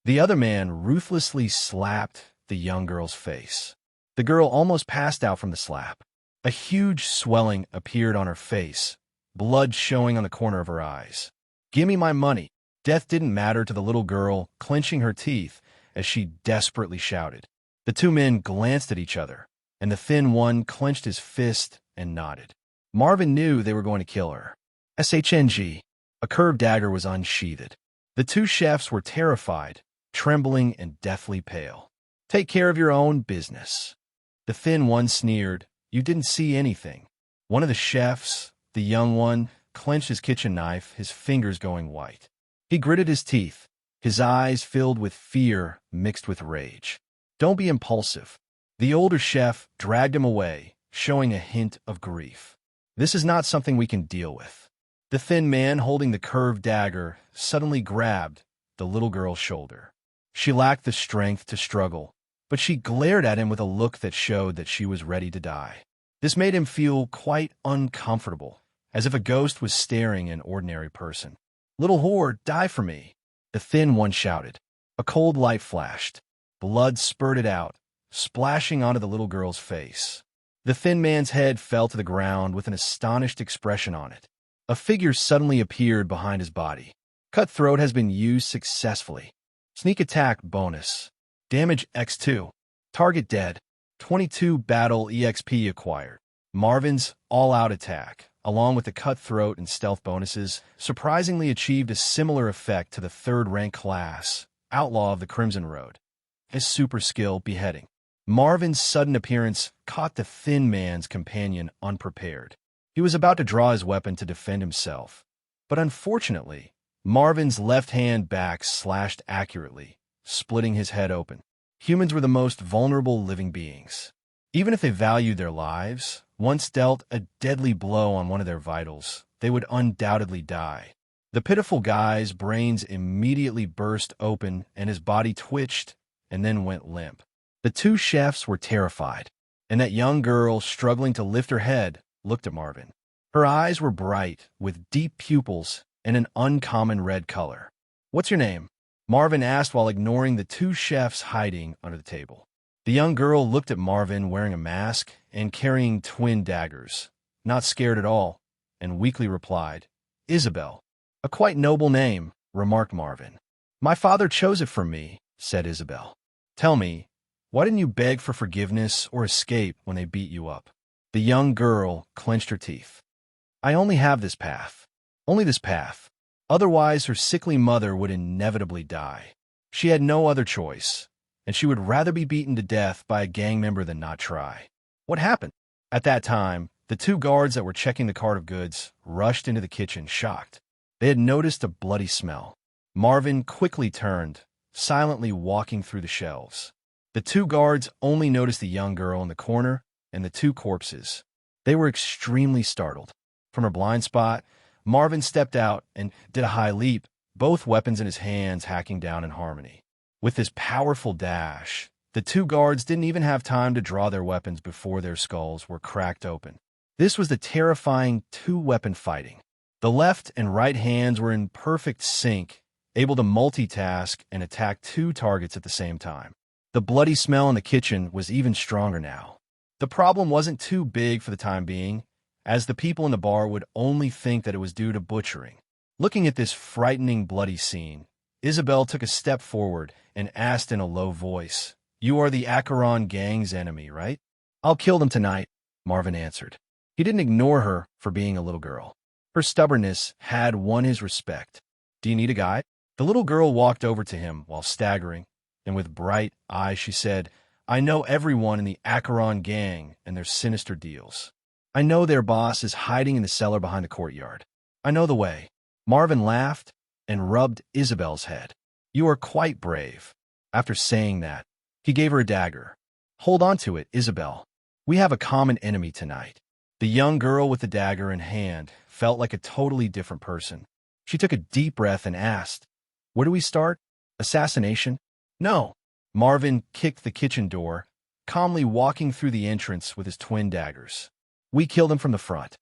Speaker 1: The other man ruthlessly slapped the young girl's face. The girl almost passed out from the slap. A huge swelling appeared on her face, blood showing on the corner of her eyes. "Give me my money." Death didn't matter to the little girl, clenching her teeth as she desperately shouted. The two men glanced at each other, and the thin one clenched his fist and nodded. Marvin knew they were going to kill her. SHNG. A curved dagger was unsheathed. The two chefs were terrified, trembling and deathly pale. "Take care of your own business." The thin one sneered. "You didn't see anything." One of the chefs, the young one, clenched his kitchen knife, his fingers going white. He gritted his teeth, his eyes filled with fear mixed with rage. "Don't be impulsive." The older chef dragged him away, showing a hint of grief. "This is not something we can deal with." The thin man holding the curved dagger suddenly grabbed the little girl's shoulder. She lacked the strength to struggle, but she glared at him with a look that showed that she was ready to die. This made him feel quite uncomfortable, as if a ghost was staring at an ordinary person. "Little whore, die for me," the thin one shouted. A cold light flashed. Blood spurted out, splashing onto the little girl's face. The thin man's head fell to the ground with an astonished expression on it. A figure suddenly appeared behind his body. Cutthroat has been used successfully. Sneak attack bonus. Damage X2. Target dead. 22 battle EXP acquired. Marvin's all-out attack, along with the cutthroat and stealth bonuses, surprisingly achieved a similar effect to the third-rank class, Outlaw of the Crimson Road. His super skill, Beheading. Marvin's sudden appearance caught the thin man's companion unprepared. He was about to draw his weapon to defend himself, but unfortunately, Marvin's left hand back slashed accurately, splitting his head open. Humans were the most vulnerable living beings. Even if they valued their lives, once dealt a deadly blow on one of their vitals, they would undoubtedly die. The pitiful guy's brains immediately burst open and his body twitched and then went limp. The two chefs were terrified, and that young girl, struggling to lift her head, looked at Marvin. Her eyes were bright, with deep pupils and an uncommon red color. "What's your name?" Marvin asked while ignoring the two chefs hiding under the table. The young girl looked at Marvin wearing a mask and carrying twin daggers, not scared at all, and weakly replied, "Isabel." "A quite noble name," remarked Marvin. "My father chose it for me," said Isabel. "Tell me, why didn't you beg for forgiveness or escape when they beat you up?" The young girl clenched her teeth. "I only have this path. Only this path. Otherwise, her sickly mother would inevitably die. She had no other choice, and she would rather be beaten to death by a gang member than not try." "What happened?" At that time, the two guards that were checking the cart of goods rushed into the kitchen, shocked. They had noticed a bloody smell. Marvin quickly turned, silently walking through the shelves. The two guards only noticed the young girl in the corner and the two corpses. They were extremely startled. From her blind spot, Marvin stepped out and did a high leap, both weapons in his hands hacking down in harmony. With this powerful dash, the two guards didn't even have time to draw their weapons before their skulls were cracked open. This was the terrifying two-weapon fighting. The left and right hands were in perfect sync, able to multitask and attack two targets at the same time. The bloody smell in the kitchen was even stronger now. The problem wasn't too big for the time being, as the people in the bar would only think that it was due to butchering. Looking at this frightening bloody scene, Isabel took a step forward and asked in a low voice, "You are the Acheron gang's enemy, right?" "I'll kill them tonight," Marvin answered. He didn't ignore her for being a little girl. Her stubbornness had won his respect. "Do you need a guide?" The little girl walked over to him while staggering, and with bright eyes she said, "I know everyone in the Acheron gang and their sinister deals. I know their boss is hiding in the cellar behind the courtyard. I know the way." Marvin laughed and rubbed Isabel's head. "You are quite brave." After saying that, he gave her a dagger. "Hold on to it, Isabel. We have a common enemy tonight." The young girl with the dagger in hand felt like a totally different person. She took a deep breath and asked, "Where do we start? Assassination?" "No." Marvin kicked the kitchen door, calmly walking through the entrance with his twin daggers. "We killed him from the front."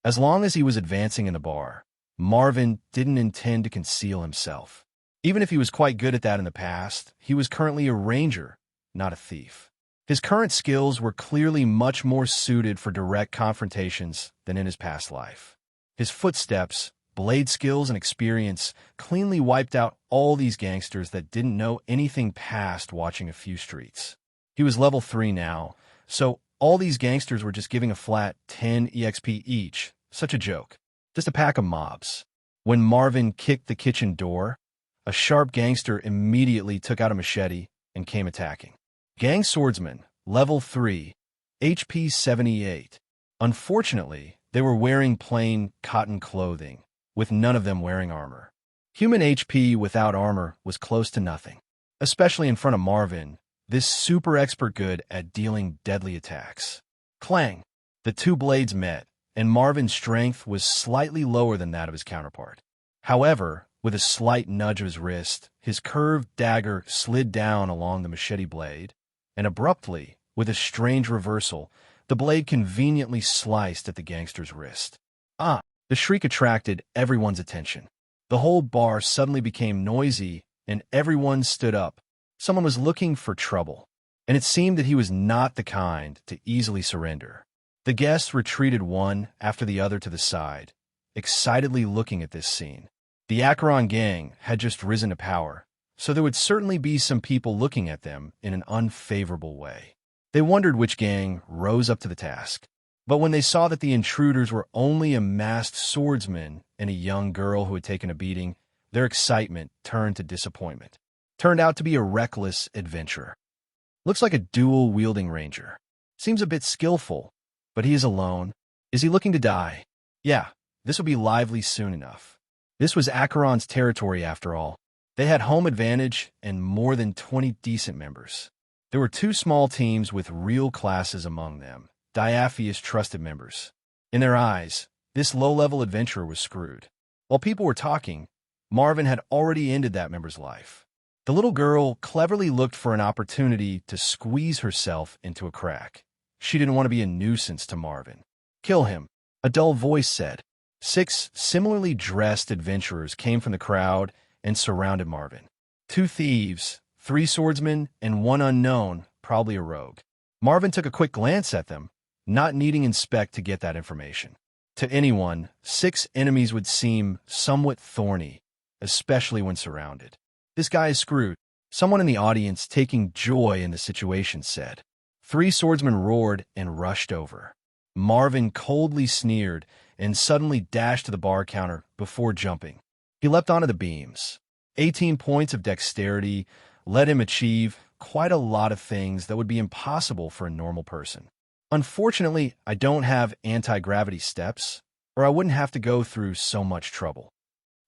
Speaker 1: As long as he was advancing in the bar, Marvin didn't intend to conceal himself. Even if he was quite good at that in the past, he was currently a ranger, not a thief. His current skills were clearly much more suited for direct confrontations than in his past life. His footsteps, blade skills, and experience cleanly wiped out all these gangsters that didn't know anything past watching a few streets. He was level 3 now, so all these gangsters were just giving a flat 10 EXP each. Such a joke. Just a pack of mobs. When Marvin kicked the kitchen door, a sharp gangster immediately took out a machete and came attacking. Gang swordsman, level 3, HP 78. Unfortunately, they were wearing plain cotton clothing, with none of them wearing armor. Human HP without armor was close to nothing, especially in front of Marvin, this super expert good at dealing deadly attacks. Clang! The two blades met, and Marvin's strength was slightly lower than that of his counterpart. However, with a slight nudge of his wrist, his curved dagger slid down along the machete blade, and abruptly, with a strange reversal, the blade conveniently sliced at the gangster's wrist. Ah! The shriek attracted everyone's attention. The whole bar suddenly became noisy, and everyone stood up. Someone was looking for trouble, and it seemed that he was not the kind to easily surrender. The guests retreated one after the other to the side, excitedly looking at this scene. The Acheron gang had just risen to power, so there would certainly be some people looking at them in an unfavorable way. They wondered which gang rose up to the task. But when they saw that the intruders were only a masked swordsman and a young girl who had taken a beating, their excitement turned to disappointment. Turned out to be a reckless adventurer. Looks like a dual-wielding ranger. Seems a bit skillful, but he is alone. Is he looking to die? Yeah, this will be lively soon enough. This was Acheron's territory after all. They had home advantage and more than 20 decent members. There were 2 small teams with real classes among them, Diaphia's trusted members. In their eyes, this low-level adventurer was screwed. While people were talking, Marvin had already ended that member's life. The little girl cleverly looked for an opportunity to squeeze herself into a crack. She didn't want to be a nuisance to Marvin. "Kill him," a dull voice said. 6 similarly dressed adventurers came from the crowd and surrounded Marvin. 2 thieves, 3 swordsmen, and 1 unknown, probably a rogue. Marvin took a quick glance at them, not needing inspect to get that information. To anyone, 6 enemies would seem somewhat thorny, especially when surrounded. "This guy is screwed," someone in the audience taking joy in the situation said. 3 swordsmen roared and rushed over. Marvin coldly sneered and suddenly dashed to the bar counter before jumping. He leapt onto the beams. 18 points of dexterity let him achieve quite a lot of things that would be impossible for a normal person. Unfortunately, I don't have anti-gravity steps, or I wouldn't have to go through so much trouble.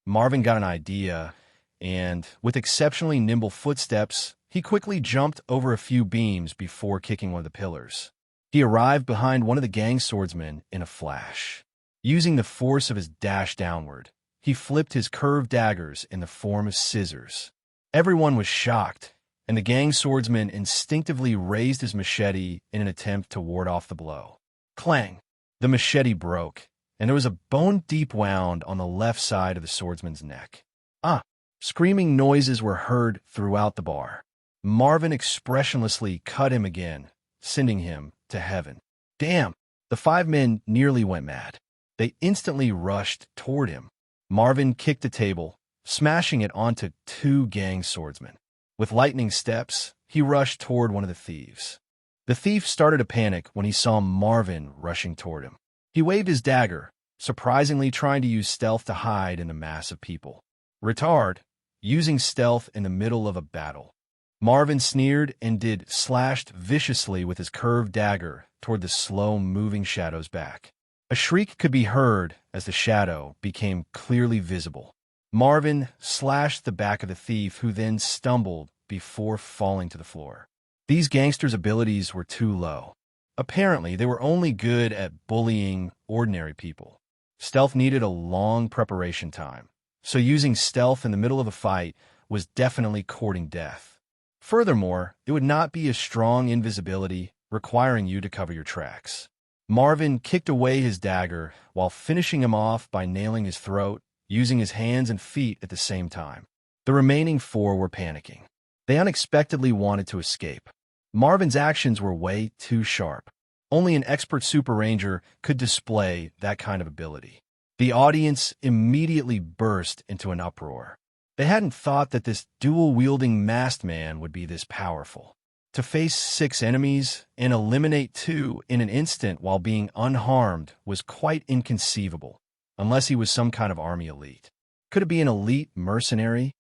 Speaker 1: Marvin got an idea, and with exceptionally nimble footsteps, he quickly jumped over a few beams before kicking one of the pillars. He arrived behind one of the gang swordsmen in a flash. Using the force of his dash downward, he flipped his curved daggers in the form of scissors. Everyone was shocked, and the gang swordsman instinctively raised his machete in an attempt to ward off the blow. Clang! The machete broke, and there was a bone-deep wound on the left side of the swordsman's neck. Ah! Screaming noises were heard throughout the bar. Marvin expressionlessly cut him again, sending him to heaven. Damn! The 5 men nearly went mad. They instantly rushed toward him. Marvin kicked the table, smashing it onto 2 gang swordsmen. With lightning steps, he rushed toward one of the thieves. The thief started to panic when he saw Marvin rushing toward him. He waved his dagger, surprisingly trying to use stealth to hide in the mass of people. Retard, using stealth in the middle of a battle. Marvin sneered and slashed viciously with his curved dagger toward the slow-moving shadow's back. A shriek could be heard as the shadow became clearly visible. Marvin slashed the back of the thief, who then stumbled before falling to the floor. These gangsters' abilities were too low. Apparently, they were only good at bullying ordinary people. Stealth needed a long preparation time, so using stealth in the middle of a fight was definitely courting death. Furthermore, it would not be a strong invisibility, requiring you to cover your tracks. Marvin kicked away his dagger while finishing him off by nailing his throat, using his hands and feet at the same time. The remaining four were panicking. They unexpectedly wanted to escape. Marvin's actions were way too sharp. Only an expert Super Ranger could display that kind of ability. The audience immediately burst into an uproar. They hadn't thought that this dual-wielding masked man would be this powerful. To face 6 enemies and eliminate 2 in an instant while being unharmed was quite inconceivable, unless he was some kind of army elite. Could it be an elite mercenary?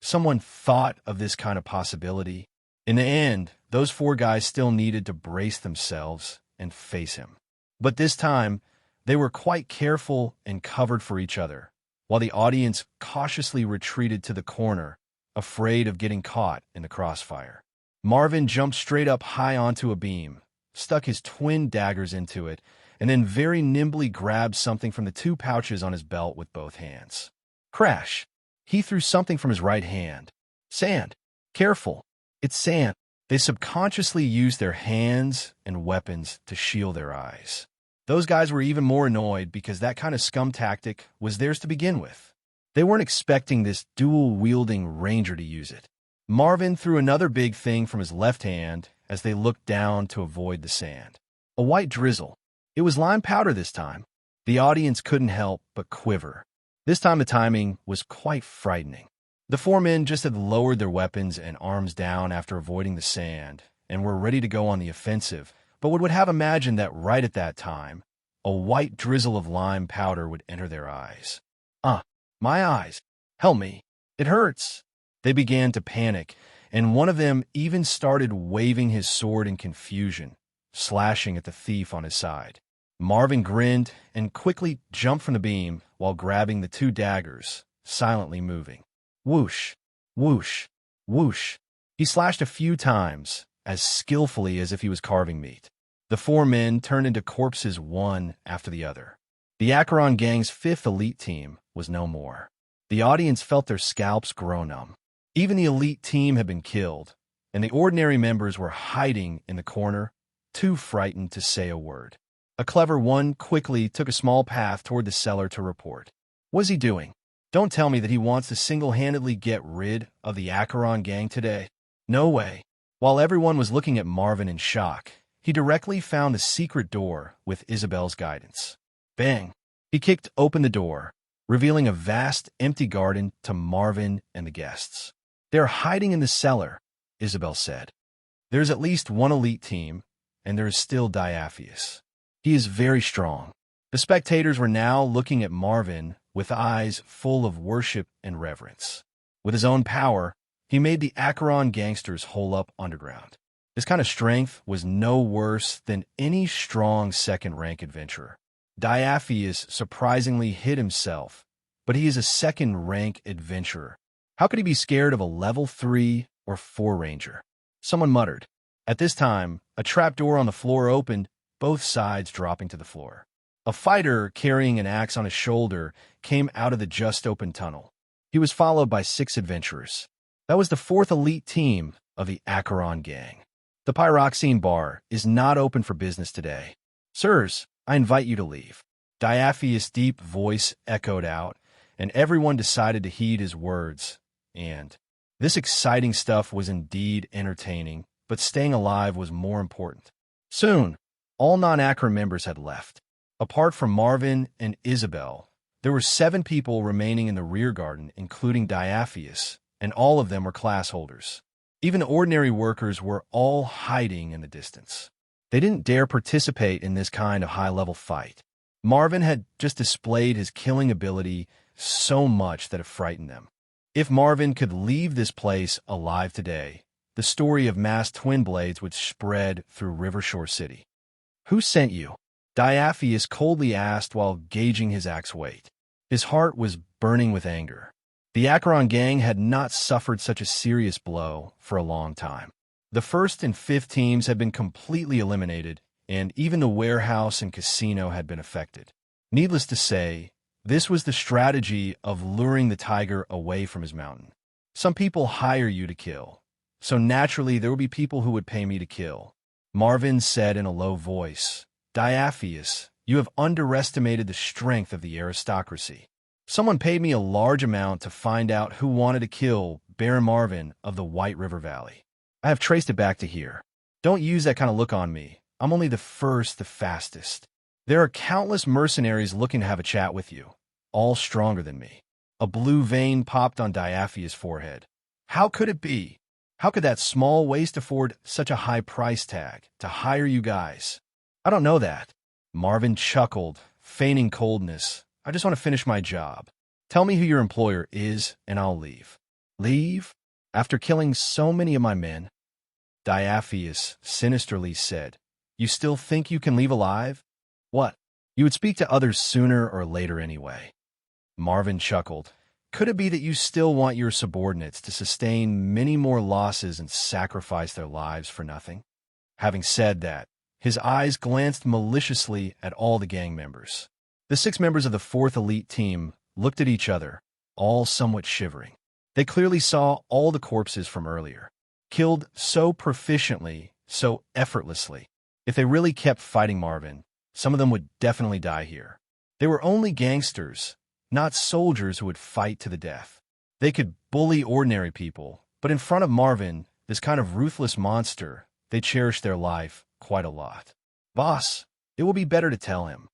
Speaker 1: Someone thought of this kind of possibility. In the end, those 4 guys still needed to brace themselves and face him. But this time, they were quite careful and covered for each other, while the audience cautiously retreated to the corner, afraid of getting caught in the crossfire. Marvin jumped straight up high onto a beam, stuck his twin daggers into it, and then very nimbly grabbed something from the 2 pouches on his belt with both hands. Crash! He threw something from his right hand. Sand! Careful! It's sand! They subconsciously used their hands and weapons to shield their eyes. Those guys were even more annoyed because that kind of scum tactic was theirs to begin with. They weren't expecting this dual-wielding ranger to use it. Marvin threw another big thing from his left hand as they looked down to avoid the sand. A white drizzle. It was lime powder this time. The audience couldn't help but quiver. This time the timing was quite frightening. The 4 men just had lowered their weapons and arms down after avoiding the sand and were ready to go on the offensive, but would have imagined that right at that time, a white drizzle of lime powder would enter their eyes. My eyes. Help me. It hurts. They began to panic, and one of them even started waving his sword in confusion, slashing at the thief on his side. Marvin grinned and quickly jumped from the beam while grabbing the 2 daggers, silently moving. Whoosh, whoosh, whoosh. He slashed a few times, as skillfully as if he was carving meat. The 4 men turned into corpses one after the other. The Acheron gang's 5th elite team was no more. The audience felt their scalps grow numb. Even the elite team had been killed, and the ordinary members were hiding in the corner, too frightened to say a word. A clever one quickly took a small path toward the cellar to report. What's he doing? Don't tell me that he wants to single-handedly get rid of the Acheron gang today. No way. While everyone was looking at Marvin in shock, he directly found the secret door with Isabel's guidance. Bang! He kicked open the door, revealing a vast, empty garden to Marvin and the guests. They're hiding in the cellar, Isabel said. There's at least 1 elite team, and there is still Diaphius. He is very strong. The spectators were now looking at Marvin with eyes full of worship and reverence. With his own power, he made the Acheron gangsters hole up underground. This kind of strength was no worse than any strong second-rank adventurer. Diaphius surprisingly hid himself, but he is a second-rank adventurer. How could he be scared of a level 3 or 4 ranger? Someone muttered. At this time, a trapdoor on the floor opened, both sides dropping to the floor. A fighter carrying an axe on his shoulder came out of the just-opened tunnel. He was followed by 6 adventurers. That was the 4th elite team of the Acheron gang. The Pyroxene bar is not open for business today. Sirs, I invite you to leave. Diaphius' deep voice echoed out, and everyone decided to heed his words. And this exciting stuff was indeed entertaining, but staying alive was more important. Soon, all non-Acheron members had left. Apart from Marvin and Isabel, there were 7 people remaining in the rear garden, including Diaphius, and all of them were class holders. Even ordinary workers were all hiding in the distance. They didn't dare participate in this kind of high-level fight. Marvin had just displayed his killing ability so much that it frightened them. If Marvin could leave this place alive today, the story of mass twin blades would spread through Rivershore City. "Who sent you?" Diaphius coldly asked while gauging his axe weight. His heart was burning with anger. The Acheron gang had not suffered such a serious blow for a long time. The first and fifth teams had been completely eliminated, and even the warehouse and casino had been affected. Needless to say, this was the strategy of luring the tiger away from his mountain. Some people hire you to kill, so naturally there would be people who would pay me to kill. Marvin said in a low voice, "Diaphius, you have underestimated the strength of the aristocracy. Someone paid me a large amount to find out who wanted to kill Baron Marvin of the White River Valley. I have traced it back to here. Don't use that kind of look on me. I'm only the first, the fastest. There are countless mercenaries looking to have a chat with you, all stronger than me." A blue vein popped on Diaphius' forehead. How could it be? How could that small waist afford such a high price tag to hire you guys? "I don't know that." Marvin chuckled, feigning coldness. "I just want to finish my job. Tell me who your employer is, and I'll leave." "Leave? After killing so many of my men?" Diaphius sinisterly said. "You still think you can leave alive? What? You would speak to others sooner or later anyway." Marvin chuckled. "Could it be that you still want your subordinates to sustain many more losses and sacrifice their lives for nothing?" Having said that, his eyes glanced maliciously at all the gang members. The 6 members of the 4th elite team looked at each other, all somewhat shivering. They clearly saw all the corpses from earlier, killed so proficiently, so effortlessly. If they really kept fighting Marvin, some of them would definitely die here. They were only gangsters, not soldiers who would fight to the death. They could bully ordinary people, but in front of Marvin, this kind of ruthless monster, they cherished their life quite a lot. "Boss, it will be better to tell him."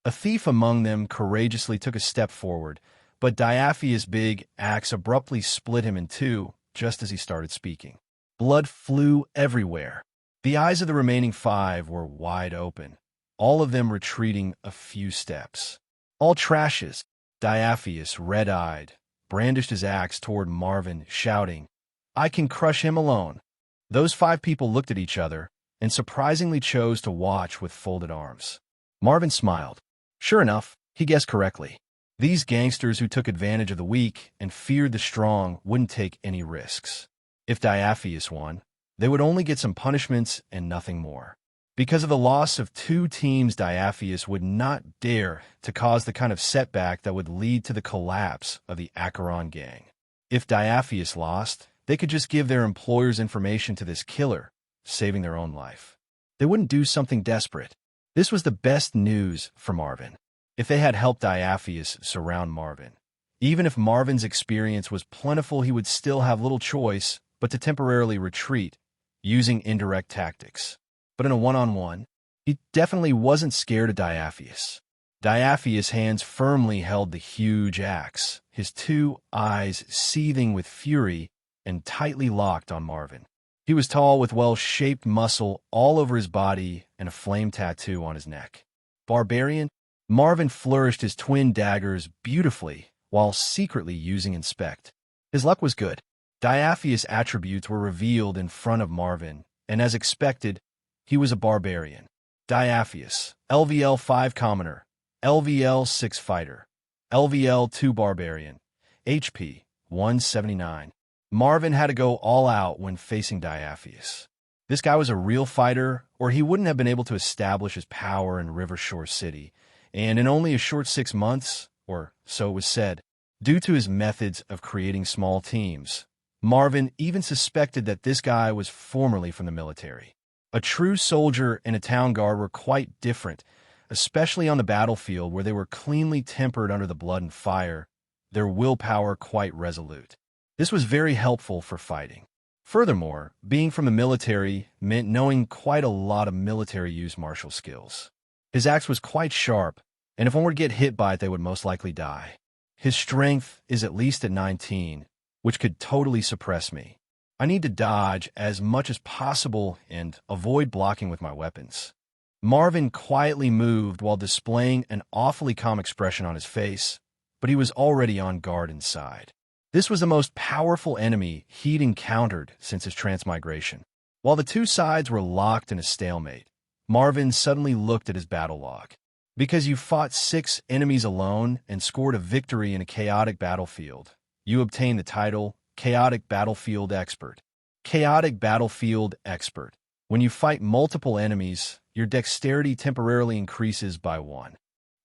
Speaker 1: A thief among them courageously took a step forward, but Diaphius' big axe abruptly split him in two just as he started speaking. Blood flew everywhere. The eyes of the remaining 5 were wide open, all of them retreating a few steps. "All trashes!" Diaphius, red-eyed, brandished his axe toward Marvin, shouting, "I can crush him alone." Those 5 people looked at each other and surprisingly chose to watch with folded arms. Marvin smiled. Sure enough, he guessed correctly. These gangsters who took advantage of the weak and feared the strong wouldn't take any risks. If Diaphius won, they would only get some punishments and nothing more. Because of the loss of 2 teams, Diaphius would not dare to cause the kind of setback that would lead to the collapse of the Acheron gang. If Diaphius lost, they could just give their employer's information to this killer, saving their own life. They wouldn't do something desperate. This was the best news for Marvin. If they had helped Diaphius surround Marvin, even if Marvin's experience was plentiful, he would still have little choice but to temporarily retreat, using indirect tactics. But in a one-on-one, he definitely wasn't scared of Diaphius. Diaphius' hands firmly held the huge axe, his 2 eyes seething with fury and tightly locked on Marvin. He was tall with well-shaped muscle all over his body and a flame tattoo on his neck. Barbarian? Marvin flourished his twin daggers beautifully while secretly using inspect. His luck was good. Diaphius' attributes were revealed in front of Marvin, and as expected, he was a barbarian. Diaphius, LVL 5 Commoner, LVL 6 Fighter, LVL 2 Barbarian, HP 179. Marvin had to go all out when facing Diaphius. This guy was a real fighter, or he wouldn't have been able to establish his power in Rivershore City, and in only a short 6 months, or so it was said, due to his methods of creating small teams. Marvin even suspected that this guy was formerly from the military. A true soldier and a town guard were quite different, especially on the battlefield where they were cleanly tempered under the blood and fire, their willpower quite resolute. This was very helpful for fighting. Furthermore, being from the military meant knowing quite a lot of military-use martial skills. His axe was quite sharp, and if one were to get hit by it, they would most likely die. His strength is at least at 19, which could totally suppress me. I need to dodge as much as possible and avoid blocking with my weapons. Marvin quietly moved while displaying an awfully calm expression on his face, but he was already on guard inside. This was the most powerful enemy he'd encountered since his transmigration. While the two sides were locked in a stalemate, Marvin suddenly looked at his battle log. Because you fought 6 enemies alone and scored a victory in a chaotic battlefield, you obtained the title Chaotic Battlefield Expert. Chaotic Battlefield Expert. When you fight multiple enemies, your dexterity temporarily increases by 1.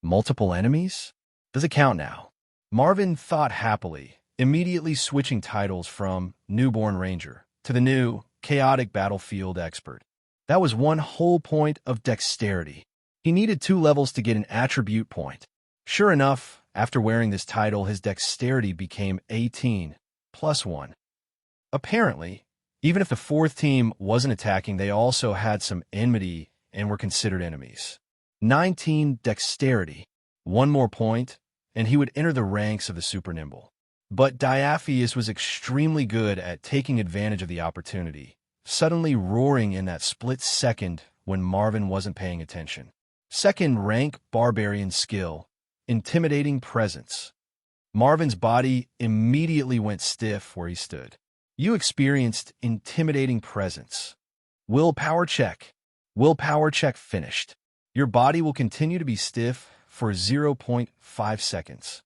Speaker 1: Multiple enemies? Does it count now? Marvin thought happily, immediately switching titles from Newborn Ranger to the new Chaotic Battlefield Expert. That was 1 whole point of dexterity. He needed 2 levels to get an attribute point. Sure enough, after wearing this title, his dexterity became 18, plus 1. Apparently, even if the 4th team wasn't attacking, they also had some enmity and were considered enemies. 19 dexterity. 1 more point, and he would enter the ranks of the Super Nimble. But Diaphius was extremely good at taking advantage of the opportunity, suddenly roaring in that split second when Marvin wasn't paying attention. 2nd rank Barbarian skill, Intimidating Presence. Marvin's body immediately went stiff where he stood. You experienced Intimidating Presence. Willpower check. Willpower check finished. Your body will continue to be stiff for 0.5 seconds.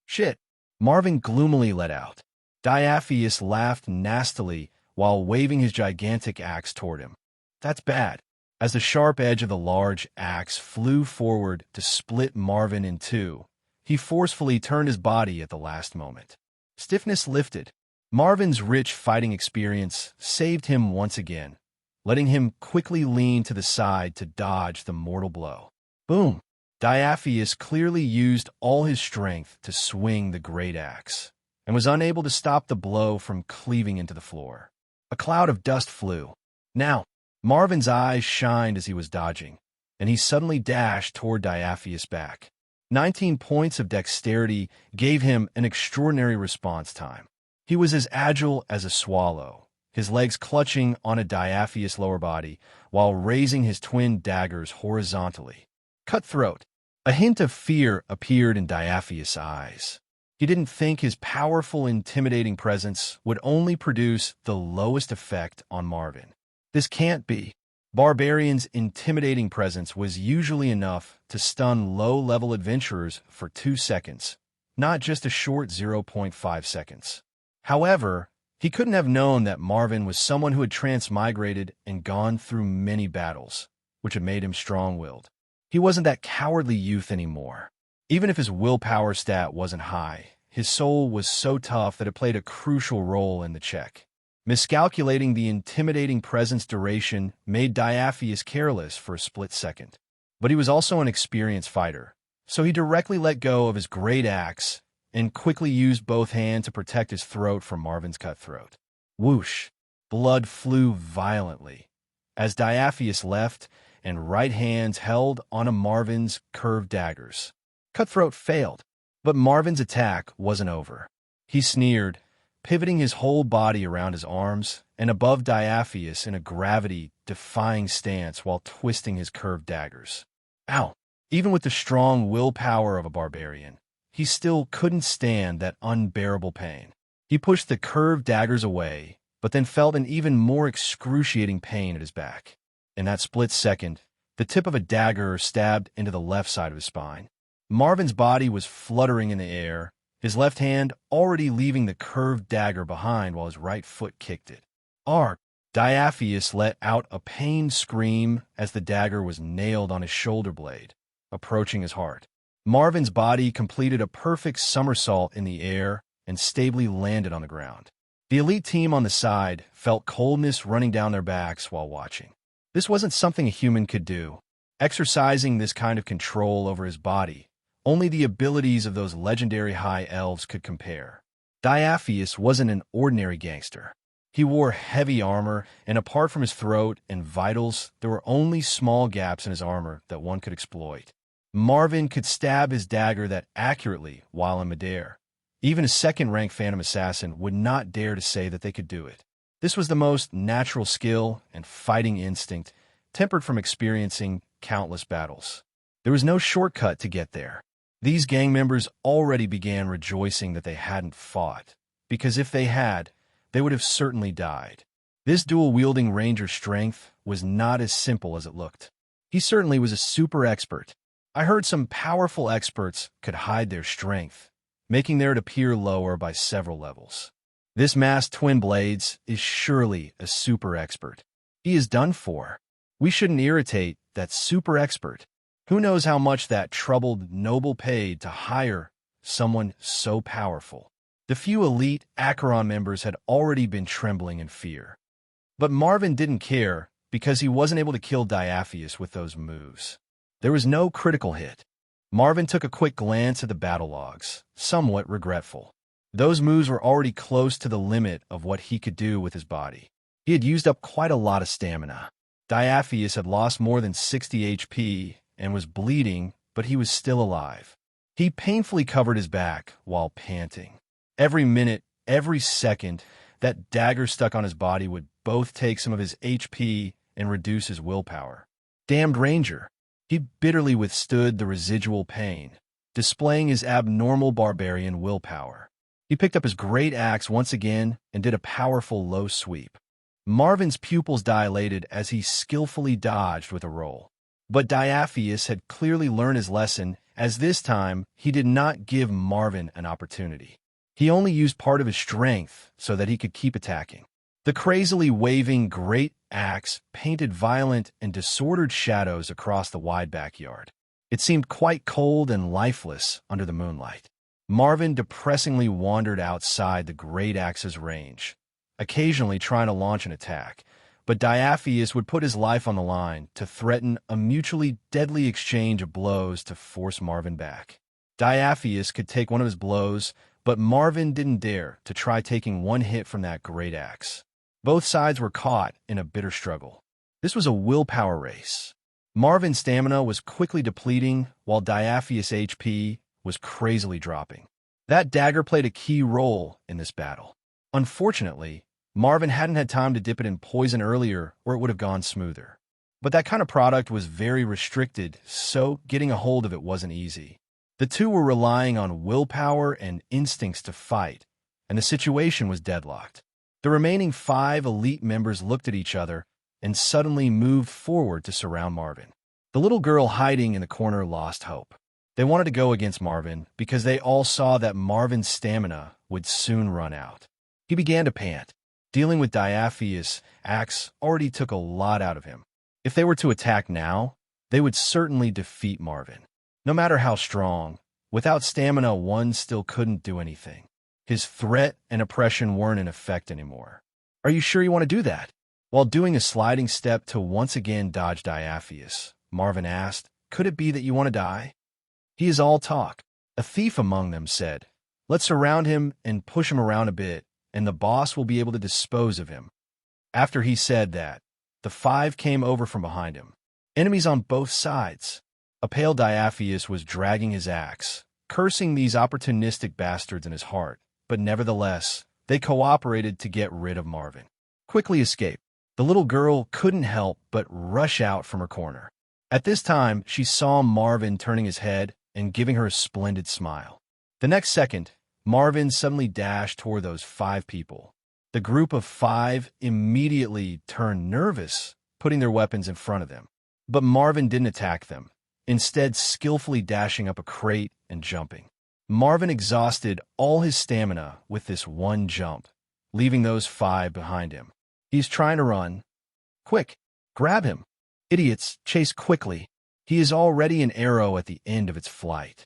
Speaker 1: Shit, Marvin gloomily let out. Diaphius laughed nastily while waving his gigantic axe toward him. That's bad. As the sharp edge of the large axe flew forward to split Marvin in 2, he forcefully turned his body at the last moment. Stiffness lifted. Marvin's rich fighting experience saved him once again, letting him quickly lean to the side to dodge the mortal blow. Boom! Diaphius clearly used all his strength to swing the great axe, and was unable to stop the blow from cleaving into the floor. A cloud of dust flew. Now, Marvin's eyes shined as he was dodging, and he suddenly dashed toward Diaphius' back. 19 points of dexterity gave him an extraordinary response time. He was as agile as a swallow, his legs clutching on a Diaphius' lower body while raising his twin daggers horizontally. Cutthroat. A hint of fear appeared in Diaphius' eyes. He didn't think his powerful, intimidating presence would only produce the lowest effect on Marvin. This can't be. Barbarian's intimidating presence was usually enough to stun low-level adventurers for 2 seconds, not just a short 0.5 seconds. However, he couldn't have known that Marvin was someone who had transmigrated and gone through many battles, which had made him strong-willed. He wasn't that cowardly youth anymore. Even if his willpower stat wasn't high, his soul was so tough that it played a crucial role in the check. Miscalculating the intimidating presence duration made Diaphius careless for a split second. But he was also an experienced fighter, so he directly let go of his great axe and quickly used both hands to protect his throat from Marvin's cutthroat. Whoosh! Blood flew violently as Diaphius left and right hands held onto Marvin's curved daggers. Cutthroat failed, but Marvin's attack wasn't over. He sneered, pivoting his whole body around his arms and above Diaphius in a gravity-defying stance while twisting his curved daggers. Ow! Even with the strong willpower of a barbarian, he still couldn't stand that unbearable pain. He pushed the curved daggers away, but then felt an even more excruciating pain at his back. In that split second, the tip of a dagger stabbed into the left side of his spine. Marvin's body was fluttering in the air, his left hand already leaving the curved dagger behind while his right foot kicked it. Arg! Diaphius let out a pained scream as the dagger was nailed on his shoulder blade, approaching his heart. Marvin's body completed a perfect somersault in the air and stably landed on the ground. The elite team on the side felt coldness running down their backs while watching. This wasn't something a human could do. Exercising this kind of control over his body, only the abilities of those legendary high elves could compare. Diaphius wasn't an ordinary gangster. He wore heavy armor, and apart from his throat and vitals, there were only small gaps in his armor that one could exploit. Marvin could stab his dagger that accurately while in midair. Even a second-rank Phantom Assassin would not dare to say that they could do it. This was the most natural skill and fighting instinct, tempered from experiencing countless battles. There was no shortcut to get there. These gang members already began rejoicing that they hadn't fought, because if they had, they would have certainly died. This dual-wielding ranger's strength was not as simple as it looked. He certainly was a super expert. I heard some powerful experts could hide their strength, making theirs appear lower by several levels. This masked twin blades is surely a super expert. He is done for. We shouldn't irritate that super expert. Who knows how much that troubled noble paid to hire someone so powerful. The few elite Acheron members had already been trembling in fear. But Marvin didn't care because he wasn't able to kill Diaphius with those moves. There was no critical hit. Marvin took a quick glance at the battle logs, somewhat regretful. Those moves were already close to the limit of what he could do with his body. He had used up quite a lot of stamina. Diaphius had lost more than 60 HP and was bleeding, but he was still alive. He painfully covered his back while panting. Every minute, every second, that dagger stuck on his body would both take some of his HP and reduce his willpower. Damned Ranger! He bitterly withstood the residual pain, displaying his abnormal barbarian willpower. He picked up his great axe once again and did a powerful low sweep. Marvin's pupils dilated as he skillfully dodged with a roll. But Diaphius had clearly learned his lesson, as this time he did not give Marvin an opportunity. He only used part of his strength so that he could keep attacking. The crazily waving great axe painted violent and disordered shadows across the wide backyard. It seemed quite cold and lifeless under the moonlight. Marvin depressingly wandered outside the great axe's range, occasionally trying to launch an attack, but Diaphius would put his life on the line to threaten a mutually deadly exchange of blows to force Marvin back. Diaphius could take one of his blows, but Marvin didn't dare to try taking one hit from that great axe. Both sides were caught in a bitter struggle. This was a willpower race. Marvin's stamina was quickly depleting, while Diaphius' HP was crazily dropping. That dagger played a key role in this battle. Unfortunately, Marvin hadn't had time to dip it in poison earlier, or it would have gone smoother. But that kind of product was very restricted, so getting a hold of it wasn't easy. The two were relying on willpower and instincts to fight, and the situation was deadlocked. The remaining 5 elite members looked at each other and suddenly moved forward to surround Marvin. The little girl hiding in the corner lost hope. They wanted to go against Marvin because they all saw that Marvin's stamina would soon run out. He began to pant. Dealing with Diaphius' axe already took a lot out of him. If they were to attack now, they would certainly defeat Marvin. No matter how strong, without stamina one still couldn't do anything. His threat and oppression weren't in effect anymore. Are you sure you want to do that? While doing a sliding step to once again dodge Diaphius, Marvin asked, "Could it be that you want to die?" "He is all talk." A thief among them said, "Let's surround him and push him around a bit, and the boss will be able to dispose of him." After he said that, the 5 came over from behind him. Enemies on both sides. A pale Diaphius was dragging his axe, cursing these opportunistic bastards in his heart, but nevertheless, they cooperated to get rid of Marvin. Quickly escape. The little girl couldn't help but rush out from her corner. At this time, she saw Marvin turning his head and giving her a splendid smile. The next second, Marvin suddenly dashed toward those 5 people. The group of 5 immediately turned nervous, putting their weapons in front of them. But Marvin didn't attack them, instead skillfully dashing up a crate and jumping. Marvin exhausted all his stamina with this one jump, leaving those 5 behind him. He's trying to run. Quick, grab him. Idiots, chase quickly. He is already an arrow at the end of its flight.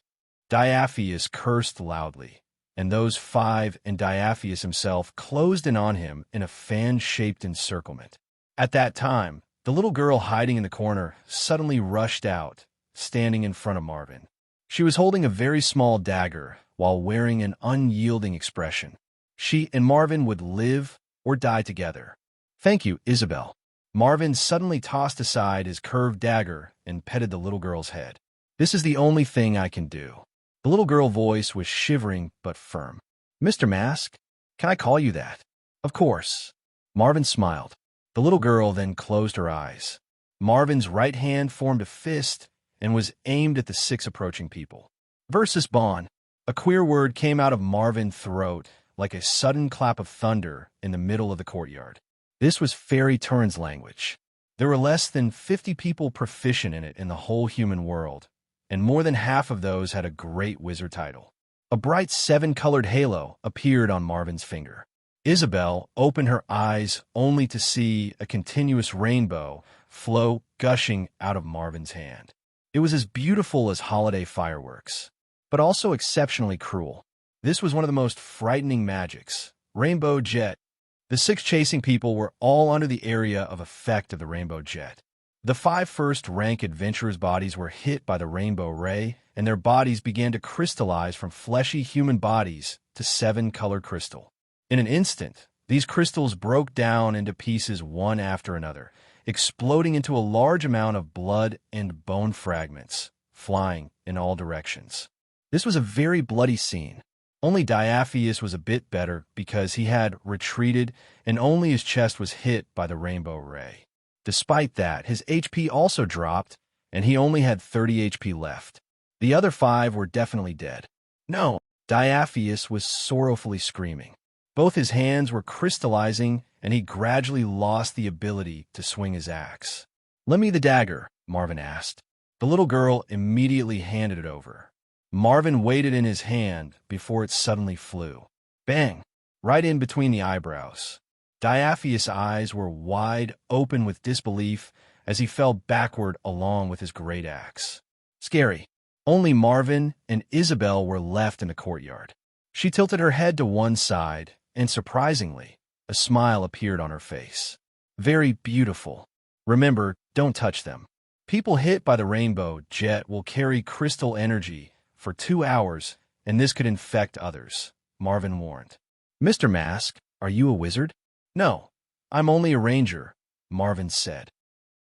Speaker 1: Diaphius cursed loudly, and those 5 and Diaphius himself closed in on him in a fan-shaped encirclement. At that time, the little girl hiding in the corner suddenly rushed out, standing in front of Marvin. She was holding a very small dagger while wearing an unyielding expression. She and Marvin would live or die together. "Thank you, Isabel." Marvin suddenly tossed aside his curved dagger and petted the little girl's head. "This is the only thing I can do." The little girl's voice was shivering but firm. "Mr. Mask, can I call you that?" "Of course." Marvin smiled. The little girl then closed her eyes. Marvin's right hand formed a fist and was aimed at the 6 approaching people. "Versus Bond." A queer word came out of Marvin's throat like a sudden clap of thunder in the middle of the courtyard. This was Fairy Turin's language. There were less than 50 people proficient in it in the whole human world, and more than half of those had a great wizard title. A bright 7-colored halo appeared on Marvin's finger. Isabel opened her eyes only to see a continuous rainbow flow gushing out of Marvin's hand. It was as beautiful as holiday fireworks, but also exceptionally cruel. This was one of the most frightening magics. Rainbow Jet. The 6 chasing people were all under the area of effect of the Rainbow Jet. The 5 first-rank adventurers' bodies were hit by the Rainbow Ray, and their bodies began to crystallize from fleshy human bodies to 7-colored crystal. In an instant, these crystals broke down into pieces one after another, exploding into a large amount of blood and bone fragments, flying in all directions. This was a very bloody scene. Only Diaphius was a bit better because he had retreated and only his chest was hit by the Rainbow Ray. Despite that, his HP also dropped, and he only had 30 HP left. The other 5 were definitely dead. No, Diaphius was sorrowfully screaming. Both his hands were crystallizing, and he gradually lost the ability to swing his axe. "Lend me the dagger," Marvin asked. The little girl immediately handed it over. Marvin waited in his hand before it suddenly flew. Bang! Right in between the eyebrows. Diaphius' eyes were wide open with disbelief as he fell backward along with his great axe. Scary. Only Marvin and Isabel were left in the courtyard. She tilted her head to one side, and surprisingly, a smile appeared on her face. Very beautiful. Remember, don't touch them. People hit by the Rainbow Jet will carry crystal energy for 2 hours, and this could infect others, Marvin warned. "Mr. Mask, are you a wizard?" "No, I'm only a ranger," Marvin said.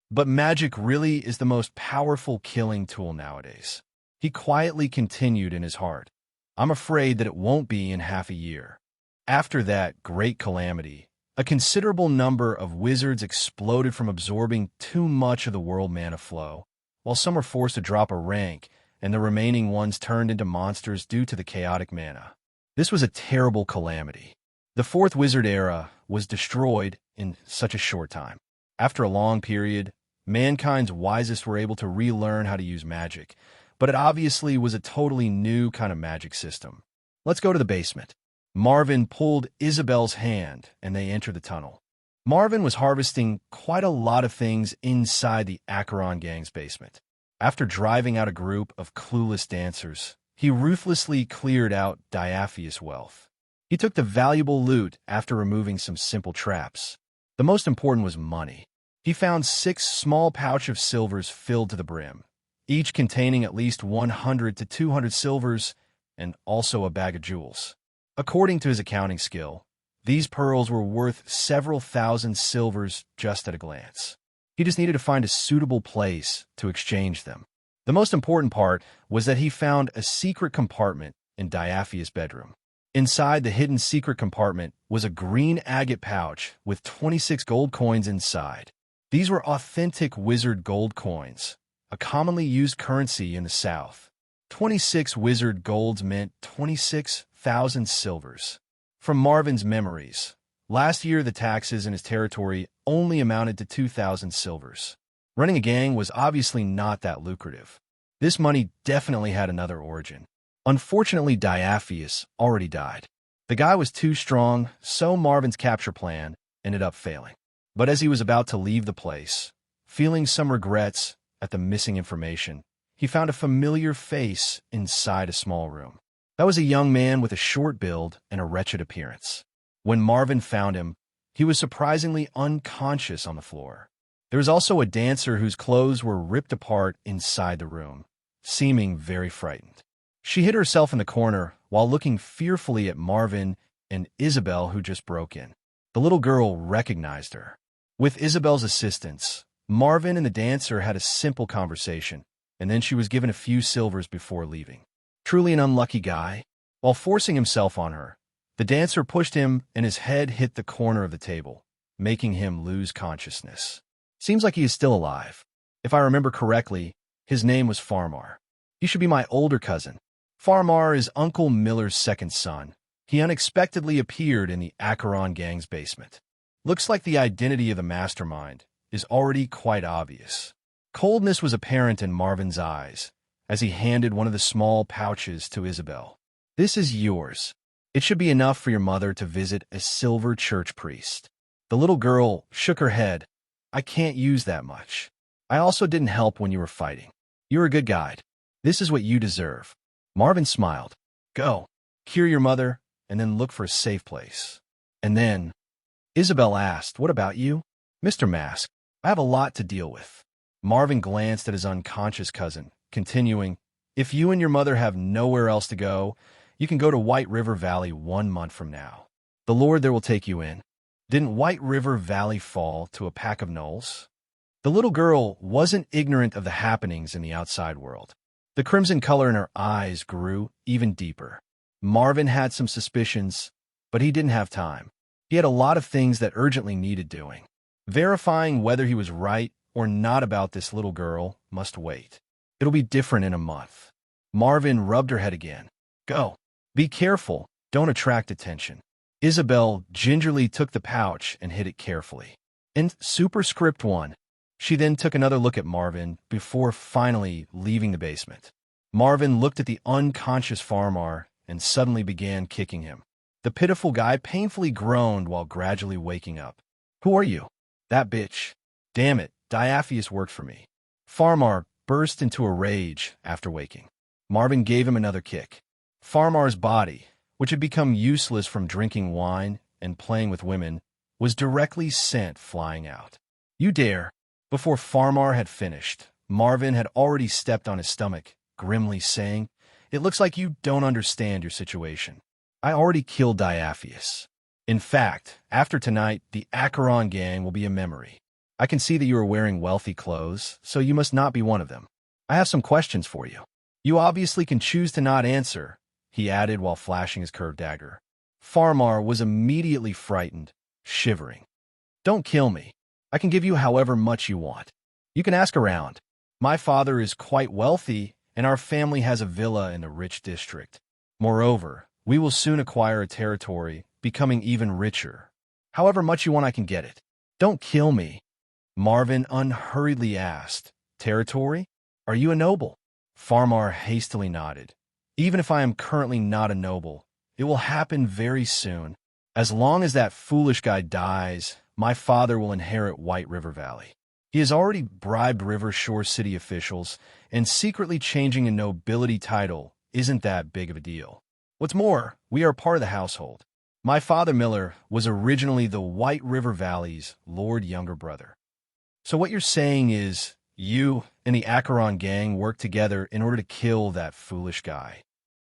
Speaker 1: "But magic really is the most powerful killing tool nowadays." He quietly continued in his heart. "I'm afraid that it won't be in half a year." After that Great Calamity, a considerable number of wizards exploded from absorbing too much of the world mana flow, while some were forced to drop a rank, and the remaining ones turned into monsters due to the chaotic mana. This was a terrible calamity. The 4th Wizard Era was destroyed in such a short time. After a long period, mankind's wisest were able to relearn how to use magic, but it obviously was a totally new kind of magic system. "Let's go to the basement." Marvin pulled Isabel's hand, and they entered the tunnel. Marvin was harvesting quite a lot of things inside the Acheron gang's basement. After driving out a group of clueless dancers, he ruthlessly cleared out Diaphius' wealth. He took the valuable loot after removing some simple traps. The most important was money. He found 6 small pouches of silvers filled to the brim, each containing at least 100 to 200 silvers, and also a bag of jewels. According to his accounting skill, these pearls were worth several thousand silvers just at a glance. He just needed to find a suitable place to exchange them. The most important part was that he found a secret compartment in Diaphius' bedroom. Inside the hidden secret compartment was a green agate pouch with 26 gold coins inside. These were authentic wizard gold coins, a commonly used currency in the South. 26 wizard golds meant 26,000 silvers. From Marvin's memories, last year the taxes in his territory only amounted to 2,000 silvers. Running a gang was obviously not that lucrative. This money definitely had another origin. Unfortunately, Diaphius already died. The guy was too strong, so Marvin's capture plan ended up failing. But as he was about to leave the place, feeling some regrets at the missing information, he found a familiar face inside a small room. That was a young man with a short build and a wretched appearance. When Marvin found him, he was surprisingly unconscious on the floor. There was also a dancer whose clothes were ripped apart inside the room, seeming very frightened. She hid herself in the corner while looking fearfully at Marvin and Isabel, who just broke in. The little girl recognized her. With Isabel's assistance, Marvin and the dancer had a simple conversation, and then she was given a few silvers before leaving. Truly an unlucky guy. While forcing himself on her, the dancer pushed him and his head hit the corner of the table, making him lose consciousness. Seems like he is still alive. If I remember correctly, his name was Farmar. He should be my older cousin. Farmar is Uncle Miller's second son, He unexpectedly appeared in the Acheron gang's basement. Looks like the identity of the mastermind is already quite obvious. Coldness was apparent in Marvin's eyes as he handed one of the small pouches to Isabel. This is yours. It should be enough for your mother to visit a silver church priest. The little girl shook her head. I can't use that much. I also didn't help when you were fighting. You're a good guide. This is what you deserve. Marvin smiled. Go, cure your mother, and then look for a safe place. And then, Isabel asked, what about you? Mr. Mask, I have a lot to deal with. Marvin glanced at his unconscious cousin, continuing, if you and your mother have nowhere else to go, you can go to White River Valley 1 month from now. The Lord there will take you in. Didn't White River Valley fall to a pack of gnolls? The little girl wasn't ignorant of the happenings in the outside world. The crimson color in her eyes grew even deeper. Marvin had some suspicions, but he didn't have time. He had a lot of things that urgently needed doing. Verifying whether he was right or not about this little girl must wait. It'll be different in a month. Marvin rubbed her head again. Go. Be careful. Don't attract attention. Isabel gingerly took the pouch and hid it carefully. In superscript 1, she then took another look at Marvin before finally leaving the basement. Marvin looked at the unconscious farmer and suddenly began kicking him. The pitiful guy painfully groaned while gradually waking up. Who are you? That bitch. Damn it, Diaphius worked for me. Farmar burst into a rage after waking. Marvin gave him another kick. Farmar's body, which had become useless from drinking wine and playing with women, was directly sent flying out. You dare. Before Farmar had finished, Marvin had already stepped on his stomach, grimly saying, It looks like you don't understand your situation. I already killed Diaphius. In fact, after tonight, the Acheron gang will be a memory. I can see that you are wearing wealthy clothes, so you must not be one of them. I have some questions for you. You obviously can choose to not answer, he added while flashing his curved dagger. Farmar was immediately frightened, shivering. Don't kill me. I can give you however much you want. You can ask around. My father is quite wealthy, and our family has a villa in a rich district. Moreover, we will soon acquire a territory, becoming even richer. However much you want, I can get it. Don't kill me. Marvin unhurriedly asked, Territory? Are you a noble? Farmar hastily nodded. Even if I am currently not a noble, it will happen very soon. As long as that foolish guy dies, my father will inherit White River Valley. He has already bribed River Shore City officials, and secretly changing a nobility title isn't that big of a deal. What's more, we are part of the household. My father Miller was originally the White River Valley's Lord younger brother. So what you're saying is, you and the Acheron gang worked together in order to kill that foolish guy?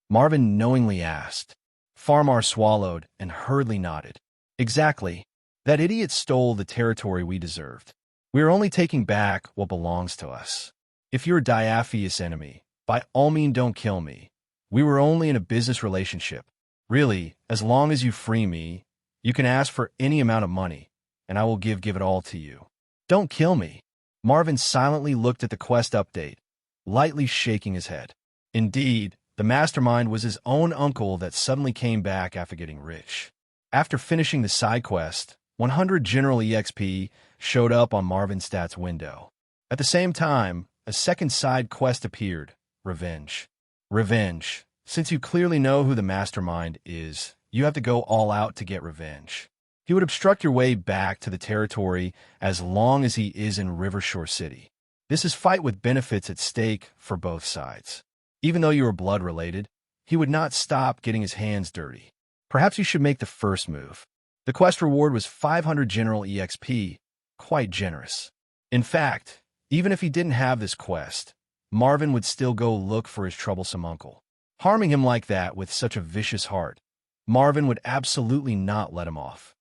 Speaker 1: Marvin knowingly asked. Farmar swallowed and hurriedly nodded. Exactly. That idiot stole the territory we deserved. We are only taking back what belongs to us. If you're Diaphius' enemy, by all means don't kill me. We were only in a business relationship. Really, as long as you free me, you can ask for any amount of money, and I will give it all to you. Don't kill me. Marvin silently looked at the quest update, lightly shaking his head. Indeed, the mastermind was his own uncle that suddenly came back after getting rich. After finishing the side quest, 100 General EXP showed up on Marvin's stats window. At the same time, a second side quest appeared, Revenge. Revenge. Since you clearly know who the mastermind is, you have to go all out to get revenge. He would obstruct your way back to the territory as long as he is in Rivershore City. This is fight with benefits at stake for both sides. Even though you are blood related, he would not stop getting his hands dirty. Perhaps you should make the first move. The quest reward was 500 General EXP, quite generous. In fact, even if he didn't have this quest, Marvin would still go look for his troublesome uncle. Harming him like that with such a vicious heart, Marvin would absolutely not let him off.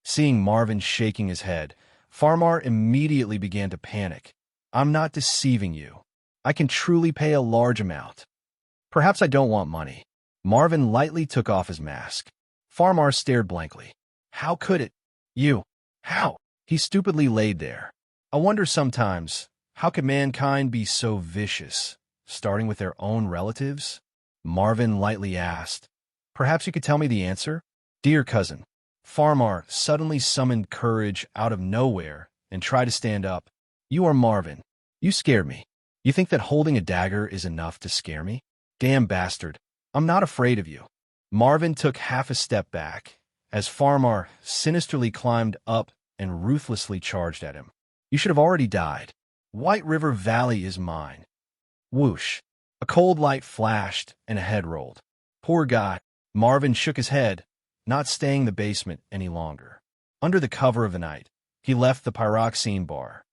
Speaker 1: Seeing Marvin shaking his head, Farmar immediately began to panic. I'm not deceiving you. I can truly pay a large amount. Perhaps I don't want money. Marvin lightly took off his mask. Farmar stared blankly. How could it? You? How? He stupidly laid there. I wonder sometimes, how could mankind be so vicious, starting with their own relatives? Marvin lightly asked. Perhaps you could tell me the answer? Dear cousin, Farmar suddenly summoned courage out of nowhere and tried to stand up. You are Marvin. You scared me. You think that holding a dagger is enough to scare me? Damn bastard. I'm not afraid of you. Marvin took half a step back as Farmar sinisterly climbed up and ruthlessly charged at him. You should have already died. White River Valley is mine. Whoosh. A cold light flashed and a head rolled. Poor guy. Marvin shook his head, not staying in the basement any longer. Under the cover of the night, he left the pyroxene bar.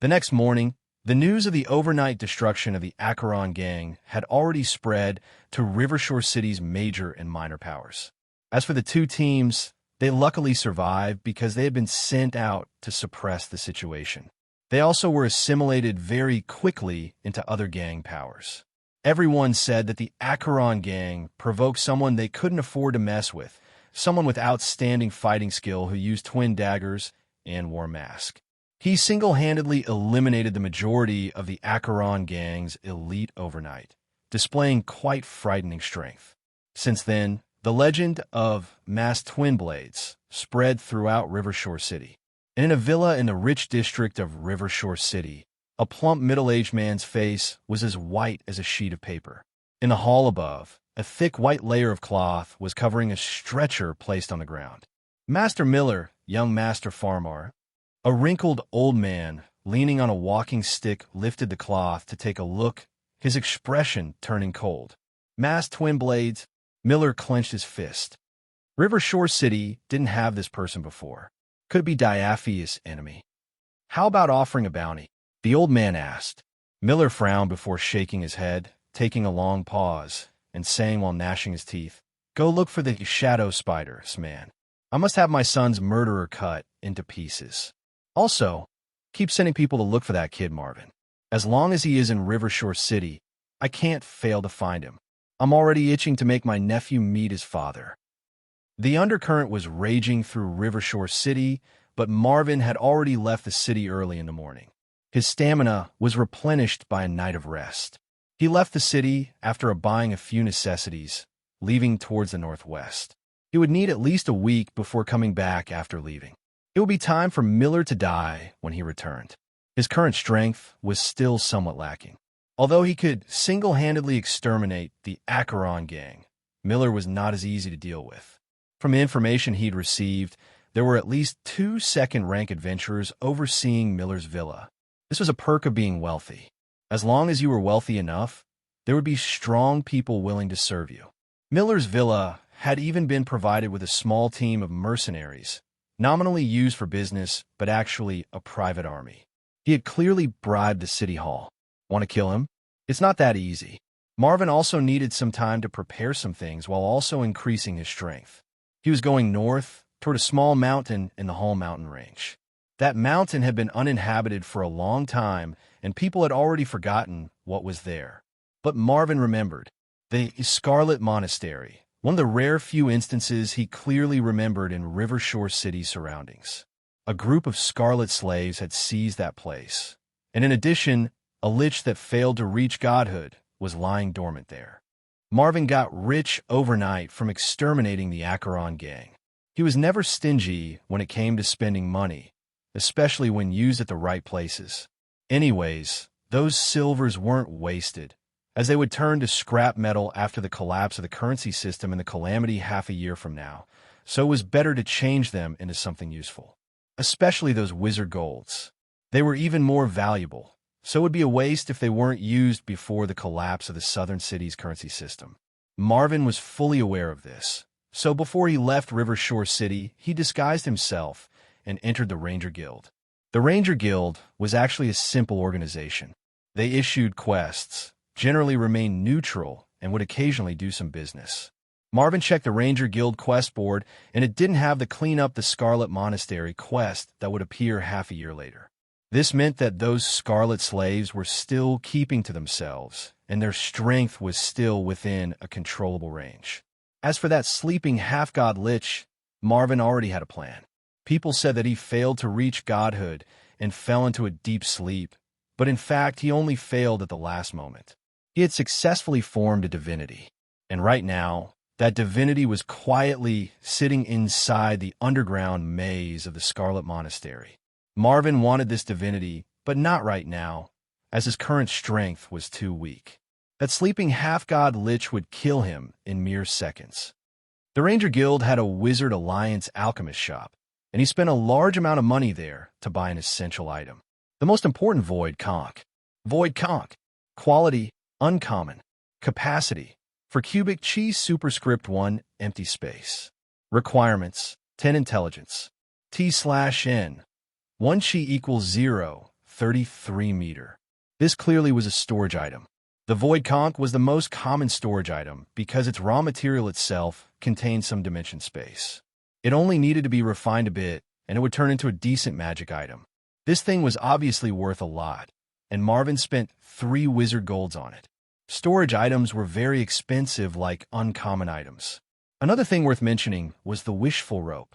Speaker 1: The next morning, the news of the overnight destruction of the Acheron gang had already spread to Rivershore City's major and minor powers. As for the two teams, they luckily survived because they had been sent out to suppress the situation. They also were assimilated very quickly into other gang powers. Everyone said that the Acheron gang provoked someone they couldn't afford to mess with, someone with outstanding fighting skill who used twin daggers and wore a mask. He single-handedly eliminated the majority of the Acheron gang's elite overnight, displaying quite frightening strength. Since then, the legend of masked twin blades spread throughout Rivershore City. And in a villa in the rich district of Rivershore City, a plump middle-aged man's face was as white as a sheet of paper. In the hall above, a thick white layer of cloth was covering a stretcher placed on the ground. Master Miller, young Master Farmar, a wrinkled old man leaning on a walking stick, lifted the cloth to take a look, his expression turning cold. Masked twin blades, Miller clenched his fist. Rivershore City didn't have this person before. Could it be Diaphia's enemy? How about offering a bounty? The old man asked. Miller frowned before shaking his head, taking a long pause, and saying while gnashing his teeth, "Go look for the shadow spiders, man. I must have my son's murderer cut into pieces. Also, keep sending people to look for that kid, Marvin. As long as he is in Rivershore City, I can't fail to find him. I'm already itching to make my nephew meet his father." The undercurrent was raging through Rivershore City, but Marvin had already left the city early in the morning. His stamina was replenished by a night of rest. He left the city after buying a few necessities, leaving towards the northwest. He would need at least a week before coming back after leaving. It would be time for Miller to die when he returned. His current strength was still somewhat lacking. Although he could single-handedly exterminate the Acheron gang, Miller was not as easy to deal with. From the information he'd received, there were at least 2 second-rank adventurers overseeing Miller's villa. This was a perk of being wealthy. As long as you were wealthy enough, there would be strong people willing to serve you. Miller's villa had even been provided with a small team of mercenaries, nominally used for business, but actually a private army. He had clearly bribed the city hall. Want to kill him? It's not that easy. Marvin also needed some time to prepare some things while also increasing his strength. He was going north toward a small mountain in the Hall Mountain Range. That mountain had been uninhabited for a long time, and people had already forgotten what was there. But Marvin remembered. The Scarlet Monastery, one of the rare few instances he clearly remembered in Rivershore City surroundings. A group of scarlet slaves had seized that place, and in addition, a lich that failed to reach godhood was lying dormant there. Marvin got rich overnight from exterminating the Acheron gang. He was never stingy when it came to spending money, especially when used at the right places. Anyways, those silvers weren't wasted, as they would turn to scrap metal after the collapse of the currency system in the Calamity half a year from now, so it was better to change them into something useful. Especially those wizard golds. They were even more valuable, so it would be a waste if they weren't used before the collapse of the southern city's currency system. Marvin was fully aware of this, so before he left Rivershore City, he disguised himself and entered the Ranger Guild. The Ranger Guild was actually a simple organization. They issued quests, generally remained neutral, and would occasionally do some business. Marvin checked the Ranger Guild quest board, and it didn't have the Clean Up the Scarlet Monastery quest that would appear half a year later. This meant that those scarlet slaves were still keeping to themselves, and their strength was still within a controllable range. As for that sleeping half-god lich, Marvin already had a plan. People said that he failed to reach godhood and fell into a deep sleep, but in fact he only failed at the last moment. He had successfully formed a divinity, and right now, That divinity was quietly sitting inside the underground maze of the Scarlet Monastery. Marvin wanted this divinity, but not right now, as his current strength was too weak. That sleeping half-god lich would kill him in mere seconds. The Ranger Guild had a Wizard Alliance alchemist shop, and he spent a large amount of money there to buy an essential item. The most important Void Conch. Void Conch. Quality, uncommon. Capacity. For cubic chi superscript 1, empty space. Requirements, 10 intelligence. T/N. 1 chi equals 0, 33 meter. This clearly was a storage item. The Void Conch was the most common storage item because its raw material itself contained some dimension space. It only needed to be refined a bit, and it would turn into a decent magic item. This thing was obviously worth a lot, and Marvin spent 3 wizard golds on it. Storage items were very expensive like uncommon items. Another thing worth mentioning was the Wishful Rope.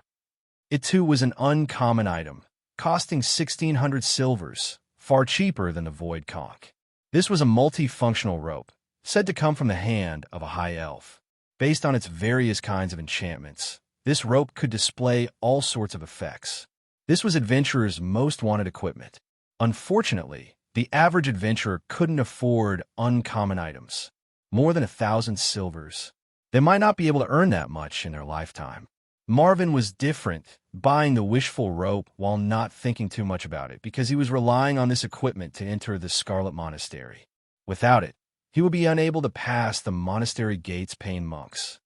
Speaker 1: It too was an uncommon item, costing 1,600 silvers, far cheaper than the Void Conch. This was a multifunctional rope, said to come from the hand of a high elf. Based on its various kinds of enchantments, this rope could display all sorts of effects. This was adventurers' most wanted equipment. Unfortunately, the average adventurer couldn't afford uncommon items. More than 1,000 silvers. They might not be able to earn that much in their lifetime. Marvin was different, buying the Wishful Rope while not thinking too much about it because he was relying on this equipment to enter the Scarlet Monastery. Without it, he would be unable to pass the monastery gates paying monks.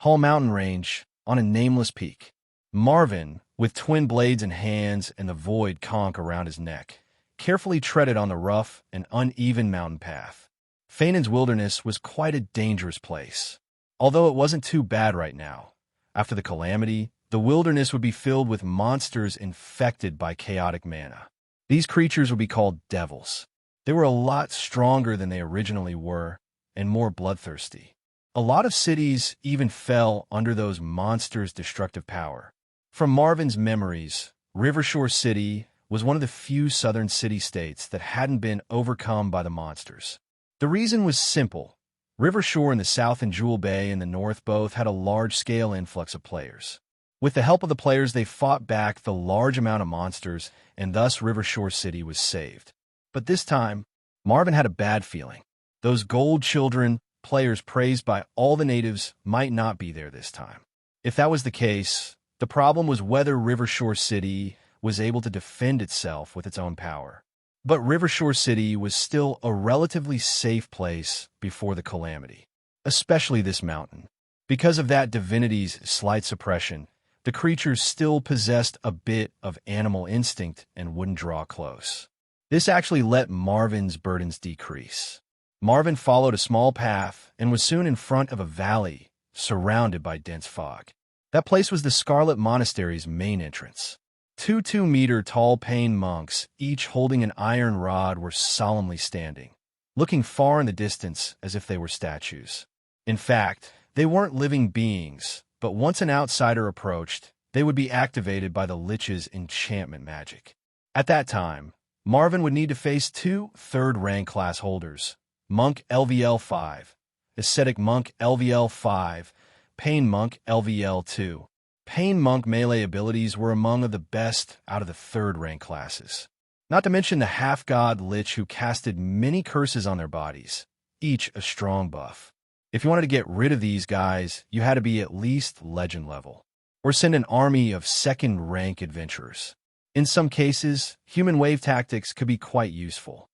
Speaker 1: Hall Mountain Range, on a nameless peak. Marvin, with twin blades in hands and the Void Conch around his neck, carefully treaded on the rough and uneven mountain path. Feinan's wilderness was quite a dangerous place. Although it wasn't too bad right now. After the Calamity, the wilderness would be filled with monsters infected by chaotic mana. These creatures would be called devils. They were a lot stronger than they originally were, and more bloodthirsty. A lot of cities even fell under those monsters' destructive power. From Marvin's memories, Rivershore City was one of the few southern city-states that hadn't been overcome by the monsters. The reason was simple. Rivershore in the south and Jewel Bay in the north both had a large-scale influx of players. With the help of the players, they fought back the large amount of monsters, and thus Rivershore City was saved. But this time, Marvin had a bad feeling. Those gold children, players praised by all the natives, might not be there this time. If that was the case, the problem was whether Rivershore City was able to defend itself with its own power. But Rivershore City was still a relatively safe place before the Calamity, especially this mountain. Because of that divinity's slight suppression, the creatures still possessed a bit of animal instinct and wouldn't draw close. This actually let Marvin's burdens decrease. Marvin followed a small path and was soon in front of a valley surrounded by dense fog. That place was the Scarlet Monastery's main entrance. 2 2-meter-tall paying monks, each holding an iron rod, were solemnly standing, looking far in the distance as if they were statues. In fact, they weren't living beings, but once an outsider approached, they would be activated by the Lich's enchantment magic. At that time, Marvin would need to face 2 third-rank class holders, Monk LVL 5, Ascetic Monk LVL 5, Pain Monk LVL 2. Pain Monk melee abilities were among the best out of the third-rank classes. Not to mention the half-god Lich who casted many curses on their bodies, each a strong buff. If you wanted to get rid of these guys, you had to be at least legend level, or send an army of second-rank adventurers. In some cases, human wave tactics could be quite useful.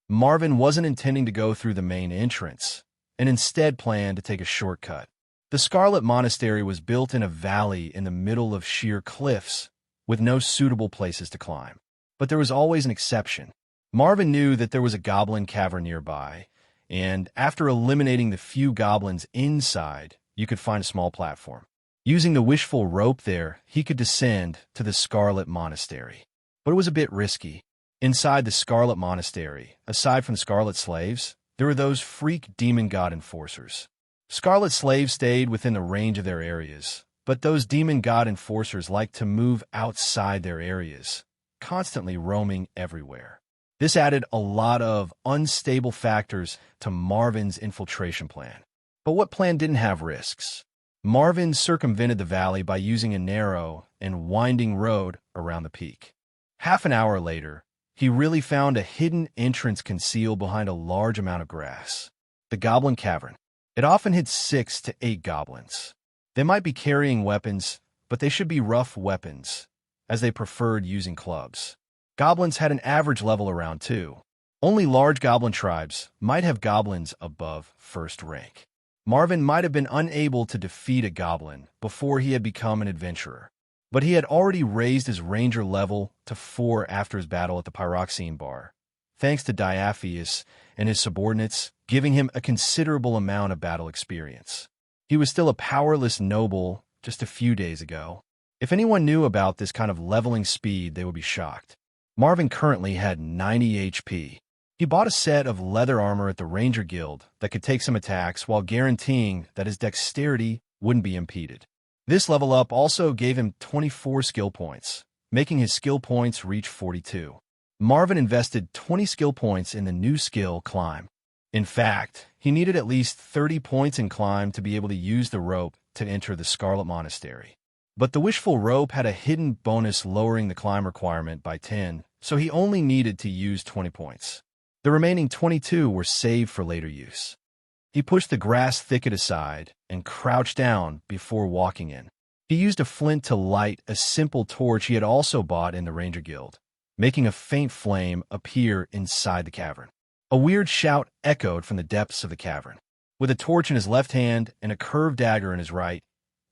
Speaker 1: Marvin wasn't intending to go through the main entrance, and instead planned to take a shortcut. The Scarlet Monastery was built in a valley in the middle of sheer cliffs, with no suitable places to climb. But there was always an exception. Marvin knew that there was a goblin cavern nearby, and after eliminating the few goblins inside, you could find a small platform. Using the Wishful Rope there, he could descend to the Scarlet Monastery. But it was a bit risky. Inside the Scarlet Monastery, aside from the Scarlet Slaves, there were those freak demon god enforcers. Scarlet Slaves stayed within the range of their areas, but those demon god enforcers liked to move outside their areas, constantly roaming everywhere. This added a lot of unstable factors to Marvin's infiltration plan. But what plan didn't have risks? Marvin circumvented the valley by using a narrow and winding road around the peak. Half an hour later, he really found a hidden entrance concealed behind a large amount of grass. The Goblin Cavern. It often hid 6 to 8 goblins. They might be carrying weapons, but they should be rough weapons, as they preferred using clubs. Goblins had an average level around 2. Only large goblin tribes might have goblins above first rank. Marvin might have been unable to defeat a goblin before he had become an adventurer, but he had already raised his ranger level to 4 after his battle at the Pyroxene Bar, thanks to Diaphius and his subordinates giving him a considerable amount of battle experience. He was still a powerless noble just a few days ago. If anyone knew about this kind of leveling speed, they would be shocked. Marvin currently had 90 HP. He bought a set of leather armor at the Ranger Guild that could take some attacks while guaranteeing that his dexterity wouldn't be impeded. This level up also gave him 24 skill points, making his skill points reach 42. Marvin invested 20 skill points in the new skill, Climb. In fact, he needed at least 30 points in Climb to be able to use the rope to enter the Scarlet Monastery. But the Wishful Rope had a hidden bonus lowering the climb requirement by 10, so he only needed to use 20 points. The remaining 22 were saved for later use. He pushed the grass thicket aside and crouched down before walking in. He used a flint to light a simple torch he had also bought in the Ranger Guild, making a faint flame appear inside the cavern. A weird shout echoed from the depths of the cavern. With a torch in his left hand and a curved dagger in his right,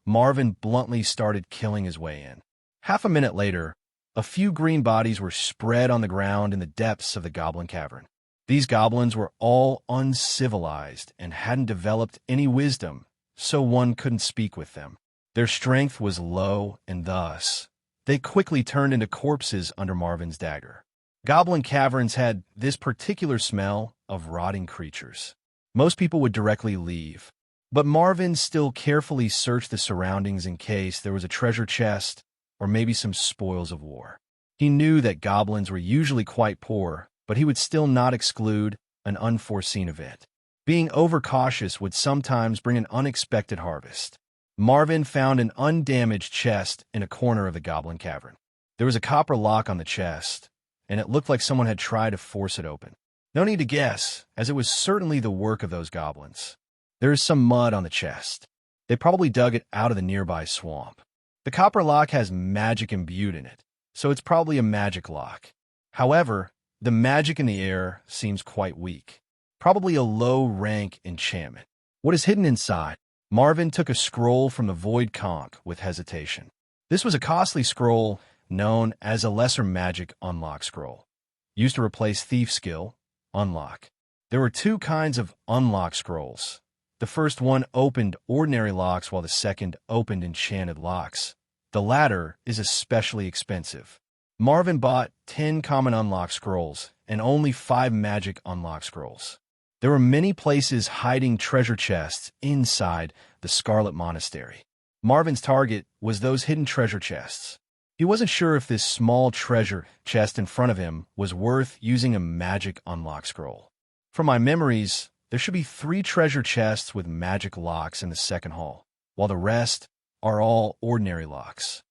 Speaker 1: Marvin bluntly started killing his way in. Half a minute later, a few green bodies were spread on the ground in the depths of the Goblin Cavern. These goblins were all uncivilized and hadn't developed any wisdom, so one couldn't speak with them. Their strength was low, and thus, they quickly turned into corpses under Marvin's dagger. Goblin caverns had this particular smell of rotting creatures. Most people would directly leave, but Marvin still carefully searched the surroundings in case there was a treasure chest or maybe some spoils of war. He knew that goblins were usually quite poor, but he would still not exclude an unforeseen event. Being overcautious would sometimes bring an unexpected harvest. Marvin found an undamaged chest in a corner of the Goblin Cavern. There was a copper lock on the chest, and it looked like someone had tried to force it open. No need to guess, as it was certainly the work of those goblins. There is some mud on the chest. They probably dug it out of the nearby swamp. The copper lock has magic imbued in it, so it's probably a magic lock. However, the magic in the air seems quite weak. Probably a low-rank enchantment. What is hidden inside? Marvin took a scroll from the Void Conch with hesitation. This was a costly scroll known as a Lesser Magic Unlock Scroll, used to replace Thief Skill, Unlock. There were 2 kinds of Unlock Scrolls. The first one opened ordinary locks while the second opened enchanted locks. The latter is especially expensive. Marvin bought 10 common unlock scrolls and only 5 magic unlock scrolls. There were many places hiding treasure chests inside the Scarlet Monastery. Marvin's target was those hidden treasure chests. He wasn't sure if this small treasure chest in front of him was worth using a magic unlock scroll. From my memories, there should be 3 treasure chests with magic locks in the second hall, while the rest are all ordinary locks.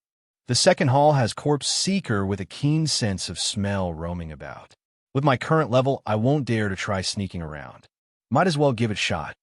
Speaker 1: The second hall has Corpse Seeker with a keen sense of smell roaming about. With my current level, I won't dare to try sneaking around. Might as well give it a shot.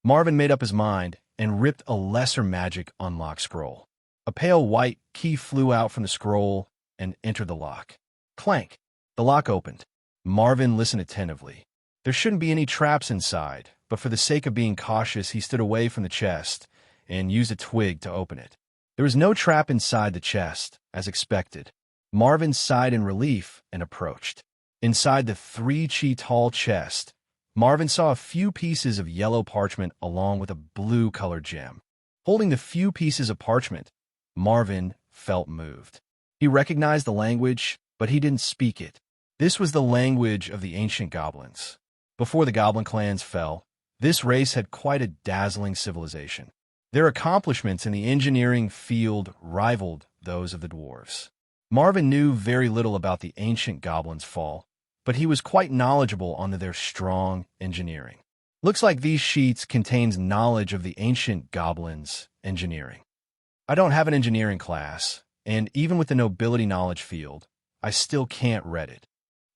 Speaker 1: Marvin made up his mind and ripped a lesser magic unlock scroll. A pale white key flew out from the scroll and entered the lock. Clank! The lock opened. Marvin listened attentively. There shouldn't be any traps inside, but for the sake of being cautious, he stood away from the chest and used a twig to open it. There was no trap inside the chest, as expected. Marvin sighed in relief and approached. Inside the 3-chi-tall chest, Marvin saw a few pieces of yellow parchment along with a blue-colored gem. Holding the few pieces of parchment, Marvin felt moved. He recognized the language, but he didn't speak it. This was the language of the ancient goblins. Before the goblin clans fell, this race had quite a dazzling civilization. Their accomplishments in the engineering field rivaled those of the dwarves. Marvin knew very little about the ancient goblins' fall, but he was quite knowledgeable on their strong engineering. Looks like these sheets contains knowledge of the ancient goblins' engineering. I don't have an engineering class, and even with the nobility knowledge field, I still can't read it.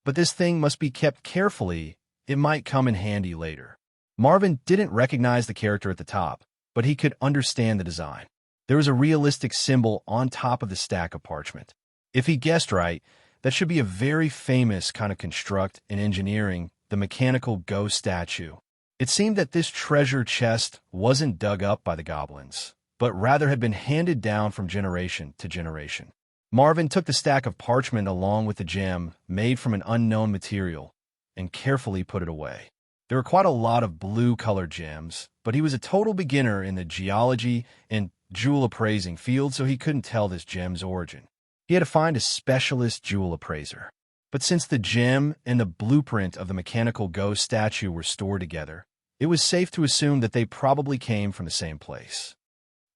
Speaker 1: But this thing must be kept carefully. It might come in handy later. Marvin didn't recognize the character at the top, but he could understand the design. There was a realistic symbol on top of the stack of parchment. If he guessed right, that should be a very famous kind of construct in engineering, the mechanical ghost statue. It seemed that this treasure chest wasn't dug up by the goblins, but rather had been handed down from generation to generation. Marvin took the stack of parchment along with the gem made from an unknown material and carefully put it away. There were quite a lot of blue-colored gems, but he was a total beginner in the geology and jewel appraising field, so he couldn't tell this gem's origin. He had to find a specialist jewel appraiser. But since the gem and the blueprint of the mechanical ghost statue were stored together, it was safe to assume that they probably came from the same place.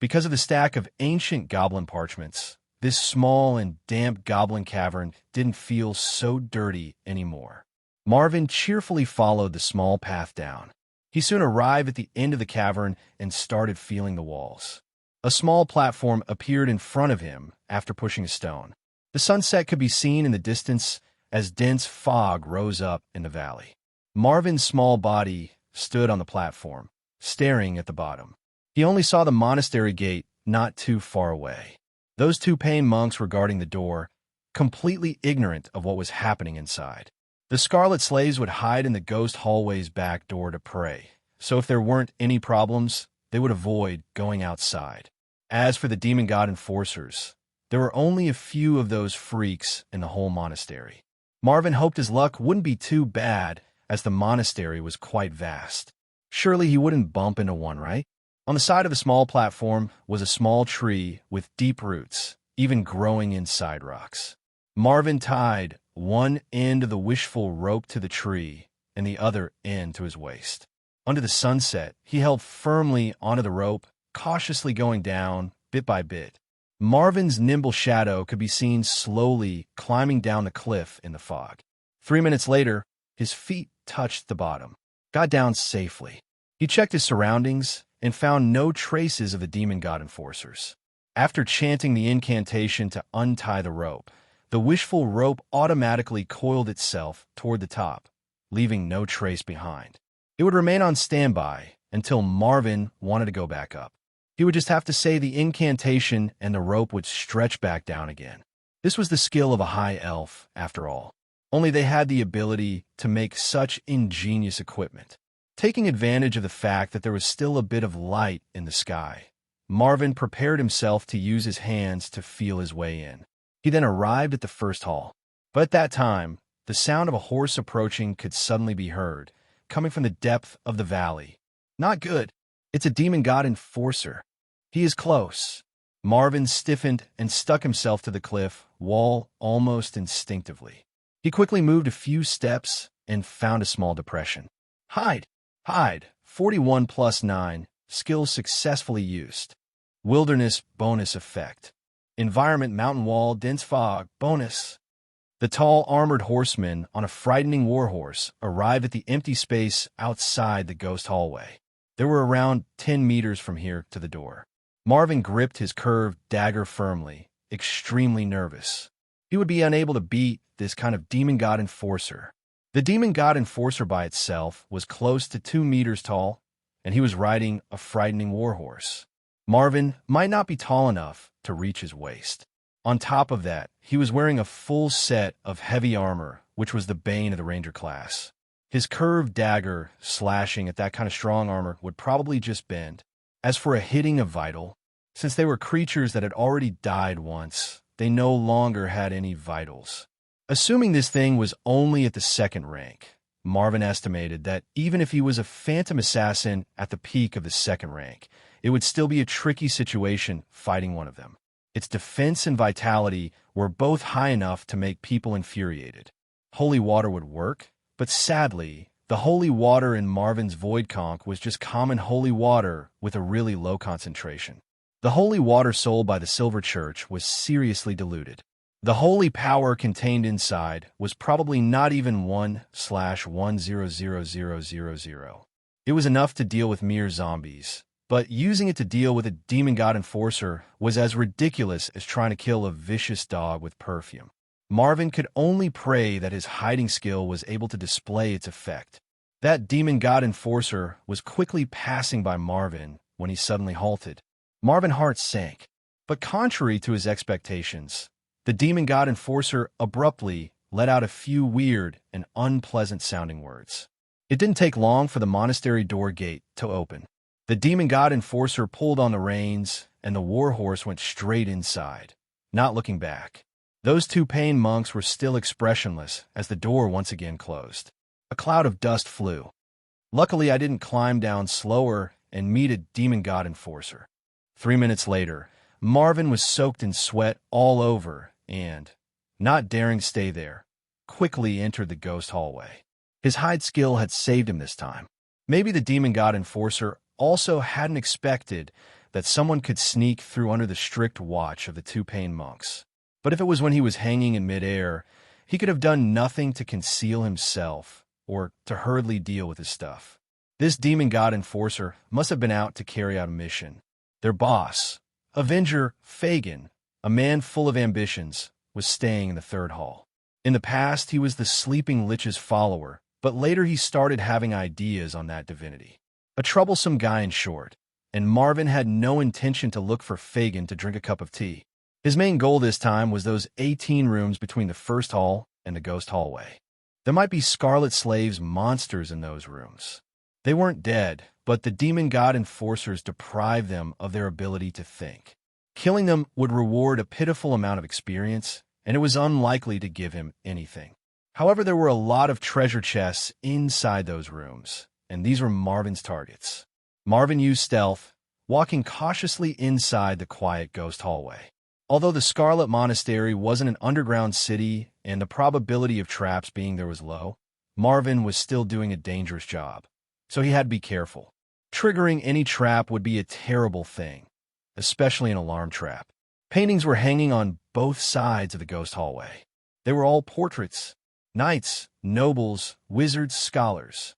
Speaker 1: Because of the stack of ancient goblin parchments, this small and damp goblin cavern didn't feel so dirty anymore. Marvin cheerfully followed the small path down. He soon arrived at the end of the cavern and started feeling the walls. A small platform appeared in front of him after pushing a stone. The sunset could be seen in the distance as dense fog rose up in the valley. Marvin's small body stood on the platform, staring at the bottom. He only saw the monastery gate not too far away. Those two paying monks were guarding the door, completely ignorant of what was happening inside. The scarlet slaves would hide in the ghost hallway's back door to pray, so if there weren't any problems, they would avoid going outside. As for the demon god enforcers, there were only a few of those freaks in the whole monastery. Marvin hoped his luck wouldn't be too bad, as the monastery was quite vast. Surely he wouldn't bump into one, right? On the side of the small platform was a small tree with deep roots, even growing inside rocks. Marvin tied one end of the wishful rope to the tree and the other end to his waist. Under the sunset, he held firmly onto the rope, cautiously going down bit by bit. Marvin's nimble shadow could be seen slowly climbing down the cliff in the fog. 3 minutes later, his feet touched the bottom. Got down safely. He checked his surroundings and found no traces of the demon god enforcers. After chanting the incantation to untie the rope, the wishful rope automatically coiled itself toward the top, leaving no trace behind. It would remain on standby until Marvin wanted to go back up. He would just have to say the incantation and the rope would stretch back down again. This was the skill of a high elf, after all. Only they had the ability to make such ingenious equipment. Taking advantage of the fact that there was still a bit of light in the sky, Marvin prepared himself to use his hands to feel his way in. He then arrived at the first hall. But at that time, the sound of a horse approaching could suddenly be heard, coming from the depth of the valley. Not good. It's a demon god enforcer. He is close. Marvin stiffened and stuck himself to the cliff wall almost instinctively. He quickly moved a few steps and found a small depression. Hide! Hide! 41 plus 9. Skill successfully used. Wilderness bonus effect. Environment mountain wall dense fog bonus. The tall armored horseman on a frightening warhorse arrived at the empty space outside the ghost hallway. There were around 10 meters from here to the door. Marvin gripped his curved dagger firmly, extremely nervous. He would be unable to beat this kind of demon god enforcer. The demon god enforcer by itself was close to 2 meters tall, and he was riding a frightening warhorse. Marvin might not be tall enough to reach his waist. On top of that, he was wearing a full set of heavy armor, which was the bane of the ranger class. His curved dagger slashing at that kind of strong armor would probably just bend. As for a hitting of vital, since they were creatures that had already died once, they no longer had any vitals. Assuming this thing was only at the second rank, Marvin estimated that even if he was a phantom assassin at the peak of the second rank, it would still be a tricky situation fighting one of them. Its defense and vitality were both high enough to make people infuriated. Holy water would work, but sadly, the holy water in Marvin's void conch was just common holy water with a really low concentration. The holy water sold by the Silver Church was seriously diluted. The holy power contained inside was probably not even 1/1000000. It was enough to deal with mere zombies, but using it to deal with a demon god enforcer was as ridiculous as trying to kill a vicious dog with perfume. Marvin could only pray that his hiding skill was able to display its effect. That demon god enforcer was quickly passing by Marvin when he suddenly halted. Marvin's heart sank. But contrary to his expectations, the demon god enforcer abruptly let out a few weird and unpleasant-sounding words. It didn't take long for the monastery door gate to open. The demon god enforcer pulled on the reins, and the warhorse went straight inside, not looking back. Those two paying monks were still expressionless as the door once again closed. A cloud of dust flew. Luckily, I didn't climb down slower and meet a demon god enforcer. 3 minutes later, Marvin was soaked in sweat all over and, not daring to stay there, quickly entered the ghost hallway. His hide skill had saved him this time. Maybe the demon god enforcer also hadn't expected that someone could sneak through under the strict watch of the two paying monks. But if it was when he was hanging in midair, he could have done nothing to conceal himself or to hurriedly deal with his stuff. This demon god enforcer must have been out to carry out a mission. Their boss, Avenger Feinan, a man full of ambitions, was staying in the third hall. In the past, he was the sleeping lich's follower, but later he started having ideas on that divinity. A troublesome guy in short, and Marvin had no intention to look for Feinan to drink a cup of tea. His main goal this time was those 18 rooms between the first hall and the ghost hallway. There might be Scarlet Slave's monsters in those rooms. They weren't dead, but the demon god enforcers deprived them of their ability to think. Killing them would reward a pitiful amount of experience, and it was unlikely to give him anything. However, there were a lot of treasure chests inside those rooms, and these were Marvin's targets. Marvin used stealth, walking cautiously inside the quiet ghost hallway. Although the Scarlet Monastery wasn't an underground city and the probability of traps being there was low, Marvin was still doing a dangerous job, so he had to be careful. Triggering any trap would be a terrible thing, especially an alarm trap. Paintings were hanging on both sides of the ghost hallway. They were all portraits: knights, nobles, wizards, scholars.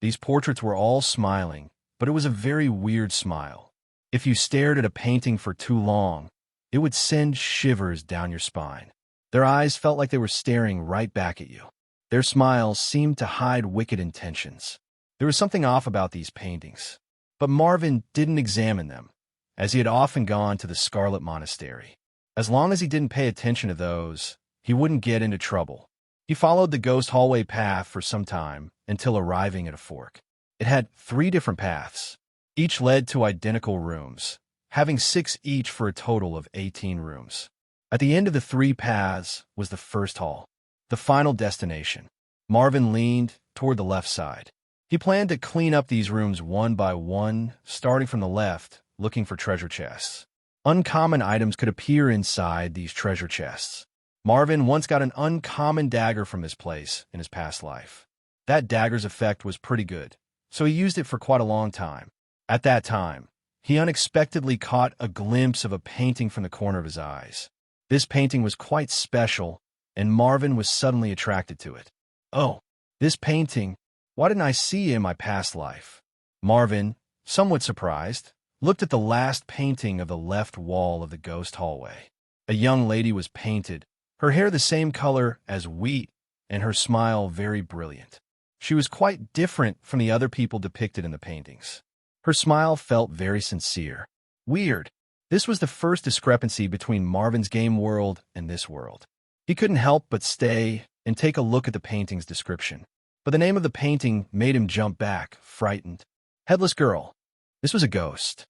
Speaker 1: These portraits were all smiling, but it was a very weird smile. If you stared at a painting for too long, it would send shivers down your spine. Their eyes felt like they were staring right back at you. Their smiles seemed to hide wicked intentions. There was something off about these paintings, but Marvin didn't examine them, as he had often gone to the Scarlet Monastery. As long as he didn't pay attention to those, he wouldn't get into trouble. He followed the ghost hallway path for some time until arriving at a fork. It had 3 different paths. Each led to identical rooms, having 6 each for a total of 18 rooms. At the end of the 3 paths was the first hall, the final destination. Marvin leaned toward the left side. He planned to clean up these rooms one by one, starting from the left, looking for treasure chests. Uncommon items could appear inside these treasure chests. Marvin once got an uncommon dagger from this place in his past life. That dagger's effect was pretty good, so he used it for quite a long time. At that time, he unexpectedly caught a glimpse of a painting from the corner of his eyes. This painting was quite special, and Marvin was suddenly attracted to it. Oh, this painting, why didn't I see it in my past life? Marvin, somewhat surprised, looked at the last painting of the left wall of the ghost hallway. A young lady was painted, her hair the same color as wheat, and her smile very brilliant. She was quite different from the other people depicted in the paintings. Her smile felt very sincere. Weird. This was the first discrepancy between Marvin's game world and this world. He couldn't help but stay and take a look at the painting's description. But the name of the painting made him jump back, frightened. Headless Girl. This was a ghost.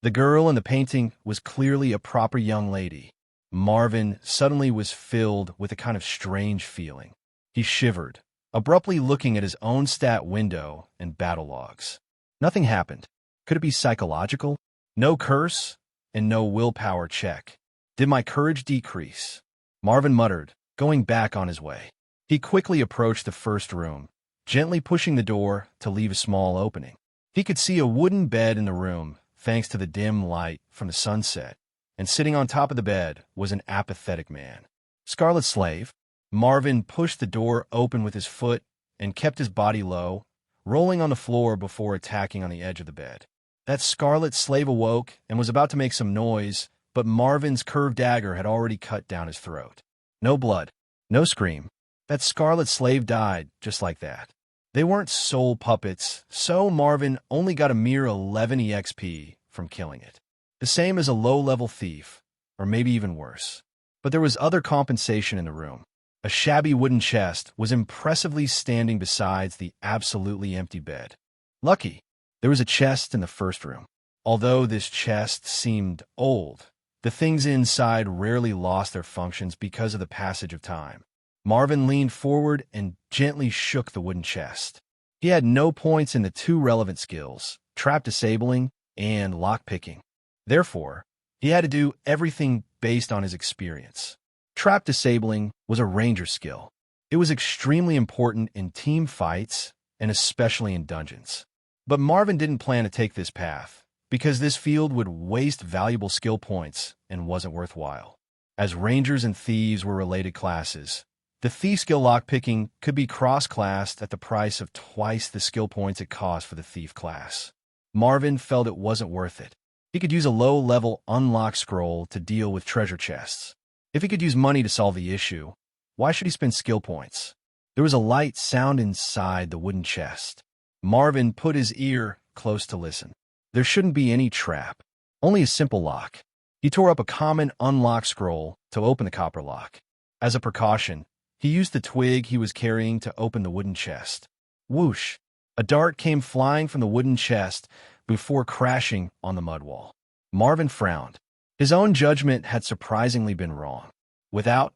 Speaker 1: The girl in the painting was clearly a proper young lady. Marvin suddenly was filled with a kind of strange feeling. He shivered, abruptly looking at his own stat window and battle logs. Nothing happened. Could it be psychological? No curse, and no willpower check. Did my courage decrease? Marvin muttered, going back on his way. He quickly approached the first room, gently pushing the door to leave a small opening. He could see a wooden bed in the room, thanks to the dim light from the sunset, and sitting on top of the bed was an apathetic man. Scarlet Slave. Marvin pushed the door open with his foot and kept his body low, rolling on the floor before attacking on the edge of the bed. That scarlet slave awoke and was about to make some noise, but Marvin's curved dagger had already cut down his throat. No blood, no scream. That scarlet slave died just like that. They weren't soul puppets, so Marvin only got a mere 11 EXP from killing it. The same as a low-level thief, or maybe even worse. But there was other compensation in the room. A shabby wooden chest was impressively standing beside the absolutely empty bed. Lucky, there was a chest in the first room. Although this chest seemed old, the things inside rarely lost their functions because of the passage of time. Marvin leaned forward and gently shook the wooden chest. He had no points in the two relevant skills, trap disabling and lockpicking. Therefore, he had to do everything based on his experience. Trap disabling was a ranger skill. It was extremely important in team fights and especially in dungeons. But Marvin didn't plan to take this path, because this field would waste valuable skill points and wasn't worthwhile. As rangers and thieves were related classes, the thief skill lockpicking could be cross-classed at the price of twice the skill points it cost for the thief class. Marvin felt it wasn't worth it. He could use a low-level unlock scroll to deal with treasure chests. If he could use money to solve the issue, why should he spend skill points? There was a light sound inside the wooden chest. Marvin put his ear close to listen. There shouldn't be any trap, only a simple lock. He tore up a common unlock scroll to open the copper lock. As a precaution, he used the twig he was carrying to open the wooden chest. Whoosh! A dart came flying from the wooden chest before crashing on the mud wall. Marvin frowned. His own judgment had surprisingly been wrong. Without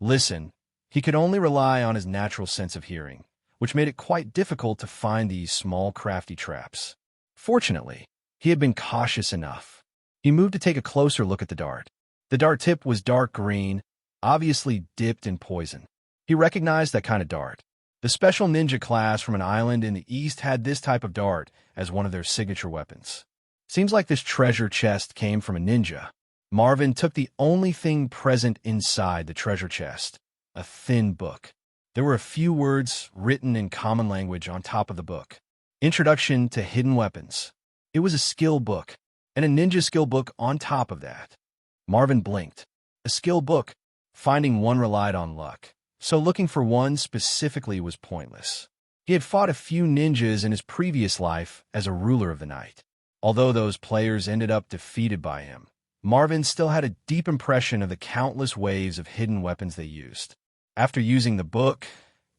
Speaker 1: listen, he could only rely on his natural sense of hearing, which made it quite difficult to find these small crafty traps. Fortunately, he had been cautious enough. He moved to take a closer look at the dart. The dart tip was dark green, obviously dipped in poison. He recognized that kind of dart. The special ninja class from an island in the east had this type of dart as one of their signature weapons. Seems like this treasure chest came from a ninja. Marvin took the only thing present inside the treasure chest, a thin book. There were a few words written in common language on top of the book. Introduction to Hidden Weapons. It was a skill book, and a ninja skill book on top of that. Marvin blinked. A skill book. Finding one relied on luck, so looking for one specifically was pointless. He had fought a few ninjas in his previous life as a ruler of the night. Although those players ended up defeated by him, Marvin still had a deep impression of the countless waves of hidden weapons they used. After using the book,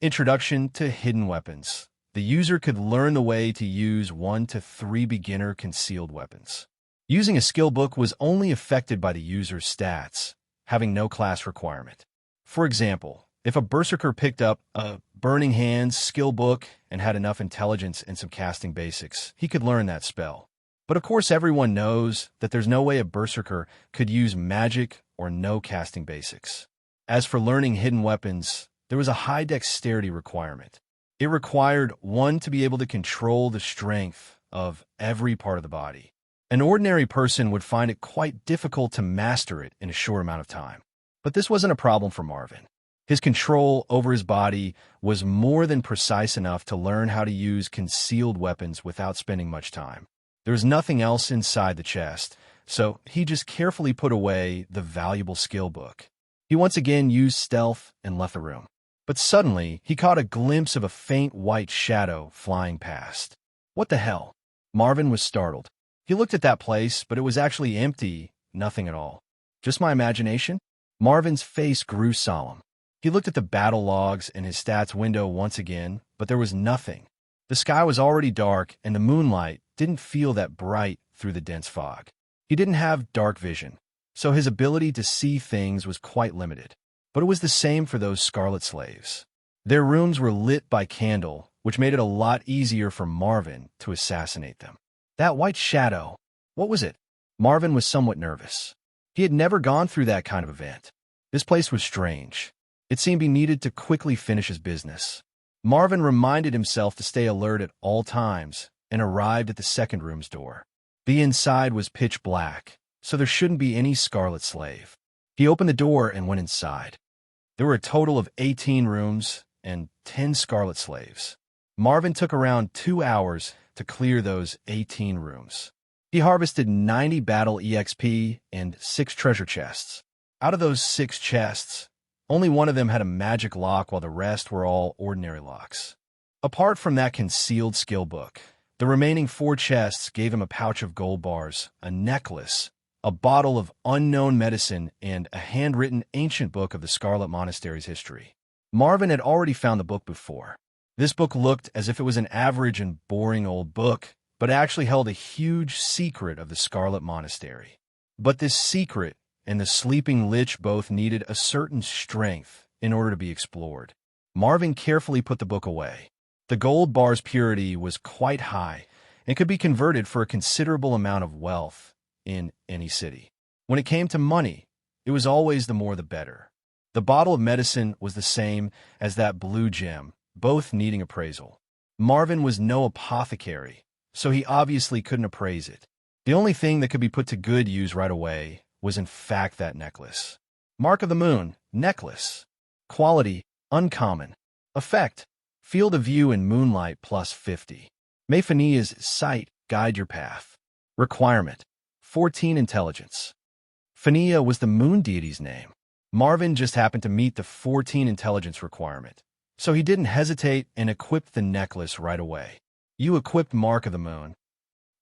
Speaker 1: Introduction to Hidden Weapons, the user could learn the way to use 1 to 3 beginner concealed weapons. Using a skill book was only affected by the user's stats, having no class requirement. For example, if a berserker picked up a Burning Hands skill book and had enough intelligence and some casting basics, he could learn that spell. But of course everyone knows that there's no way a berserker could use magic or no casting basics. As for learning hidden weapons, there was a high dexterity requirement. It required one to be able to control the strength of every part of the body. An ordinary person would find it quite difficult to master it in a short amount of time. But this wasn't a problem for Marvin. His control over his body was more than precise enough to learn how to use concealed weapons without spending much time. There was nothing else inside the chest, so he just carefully put away the valuable skill book. He once again used stealth and left the room. But suddenly, he caught a glimpse of a faint white shadow flying past. What the hell? Marvin was startled. He looked at that place, but it was actually empty, nothing at all. Just my imagination? Marvin's face grew solemn. He looked at the battle logs in his stats window once again, but there was nothing. The sky was already dark, and the moonlight didn't feel that bright through the dense fog. He didn't have dark vision, so his ability to see things was quite limited. But it was the same for those scarlet slaves. Their rooms were lit by candle, which made it a lot easier for Marvin to assassinate them. That white shadow, what was it? Marvin was somewhat nervous. He had never gone through that kind of event. This place was strange. It seemed he needed to quickly finish his business. Marvin reminded himself to stay alert at all times and arrived at the second room's door. The inside was pitch black, so there shouldn't be any scarlet slave. He opened the door and went inside. There were a total of 18 rooms and 10 scarlet slaves. Marvin took around 2 hours to clear those 18 rooms. He harvested 90 battle EXP and 6 treasure chests. Out of those 6 chests, only one of them had a magic lock while the rest were all ordinary locks. Apart from that concealed skill book, the remaining 4 chests gave him a pouch of gold bars, a necklace, a bottle of unknown medicine, and a handwritten ancient book of the Scarlet Monastery's history. Marvin had already found the book before. This book looked as if it was an average and boring old book, but actually held a huge secret of the Scarlet Monastery. But this secret and the Sleeping Lich both needed a certain strength in order to be explored. Marvin carefully put the book away. The gold bar's purity was quite high and could be converted for a considerable amount of wealth in any city. When it came to money, it was always the more the better. The bottle of medicine was the same as that blue gem, both needing appraisal. Marvin was no apothecary, so he obviously couldn't appraise it. The only thing that could be put to good use right away was in fact that necklace. Mark of the Moon, necklace. Quality, uncommon. Effect, field of view in moonlight plus 50. May Fenia's sight guide your path. Requirement, 14 intelligence. Fenia was the moon deity's name. Marvin just happened to meet the 14 intelligence requirement, so he didn't hesitate and equipped the necklace right away. You equipped Mark of the Moon.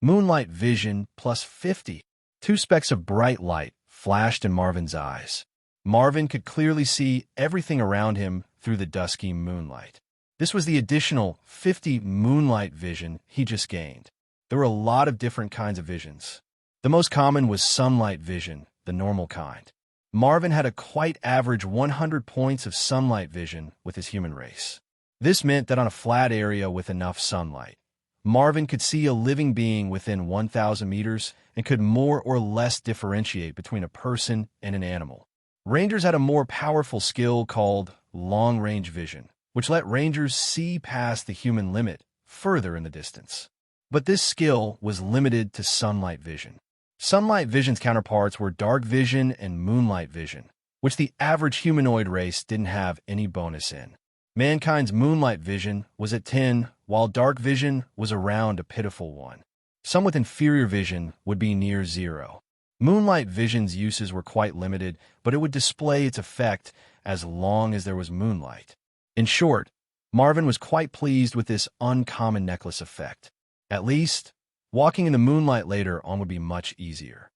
Speaker 1: Moonlight vision plus 50. 2 specks of bright light flashed in Marvin's eyes. Marvin could clearly see everything around him through the dusky moonlight. This was the additional 50 moonlight vision he just gained. There were a lot of different kinds of visions. The most common was sunlight vision, the normal kind. Marvin had a quite average 100 points of sunlight vision with his human race. This meant that on a flat area with enough sunlight, Marvin could see a living being within 1,000 meters and could more or less differentiate between a person and an animal. Rangers had a more powerful skill called long-range vision, which let rangers see past the human limit further in the distance. But this skill was limited to sunlight vision. Sunlight vision's counterparts were dark vision and moonlight vision, which the average humanoid race didn't have any bonus in. Mankind's moonlight vision was at 10, while dark vision was around a pitiful 1. Some with inferior vision would be near 0. Moonlight vision's uses were quite limited, but it would display its effect as long as there was moonlight. In short, Marvin was quite pleased with this uncommon necklace effect. At least, walking in the moonlight later on would be much easier.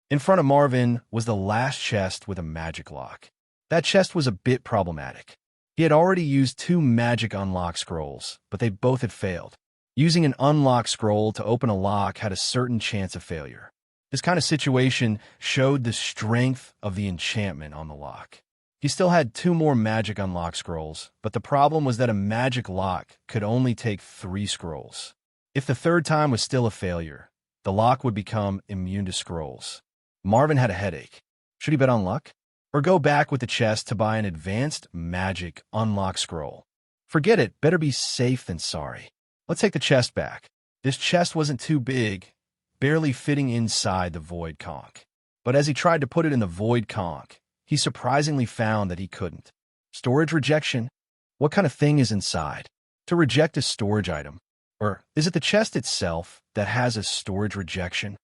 Speaker 1: In front of Marvin was the last chest with a magic lock. That chest was a bit problematic. He had already used 2 magic unlock scrolls, but they both had failed. Using an unlock scroll to open a lock had a certain chance of failure. This kind of situation showed the strength of the enchantment on the lock. He still had 2 more magic unlock scrolls, but the problem was that a magic lock could only take 3 scrolls. If the 3rd time was still a failure, the lock would become immune to scrolls. Marvin had a headache. Should he bet on luck? Or go back with the chest to buy an advanced magic unlock scroll? Forget it, better be safe than sorry. Let's take the chest back. This chest wasn't too big, barely fitting inside the void conch. But as he tried to put it in the void conch, he surprisingly found that he couldn't. Storage rejection? What kind of thing is inside? To reject a storage item? Or is it the chest itself that has a storage rejection?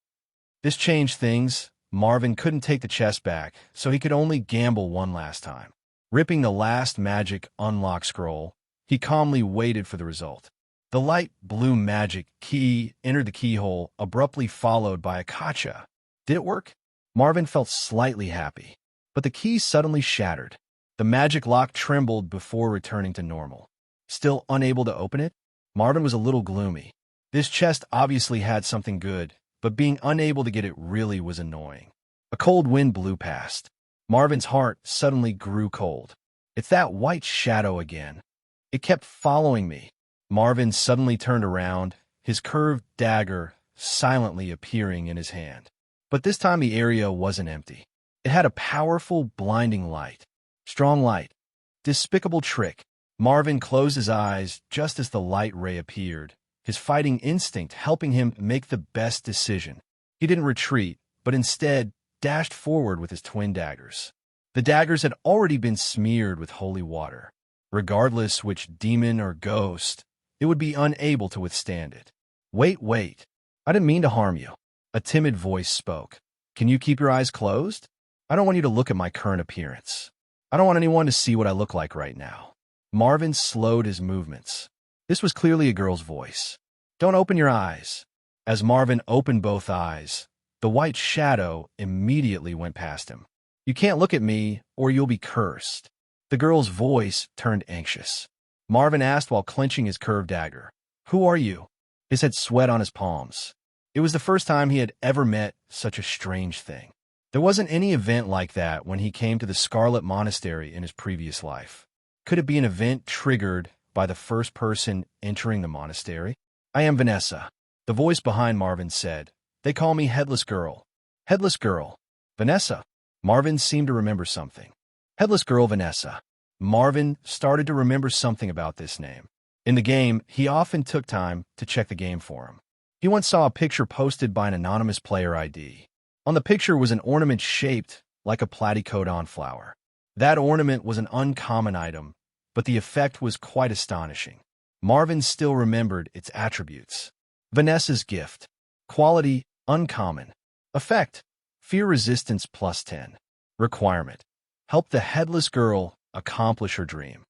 Speaker 1: This changed things. Marvin couldn't take the chest back, so he could only gamble one last time. Ripping the last magic unlock scroll, he calmly waited for the result. The light blue magic key entered the keyhole, abruptly followed by a gotcha. Did it work? Marvin felt slightly happy, but the key suddenly shattered. The magic lock trembled before returning to normal. Still unable to open it, Marvin was a little gloomy. This chest obviously had something good, but being unable to get it really was annoying. A cold wind blew past. Marvin's heart suddenly grew cold. It's that white shadow again. It kept following me. Marvin suddenly turned around, his curved dagger silently appearing in his hand. But this time the area wasn't empty. It had a powerful, blinding light. Strong light. Despicable trick. Marvin closed his eyes just as the light ray appeared, his fighting instinct helping him make the best decision. He didn't retreat, but instead dashed forward with his twin daggers. The daggers had already been smeared with holy water. Regardless which demon or ghost, it would be unable to withstand it. Wait, wait. I didn't mean to harm you. A timid voice spoke. Can you keep your eyes closed? I don't want you to look at my current appearance. I don't want anyone to see what I look like right now. Marvin slowed his movements. This was clearly a girl's voice. Don't open your eyes. As Marvin opened both eyes, the white shadow immediately went past him. You can't look at me, or you'll be cursed. The girl's voice turned anxious. Marvin asked while clenching his curved dagger. Who are you? His head sweat on his palms. It was the first time he had ever met such a strange thing. There wasn't any event like that when he came to the Scarlet Monastery in his previous life. Could it be an event triggered by the first person entering the monastery? I am Vanessa, the voice behind Marvin said. They call me Headless Girl. Headless Girl. Vanessa. Marvin seemed to remember something. Headless Girl Vanessa. Marvin started to remember something about this name. In the game, he often took time to check the game forum. He once saw a picture posted by an anonymous player ID. On the picture was an ornament shaped like a platycodon flower. That ornament was an uncommon item, but the effect was quite astonishing. Marvin still remembered its attributes. Vanessa's gift. Quality, uncommon. Effect, fear resistance +10. Requirement, help the Headless Girl accomplish her dream.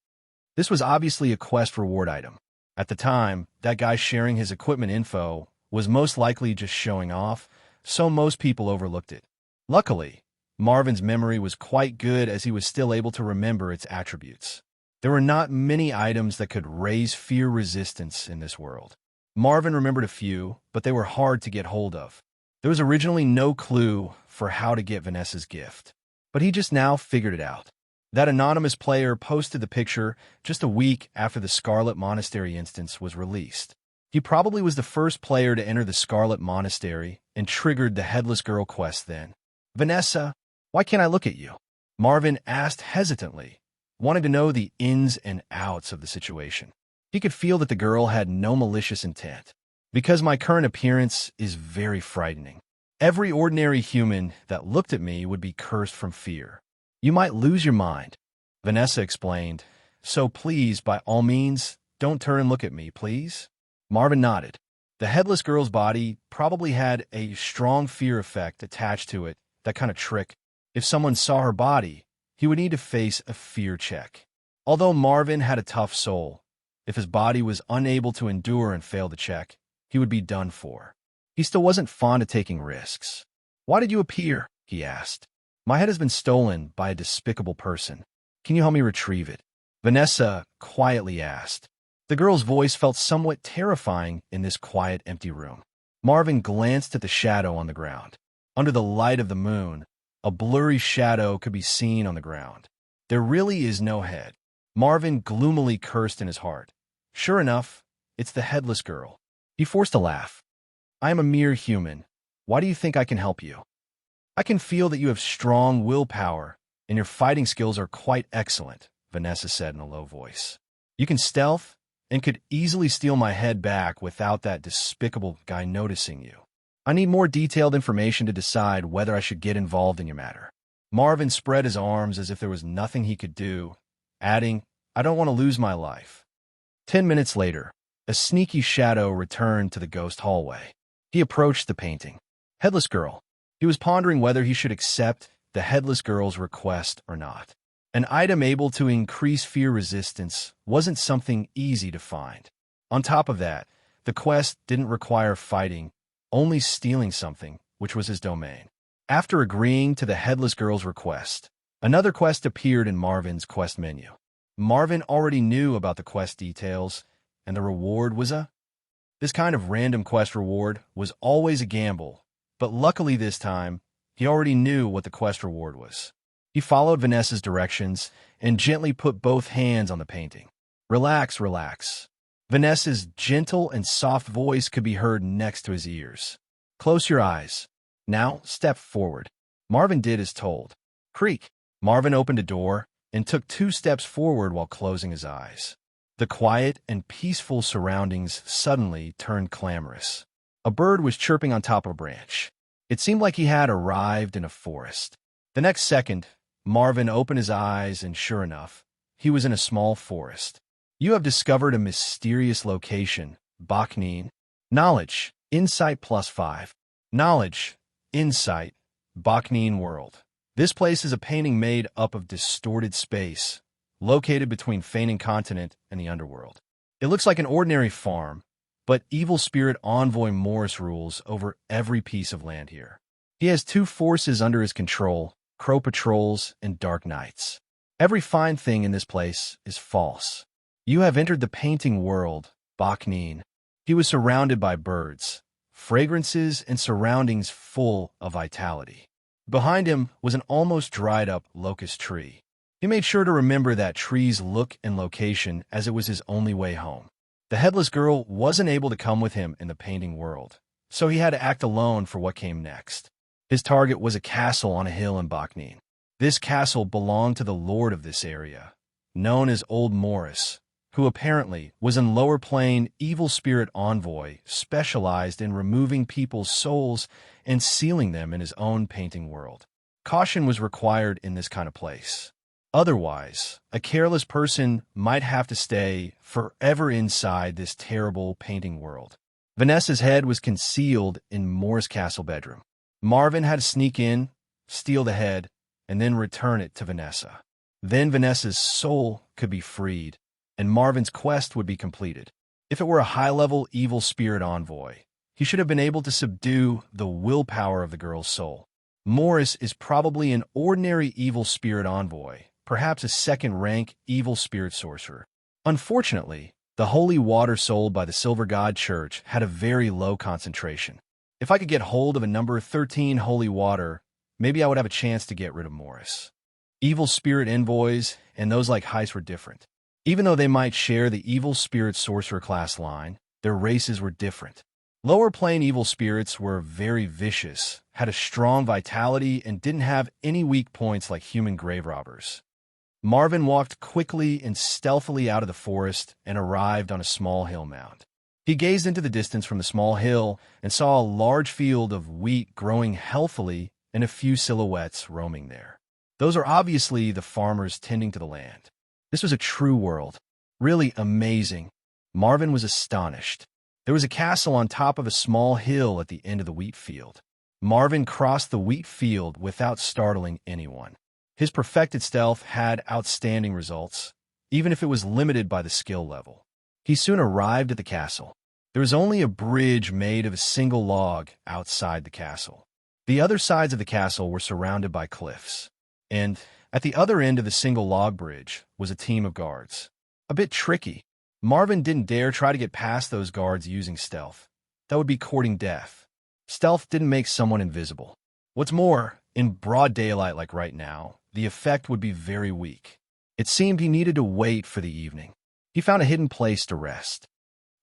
Speaker 1: This was obviously a quest reward item. At the time, that guy sharing his equipment info was most likely just showing off, so most people overlooked it. Luckily, Marvin's memory was quite good as he was still able to remember its attributes. There were not many items that could raise fear resistance in this world. Marvin remembered a few, but they were hard to get hold of. There was originally no clue for how to get Vanessa's gift, but he just now figured it out. That anonymous player posted the picture just a week after the Scarlet Monastery instance was released. He probably was the first player to enter the Scarlet Monastery and triggered the Headless Girl quest then. Vanessa, why can't I look at you? Marvin asked hesitantly, wanting to know the ins and outs of the situation. He could feel that the girl had no malicious intent. Because my current appearance is very frightening. Every ordinary human that looked at me would be cursed from fear. You might lose your mind, Vanessa explained. So please, by all means, don't turn and look at me, please. Marvin nodded. The Headless Girl's body probably had a strong fear effect attached to it, that kind of trick. If someone saw her body, he would need to face a fear check. Although Marvin had a tough soul, if his body was unable to endure and fail the check, he would be done for. He still wasn't fond of taking risks. Why did you appear? He asked. My head has been stolen by a despicable person. Can you help me retrieve it? Vanessa quietly asked. The girl's voice felt somewhat terrifying in this quiet, empty room. Marvin glanced at the shadow on the ground. Under the light of the moon, a blurry shadow could be seen on the ground. There really is no head. Marvin gloomily cursed in his heart. Sure enough, it's the Headless Girl. He forced a laugh. I am a mere human. Why do you think I can help you? I can feel that you have strong willpower, and your fighting skills are quite excellent, Vanessa said in a low voice. You can stealth, and could easily steal my head back without that despicable guy noticing you. I need more detailed information to decide whether I should get involved in your matter. Marvin spread his arms as if there was nothing he could do, adding, I don't want to lose my life. 10 minutes later, a sneaky shadow returned to the ghost hallway. He approached the painting. Headless Girl. He was pondering whether he should accept the Headless Girl's request or not. An item able to increase fear resistance wasn't something easy to find. On top of that, the quest didn't require fighting, only stealing something, which was his domain. After agreeing to the Headless Girl's request, another quest appeared in Marvin's quest menu. Marvin already knew about the quest details, and the reward was This kind of random quest reward was always a gamble, but luckily this time, he already knew what the quest reward was. He followed Vanessa's directions and gently put both hands on the painting. Relax, relax. Vanessa's gentle and soft voice could be heard next to his ears. Close your eyes. Now, step forward. Marvin did as told. Creak. Marvin opened a door and took 2 steps forward while closing his eyes. The quiet and peaceful surroundings suddenly turned clamorous. A bird was chirping on top of a branch. It seemed like he had arrived in a forest. The next second, Marvin opened his eyes and sure enough, he was in a small forest. You have discovered a mysterious location, Baknin. Knowledge, Insight +5. Knowledge, Insight, Baknin World. This place is a painting made up of distorted space, located between Feinan Continent and the underworld. It looks like an ordinary farm, but evil spirit envoy Morris rules over every piece of land here. He has two forces under his control, crow patrols and dark knights. Every fine thing in this place is false. You have entered the painting world, Baknin. He was surrounded by birds, fragrances, and surroundings full of vitality. Behind him was an almost dried-up locust tree. He made sure to remember that tree's look and location, as it was his only way home. The headless girl wasn't able to come with him in the painting world, so he had to act alone for what came next. His target was a castle on a hill in Baknin. This castle belonged to the lord of this area, known as Old Morris, who apparently was an lower plane evil spirit envoy specialized in removing people's souls and sealing them in his own painting world. Caution was required in this kind of place. Otherwise, a careless person might have to stay forever inside this terrible painting world. Vanessa's head was concealed in Morris' castle bedroom. Marvin had to sneak in, steal the head, and then return it to Vanessa. Then Vanessa's soul could be freed, and Marvin's quest would be completed. If it were a high-level evil spirit envoy, he should have been able to subdue the willpower of the girl's soul. Morris is probably an ordinary evil spirit envoy, perhaps a second-rank evil spirit sorcerer. Unfortunately, the holy water sold by the Silver God Church had a very low concentration. If I could get hold of a number 13 holy water, maybe I would have a chance to get rid of Morris. Evil spirit envoys and those like Heist were different. Even though they might share the evil spirit sorcerer class line, their races were different. Lower plane evil spirits were very vicious, had a strong vitality, and didn't have any weak points like human grave robbers. Marvin walked quickly and stealthily out of the forest and arrived on a small hill mound. He gazed into the distance from the small hill and saw a large field of wheat growing healthily and a few silhouettes roaming there. Those are obviously the farmers tending to the land. This was a true world. Really amazing. Marvin was astonished. There was a castle on top of a small hill at the end of the wheat field. Marvin crossed the wheat field without startling anyone. His perfected stealth had outstanding results, even if it was limited by the skill level. He soon arrived at the castle. There was only a bridge made of a single log outside the castle. The other sides of the castle were surrounded by cliffs, and at the other end of the single log bridge was a team of guards. A bit tricky. Marvin didn't dare try to get past those guards using stealth. That would be courting death. Stealth didn't make someone invisible. What's more, in broad daylight like right now, the effect would be very weak. It seemed he needed to wait for the evening. He found a hidden place to rest.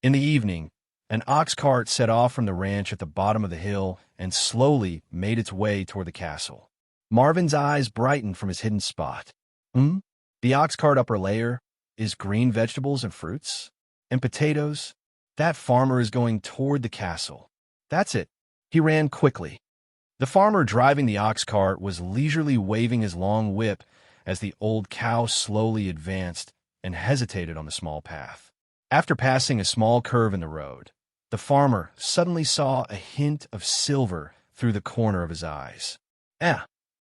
Speaker 1: In the evening, an ox cart set off from the ranch at the bottom of the hill and slowly made its way toward the castle. Marvin's eyes brightened from his hidden spot. The ox cart upper layer is green vegetables and fruits? And potatoes? That farmer is going toward the castle. That's it. He ran quickly. The farmer driving the ox cart was leisurely waving his long whip as the old cow slowly advanced and hesitated on the small path. After passing a small curve in the road, the farmer suddenly saw a hint of silver through the corner of his eyes.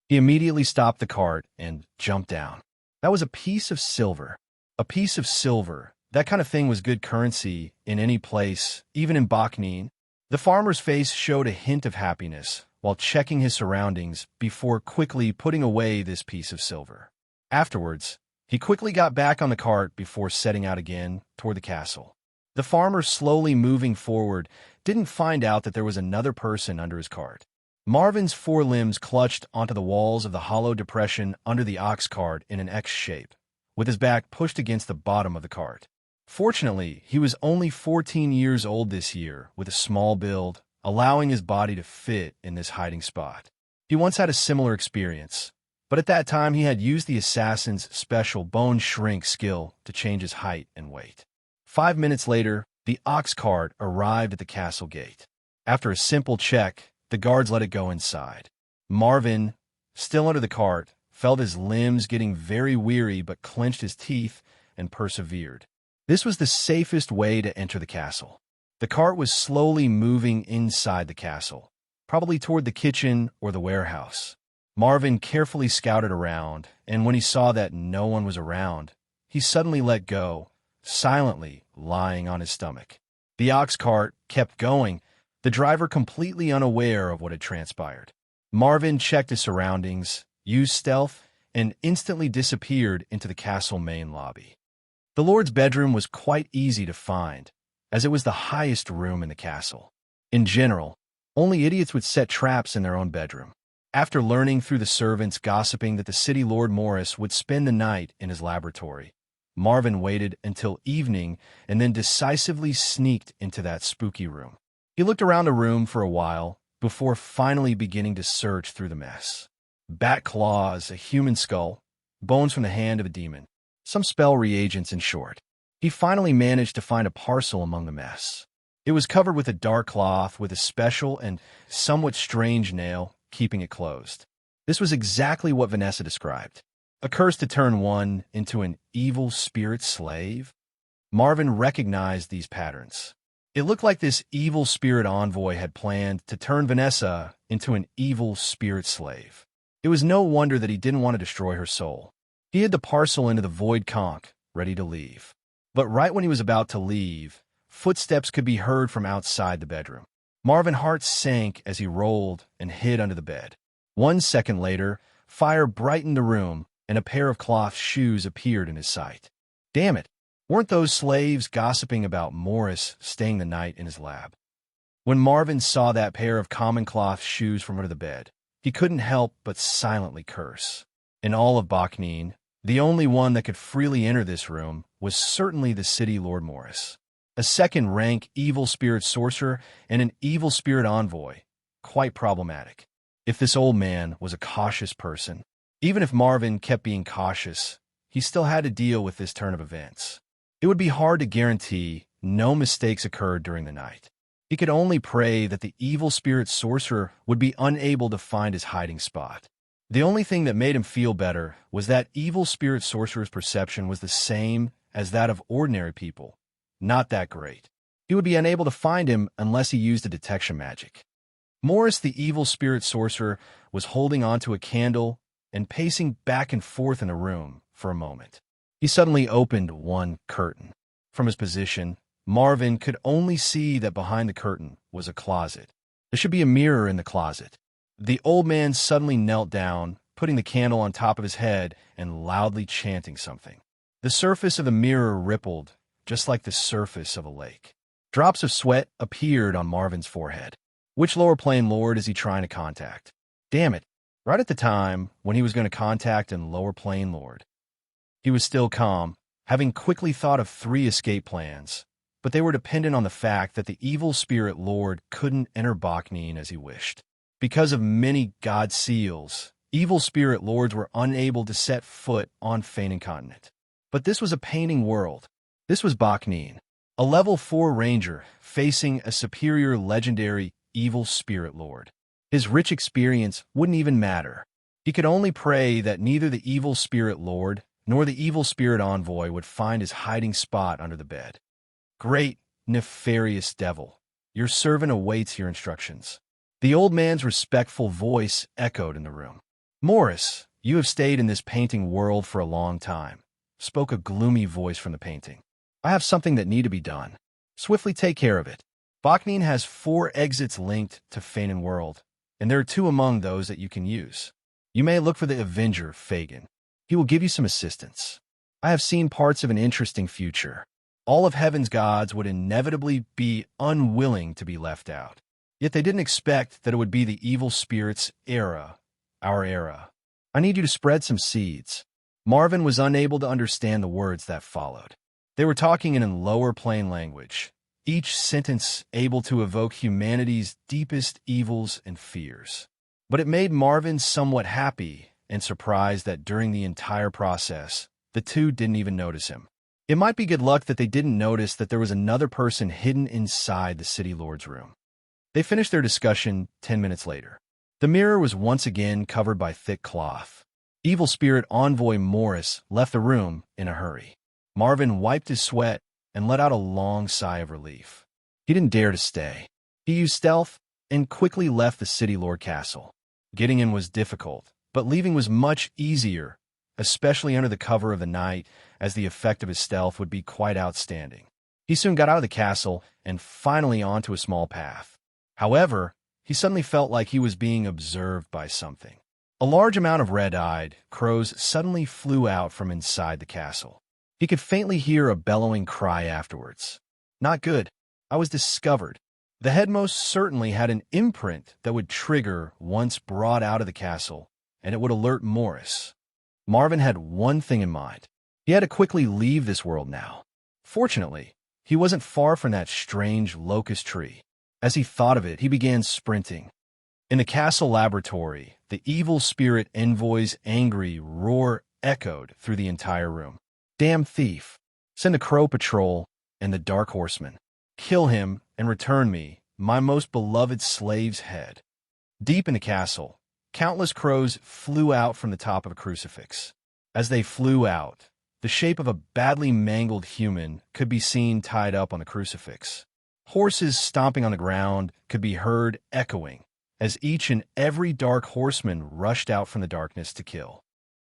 Speaker 1: He immediately stopped the cart and jumped down. That was a piece of silver. A piece of silver. That kind of thing was good currency in any place, even in Baknin. The farmer's face showed a hint of happiness while checking his surroundings before quickly putting away this piece of silver. Afterwards, he quickly got back on the cart before setting out again toward the castle. The farmer, slowly moving forward, didn't find out that there was another person under his cart. Marvin's forelimbs clutched onto the walls of the hollow depression under the ox cart in an X shape, with his back pushed against the bottom of the cart. Fortunately, he was only 14 years old this year, with a small build, allowing his body to fit in this hiding spot. He once had a similar experience, but at that time he had used the assassin's special bone shrink skill to change his height and weight. 5 minutes later, the ox cart arrived at the castle gate. After a simple check, the guards let it go inside. Marvin, still under the cart, felt his limbs getting very weary but clenched his teeth and persevered. This was the safest way to enter the castle. The cart was slowly moving inside the castle, probably toward the kitchen or the warehouse. Marvin carefully scouted around, and when he saw that no one was around, he suddenly let go, silently lying on his stomach. The ox cart kept going, the driver completely unaware of what had transpired. Marvin checked his surroundings, used stealth, and instantly disappeared into the castle main lobby. The Lord's bedroom was quite easy to find, as it was the highest room in the castle. In general, only idiots would set traps in their own bedroom. After learning through the servants gossiping that the city Lord Morris would spend the night in his laboratory, Marvin waited until evening and then decisively sneaked into that spooky room. He looked around the room for a while before finally beginning to search through the mess. Bat claws, a human skull, bones from the hand of a demon, some spell reagents in short. He finally managed to find a parcel among the mess. It was covered with a dark cloth with a special and somewhat strange nail keeping it closed. This was exactly what Vanessa described. A curse to turn one into an evil spirit slave? Marvin recognized these patterns. It looked like this evil spirit envoy had planned to turn Vanessa into an evil spirit slave. It was no wonder that he didn't want to destroy her soul. He hid the parcel into the void conch, ready to leave. But right when he was about to leave, footsteps could be heard from outside the bedroom. Marvin's heart sank as he rolled and hid under the bed. 1 second later, fire brightened the room, and a pair of cloth shoes appeared in his sight. Damn it! Weren't those slaves gossiping about Morris staying the night in his lab? When Marvin saw that pair of common cloth shoes from under the bed, he couldn't help but silently curse. In all of Bachnine, the only one that could freely enter this room was certainly the city Lord Morris. A second-rank evil spirit sorcerer and an evil spirit envoy. Quite problematic. If this old man was a cautious person, even if Marvin kept being cautious, he still had to deal with this turn of events. It would be hard to guarantee no mistakes occurred during the night. He could only pray that the evil spirit sorcerer would be unable to find his hiding spot. The only thing that made him feel better was that evil spirit sorcerer's perception was the same as that of ordinary people. Not that great. He would be unable to find him unless he used a detection magic. Morris, the evil spirit sorcerer, was holding onto a candle and pacing back and forth in the room for a moment. He suddenly opened one curtain. From his position, Marvin could only see that behind the curtain was a closet. There should be a mirror in the closet. The old man suddenly knelt down, putting the candle on top of his head and loudly chanting something. The surface of the mirror rippled, just like the surface of a lake. Drops of sweat appeared on Marvin's forehead. Which lower plane lord is he trying to contact? Damn it, right at the time when he was going to contact an lower plane lord. He was still calm, having quickly thought of 3 escape plans, but they were dependent on the fact that the evil spirit lord couldn't enter Bachnine as he wished. Because of many god seals, evil spirit lords were unable to set foot on Feinan Continent. But this was a painting world. This was Bachnine, a level 4 ranger facing a superior legendary evil spirit lord. His rich experience wouldn't even matter. He could only pray that neither the evil spirit lord nor the evil spirit envoy would find his hiding spot under the bed. Great, nefarious devil, your servant awaits your instructions. The old man's respectful voice echoed in the room. Morris, you have stayed in this painting world for a long time, spoke a gloomy voice from the painting. I have something that need to be done. Swiftly take care of it. Bachnine has 4 exits linked to Feinan World, and there are 2 among those that you can use. You may look for the Avenger, Feigan. He will give you some assistance. I have seen parts of an interesting future. All of heaven's gods would inevitably be unwilling to be left out. Yet they didn't expect that it would be the evil spirit's era, our era. I need you to spread some seeds. Marvin was unable to understand the words that followed. They were talking in a lower plane language, each sentence able to evoke humanity's deepest evils and fears. But it made Marvin somewhat happy and surprised that during the entire process, the 2 didn't even notice him. It might be good luck that they didn't notice that there was another person hidden inside the city lord's room. They finished their discussion 10 minutes later. The mirror was once again covered by thick cloth. Evil spirit envoy Morris left the room in a hurry. Marvin wiped his sweat and let out a long sigh of relief. He didn't dare to stay. He used stealth and quickly left the city lord castle. Getting in was difficult, but leaving was much easier, especially under the cover of the night, as the effect of his stealth would be quite outstanding. He soon got out of the castle and finally onto a small path. However, he suddenly felt like he was being observed by something. A large amount of red-eyed crows suddenly flew out from inside the castle. He could faintly hear a bellowing cry afterwards. Not good. I was discovered. The head most certainly had an imprint that would trigger once brought out of the castle, and it would alert Morris. Marvin had one thing in mind. He had to quickly leave this world now. Fortunately, he wasn't far from that strange locust tree. As he thought of it, he began sprinting. In the castle laboratory, the evil spirit envoy's angry roar echoed through the entire room. Damn thief! Send a crow patrol and the dark horseman. Kill him and return me, my most beloved slave's head. Deep in the castle, countless crows flew out from the top of a crucifix. As they flew out, the shape of a badly mangled human could be seen tied up on the crucifix. Horses stomping on the ground could be heard echoing, as each and every dark horseman rushed out from the darkness to kill.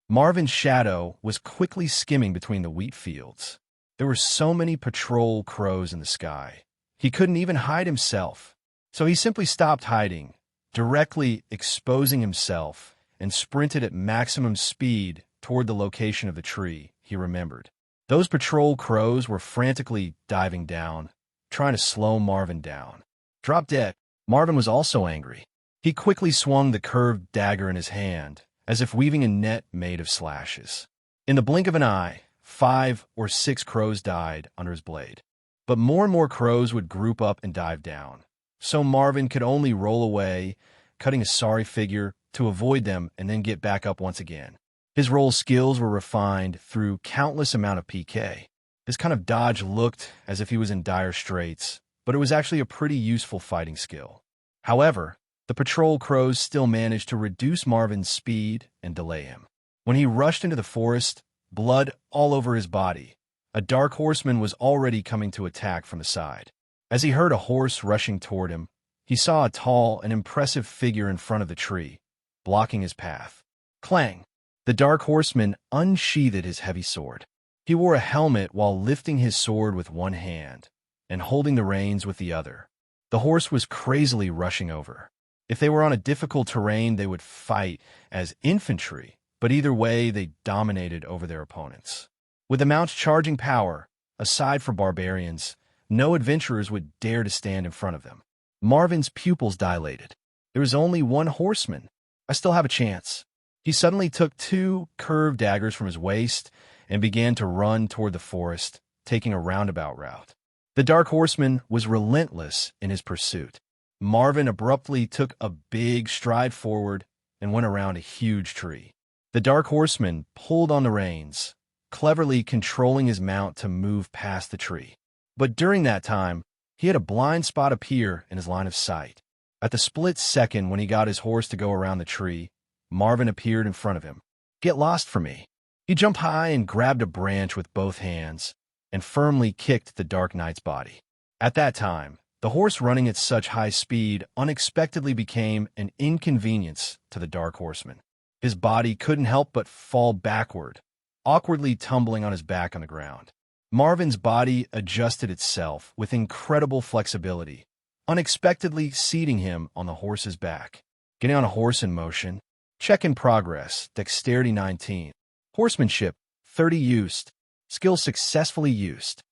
Speaker 1: Marvin's shadow was quickly skimming between the wheat fields. There were so many patrol crows in the sky. He couldn't even hide himself. So he simply stopped hiding, directly exposing himself, and sprinted at maximum speed toward the location of the tree he remembered. Those patrol crows were frantically diving down, trying to slow Marvin down. Drop dead. Marvin was also angry. He quickly swung the curved dagger in his hand, as if weaving a net made of slashes. In the blink of an eye, 5 or 6 crows died under his blade. But more and more crows would group up and dive down, so Marvin could only roll away, cutting a sorry figure to avoid them and then get back up once again. His roll skills were refined through countless amount of PK. His kind of dodge looked as if he was in dire straits, but it was actually a pretty useful fighting skill. However, the patrol crows still managed to reduce Marvin's speed and delay him. When he rushed into the forest, blood all over his body, a dark horseman was already coming to attack from the side. As he heard a horse rushing toward him, he saw a tall and impressive figure in front of the tree, blocking his path. Clang! The dark horseman unsheathed his heavy sword. He wore a helmet while lifting his sword with one hand and holding the reins with the other. The horse was crazily rushing over. If they were on a difficult terrain, they would fight as infantry, but either way, they dominated over their opponents. With the mount's charging power, aside from barbarians, no adventurers would dare to stand in front of them. Marvin's pupils dilated. There was only one horseman. I still have a chance. He suddenly took 2 curved daggers from his waist and began to run toward the forest, taking a roundabout route. The dark horseman was relentless in his pursuit. Marvin abruptly took a big stride forward and went around a huge tree. The dark horseman pulled on the reins, cleverly controlling his mount to move past the tree. But during that time, he had a blind spot appear in his line of sight. At the split second when he got his horse to go around the tree, Marvin appeared in front of him. Get lost for me. He jumped high and grabbed a branch with both hands and firmly kicked the Dark Knight's body. At that time, the horse running at such high speed unexpectedly became an inconvenience to the Dark Horseman. His body couldn't help but fall backward, awkwardly tumbling on his back on the ground. Marvin's body adjusted itself with incredible flexibility, unexpectedly seating him on the horse's back. Getting on a horse in motion. Check in progress. Dexterity 19. Horsemanship 30 used. Skill successfully used.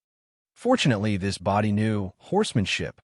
Speaker 1: Fortunately, this body knew horsemanship.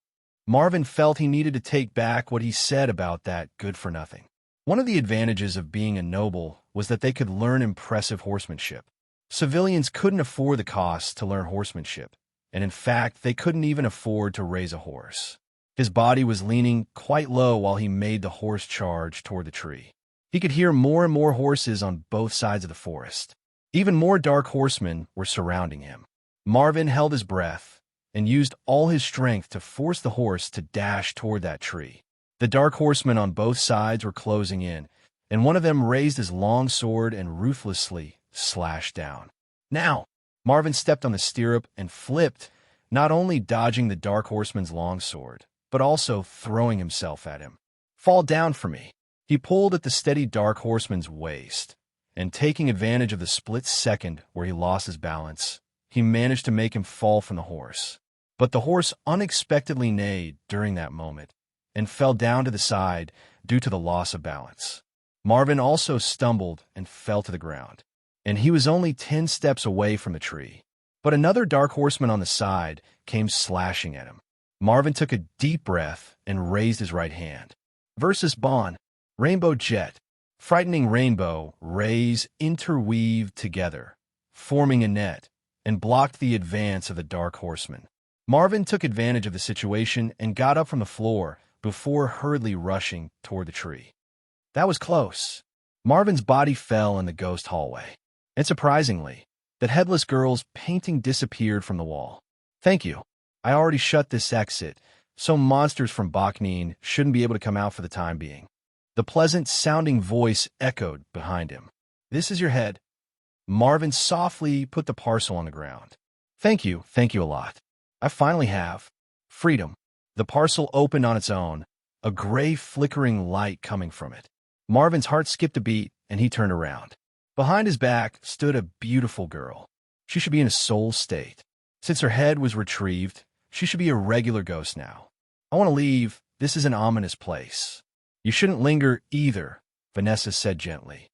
Speaker 1: Marvin felt he needed to take back what he said about that good-for-nothing. One of the advantages of being a noble was that they could learn impressive horsemanship. Civilians couldn't afford the cost to learn horsemanship, and in fact, they couldn't even afford to raise a horse. His body was leaning quite low while he made the horse charge toward the tree. He could hear more and more horses on both sides of the forest. Even more dark horsemen were surrounding him. Marvin held his breath and used all his strength to force the horse to dash toward that tree. The dark horsemen on both sides were closing in, and one of them raised his long sword and ruthlessly slashed down. Now! Marvin stepped on the stirrup and flipped not only dodging the dark horseman's longsword, but also throwing himself at him. "Fall down for me." He pulled at the steady dark horseman's waist, and taking advantage of the split second where he lost his balance, he managed to make him fall from the horse. But the horse unexpectedly neighed during that moment and fell down to the side due to the loss of balance. Marvin also stumbled and fell to the ground, and he was only 10 steps away from the tree. But another dark horseman on the side came slashing at him. Marvin took a deep breath and raised his right hand. Versus Bond, Rainbow Jet, frightening rainbow rays interweaved together, forming a net, and blocked the advance of the dark horseman. Marvin took advantage of the situation and got up from the floor before hurriedly rushing toward the tree. That was close. Marvin's body fell in the ghost hallway, and surprisingly, the headless girl's painting disappeared from the wall. "Thank you. I already shut this exit, so monsters from Bachnine shouldn't be able to come out for the time being." The pleasant-sounding voice echoed behind him. "This is your head." Marvin softly put the parcel on the ground. Thank you a lot. I finally have freedom." The parcel opened on its own, a gray flickering light coming from it. Marvin's heart skipped a beat, and he turned around. Behind his back stood a beautiful girl. She should be in a soul state. Since her head was retrieved, she should be a regular ghost now. "I want to leave. This is an ominous place." "You shouldn't linger either," Vanessa said gently.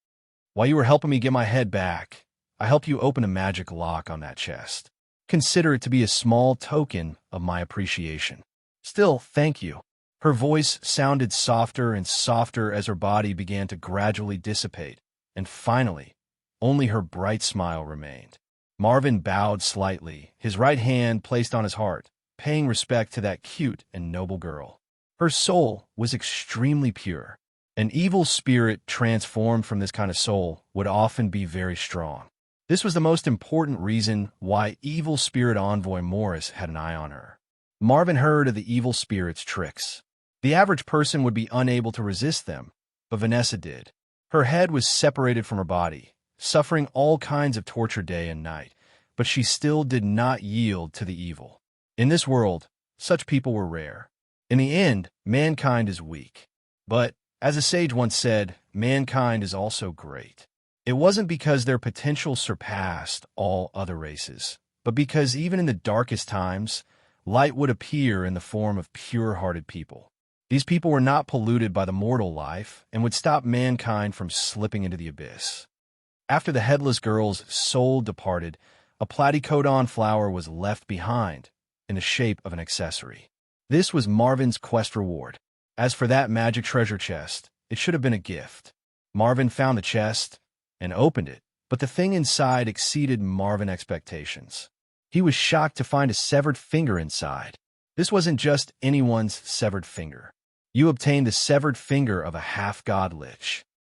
Speaker 1: "While you were helping me get my head back, I helped you open a magic lock on that chest. Consider it to be a small token of my appreciation. Still, thank you." Her voice sounded softer and softer as her body began to gradually dissipate, and finally, only her bright smile remained. Marvin bowed slightly, his right hand placed on his heart, paying respect to that cute and noble girl. Her soul was extremely pure. An evil spirit transformed from this kind of soul would often be very strong. This was the most important reason why evil spirit envoy Morris had an eye on her. Marvin heard of the evil spirit's tricks. The average person would be unable to resist them, but Vanessa did. Her head was separated from her body, suffering all kinds of torture day and night, but she still did not yield to the evil. In this world, such people were rare. In the end, mankind is weak. But, as a sage once said, mankind is also great. It wasn't because their potential surpassed all other races, but because even in the darkest times, light would appear in the form of pure-hearted people. These people were not polluted by the mortal life and would stop mankind from slipping into the abyss. After the headless girl's soul departed, a platycodon flower was left behind in the shape of an accessory. This was Marvin's quest reward. As for that magic treasure chest, it should have been a gift. Marvin found the chest and opened it, but the thing inside exceeded Marvin's expectations. He was shocked to find a severed finger inside. This wasn't just anyone's severed finger. You obtained the severed finger of a half-god lich.